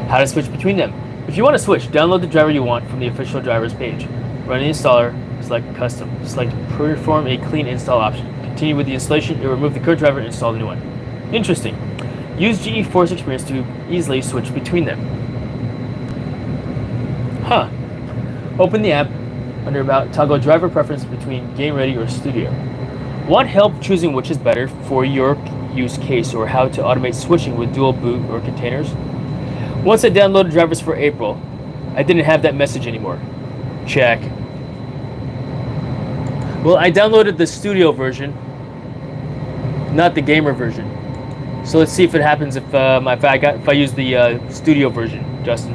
How to switch between them. If you want to switch, download the driver you want from the official drivers page. Run the installer, select custom. Select perform a clean install option. Continue with the installation, and remove the current driver and install the new one. Interesting. Use GeForce Experience to easily switch between them. Huh. Open the app. Under About, toggle driver preference between Game Ready or Studio. Want help choosing which is better for your use case, or how to automate switching with dual boot or containers? Once I downloaded drivers for April, I didn't have that message anymore. Check. Well, I downloaded the Studio version, not the gamer version. So let's see if it happens if I use the Studio version, Justin.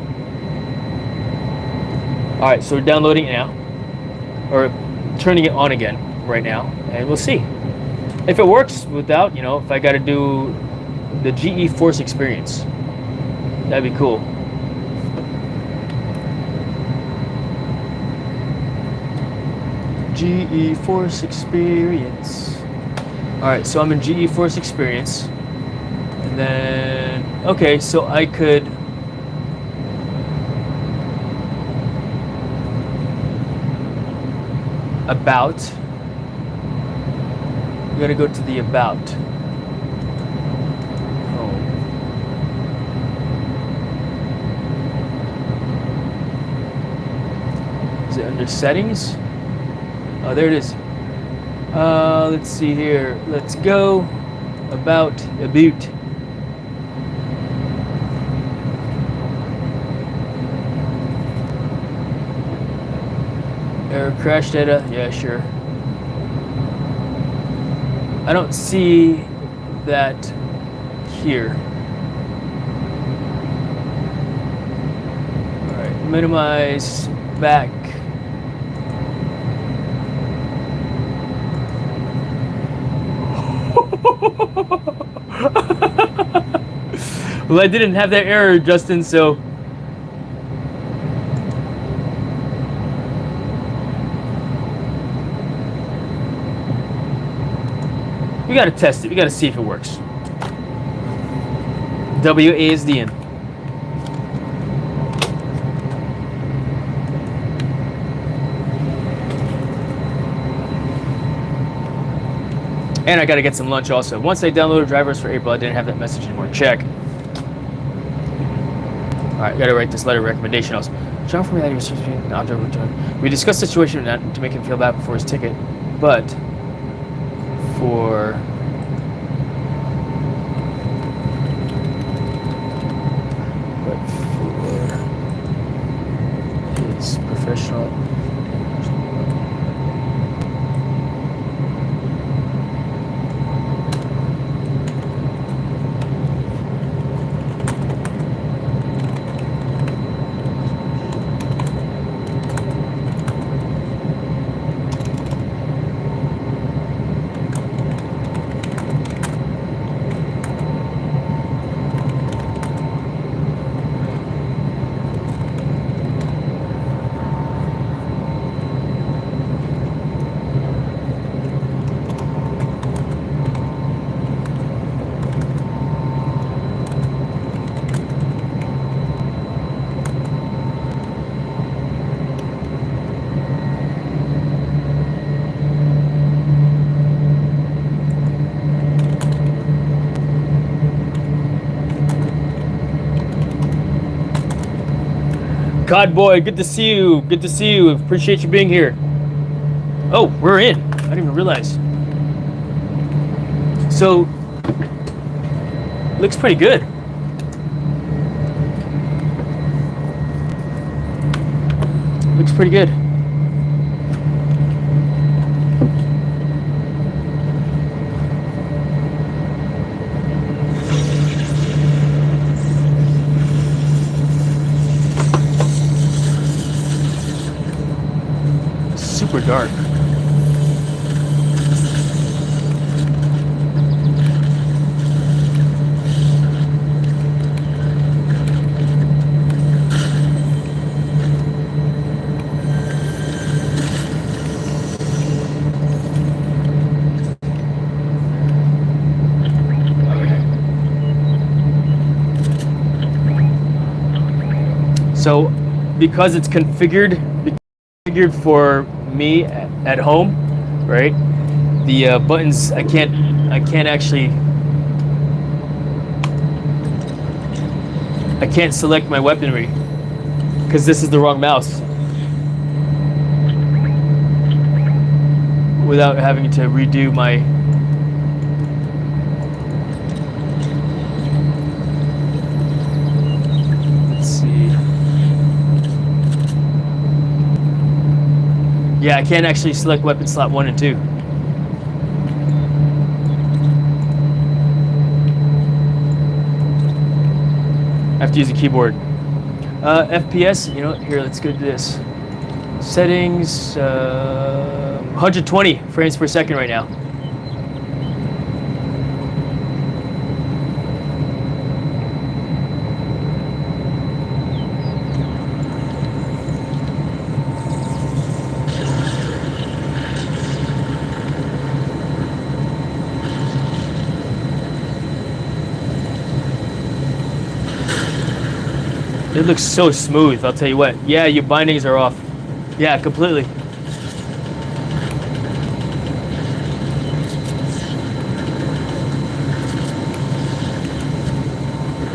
All right, so we're downloading it now, or turning it on again right now, and we'll see if it works without, if I got to do the GeForce Experience. That'd be cool. GeForce Experience. All right, so I'm in GeForce Experience, and then okay, so I could. About. We gotta go to the About. Oh. Is it under Settings? Oh, there it is. Let's see here. Let's go About. Error crash data, yeah, sure. I don't see that here. All right, minimize back. Well, I didn't have that error, Justin, so. We gotta test it. We gotta see if it works. WASDN. And I gotta get some lunch also. Once I downloaded drivers for April, I didn't have that message anymore. Check. Alright, gotta write this letter of recommendation also. John for me that he was we discussed the situation not to make him feel bad before his ticket, but for his professional Cod boy, good to see you. Good to see you. Appreciate you being here. Oh, we're in. I didn't even realize. So, looks pretty good. Looks pretty good. Super dark. So, because it's configured for me at home, right? The buttons I can't select my weaponry because this is the wrong mouse without having to redo my. Let's see. Yeah, I can't actually select weapon slot 1 and 2. I have to use a keyboard. FPS, you know, here, let's go to this. Settings, 120 frames per second right now. It looks so smooth, I'll tell you what. Yeah, your bindings are off. Yeah, completely.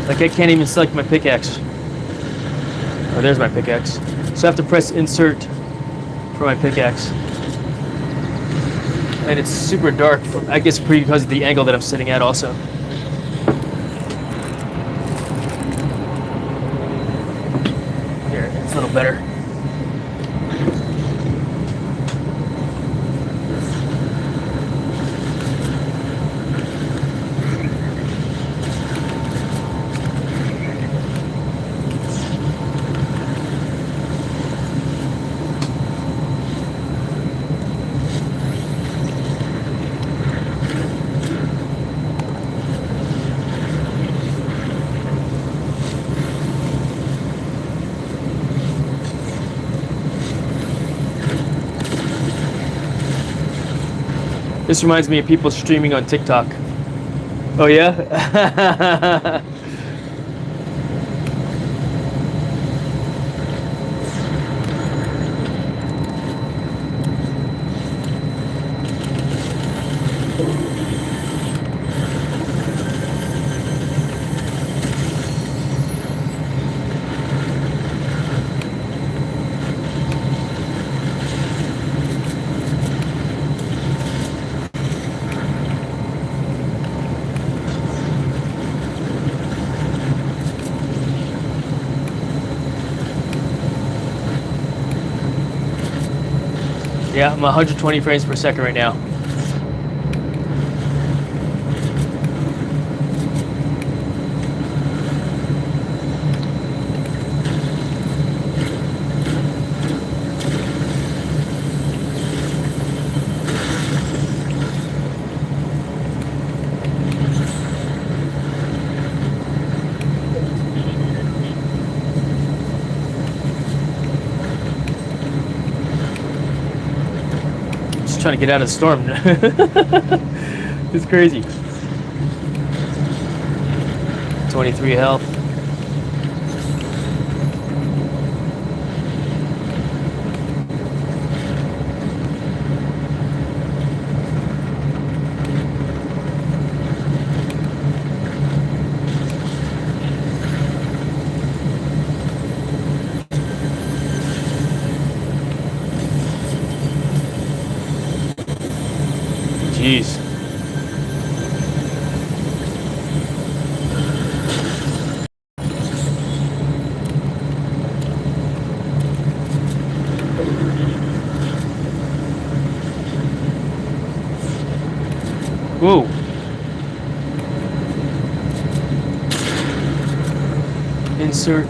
Like I can't even select my pickaxe. Oh, there's my pickaxe. So I have to press insert for my pickaxe. And it's super dark, I guess because of the angle that I'm sitting at also. A little better. This reminds me of people streaming on TikTok. Oh yeah? Yeah, I'm 120 frames per second right now. Trying to get out of the storm. It's crazy. 23 health. Jeez. Whoa. Insert.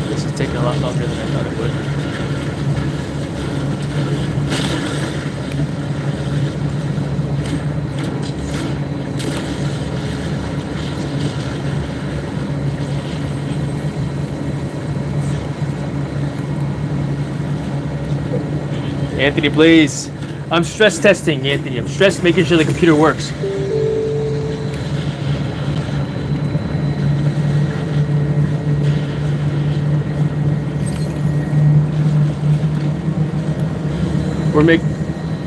This is taking a lot longer than I thought it would. Anthony, please. I'm stress testing, Anthony. I'm stress making sure the computer works.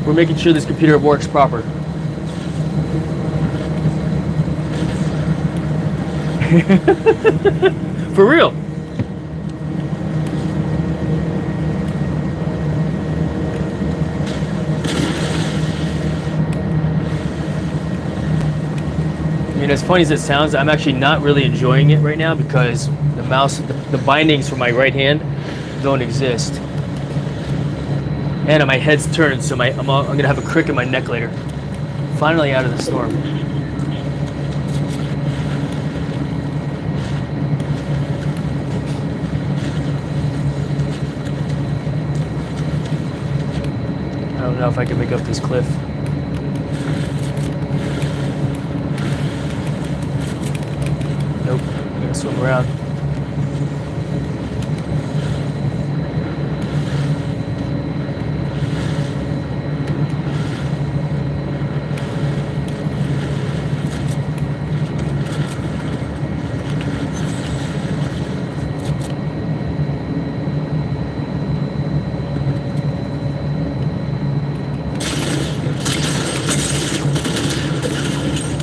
We're making sure this computer works proper. For real. I mean, as funny as it sounds, I'm actually not really enjoying it right now because the mouse, the bindings for my right hand don't exist. And my head's turned, so I'm gonna have a crick in my neck later. Finally out of the storm. I don't know if I can make up this cliff. Nope, I'm gonna swim around.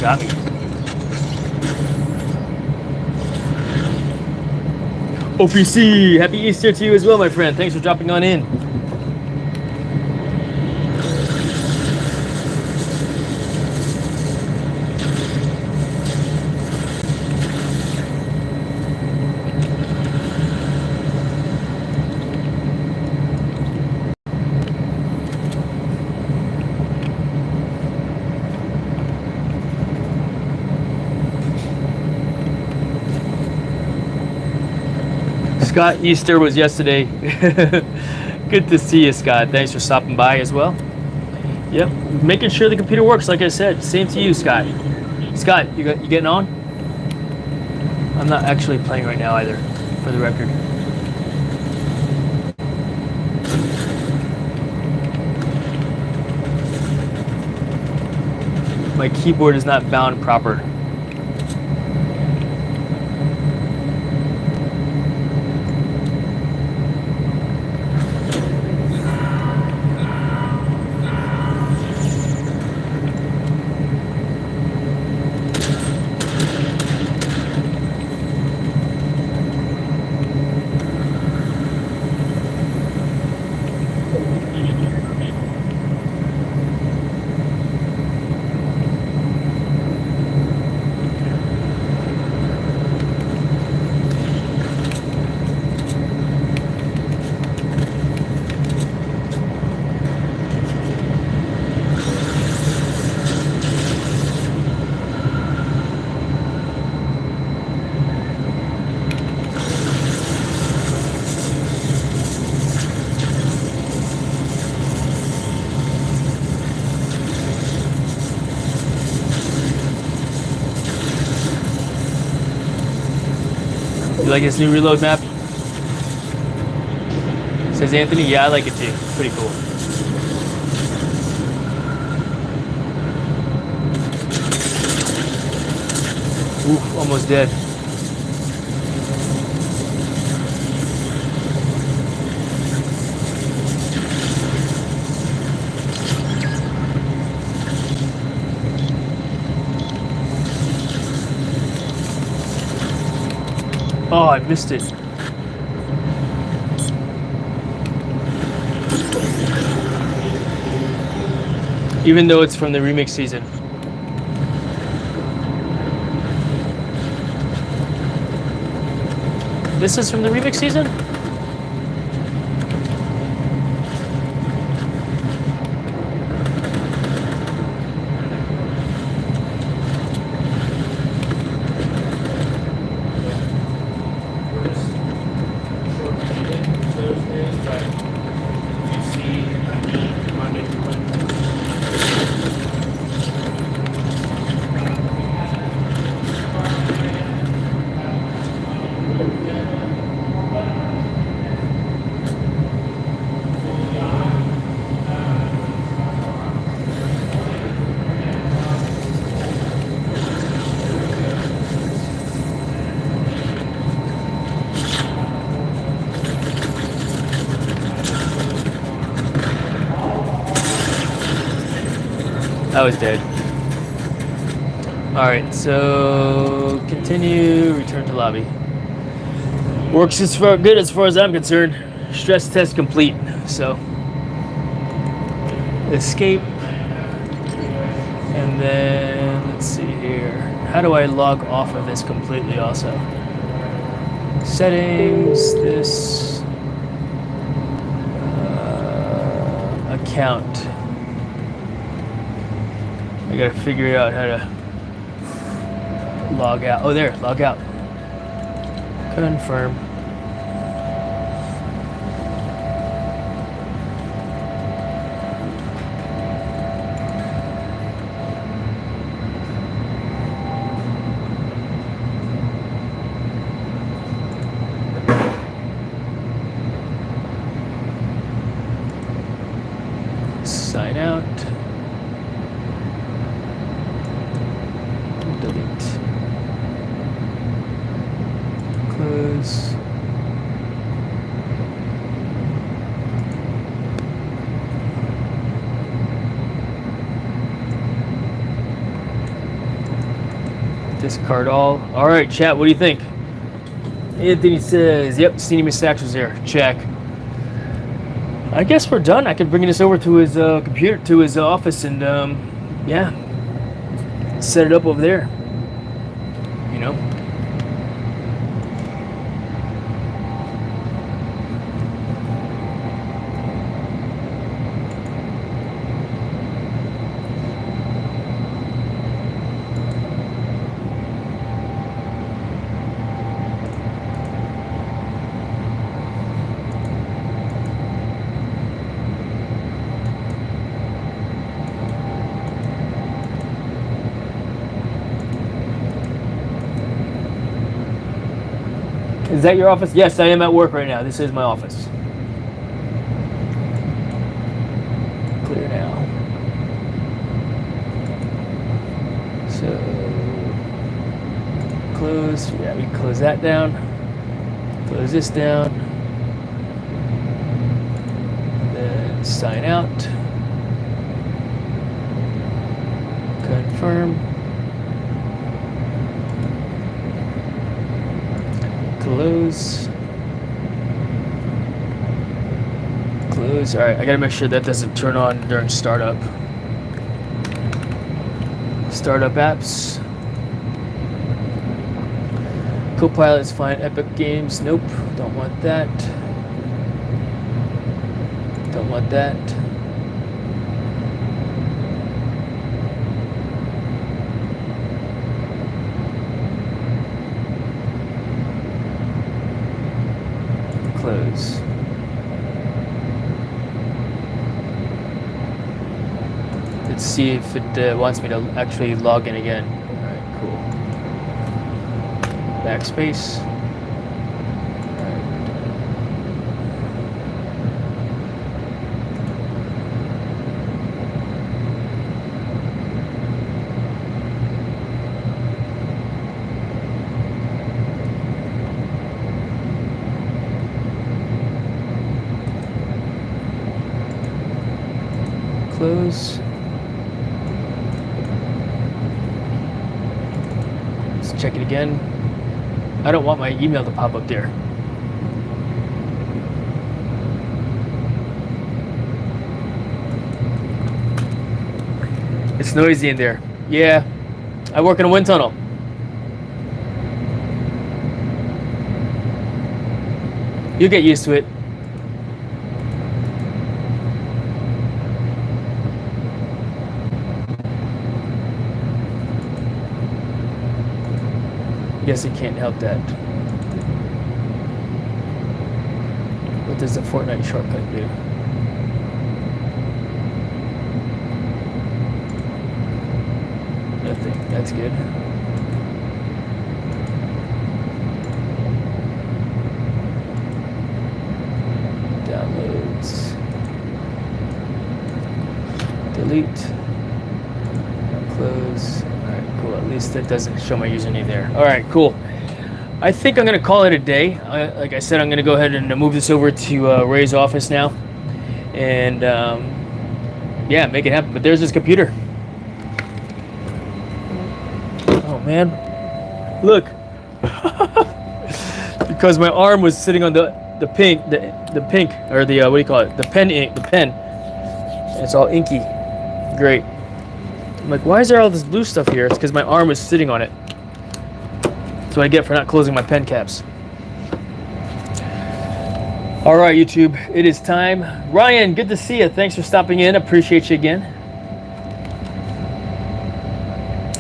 Got me. OPC, happy Easter to you as well, my friend. Thanks for dropping on in. Scott, Easter was yesterday. Good to see you, Scott. Thanks for stopping by as well. Yep, making sure the computer works, like I said. Same to you, Scott. Scott, you getting on? I'm not actually playing right now either, for the record. My keyboard is not bound proper. You like this new reload map? Says Anthony, yeah, I like it too. Pretty cool. Oof, almost dead. Oh, I missed it. Even though it's from the remix season. This is from the remix season? I was dead. Alright, so continue, return to lobby. Works as far good as far as I'm concerned. Stress test complete. So escape. And then let's see here. How do I log off of this completely also? Settings, this account. I gotta figure out how to log out. Oh, there, log out. Confirm. Sign out. Delete. Close. Discard all. All right, chat. What do you think? Anthony says, "Yep, Steamy Stacks was there. Check." I guess we're done. I could bring this over to his computer, to his office, and yeah, set it up over there. You know. Is that your office? Yes, I am at work right now. This is my office. Clear now. So, close. Yeah, we can close that down. Close this down. Then sign out. Confirm. Close. Close. All right, I gotta make sure that doesn't turn on during startup. Startup apps. Copilot is fine. Epic Games. Nope. Don't want that. Don't want that. Close. Let's see if it wants me to actually log in again. All right, cool. Backspace. All right. Close. Let's check it again. I don't want my email to pop up there. It's noisy in there. Yeah, I work in a wind tunnel. You'll get used to it. Guess you can't help that. What does the Fortnite shortcut do? Nothing. That's good. Downloads. Delete. Close. Alright, cool. At least that doesn't show my username there. Alright, cool. I think I'm going to call it a day. Like I said, I'm going to go ahead and move this over to Ray's office now. And, yeah, make it happen. But there's this computer. Oh, man. Look. Because my arm was sitting on the pink, or the, what do you call it? The pen ink, the pen. It's all inky. Great. I'm like, why is there all this blue stuff here? It's because my arm was sitting on it. That's what I get for not closing my pen caps. All right, YouTube, it is time. Ryan, good to see you. Thanks for stopping in. Appreciate you again.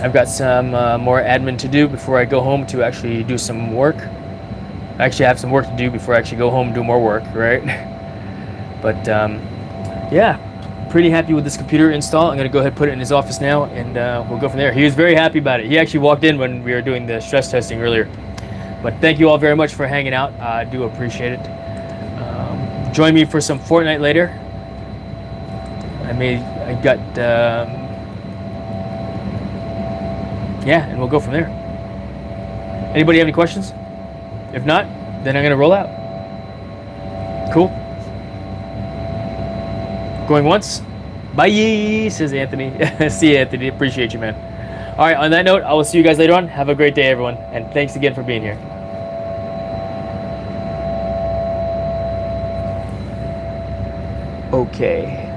I've got some more admin to do before I go home to actually do some work. I actually have some work to do before I actually go home and do more work, right? But yeah. Pretty happy with this computer install. I'm going to go ahead and put it in his office now, and we'll go from there. He was very happy about it. He actually walked in when we were doing the stress testing earlier. But thank you all very much for hanging out. I do appreciate it. Join me for some Fortnite later. I got yeah, and we'll go from there. Anybody have any questions? If not, then I'm going to roll out. Cool. Going once? Bye, says Anthony. See you, Anthony. Appreciate you, man. All right, on that note, I will see you guys later on. Have a great day, everyone. And thanks again for being here. Okay.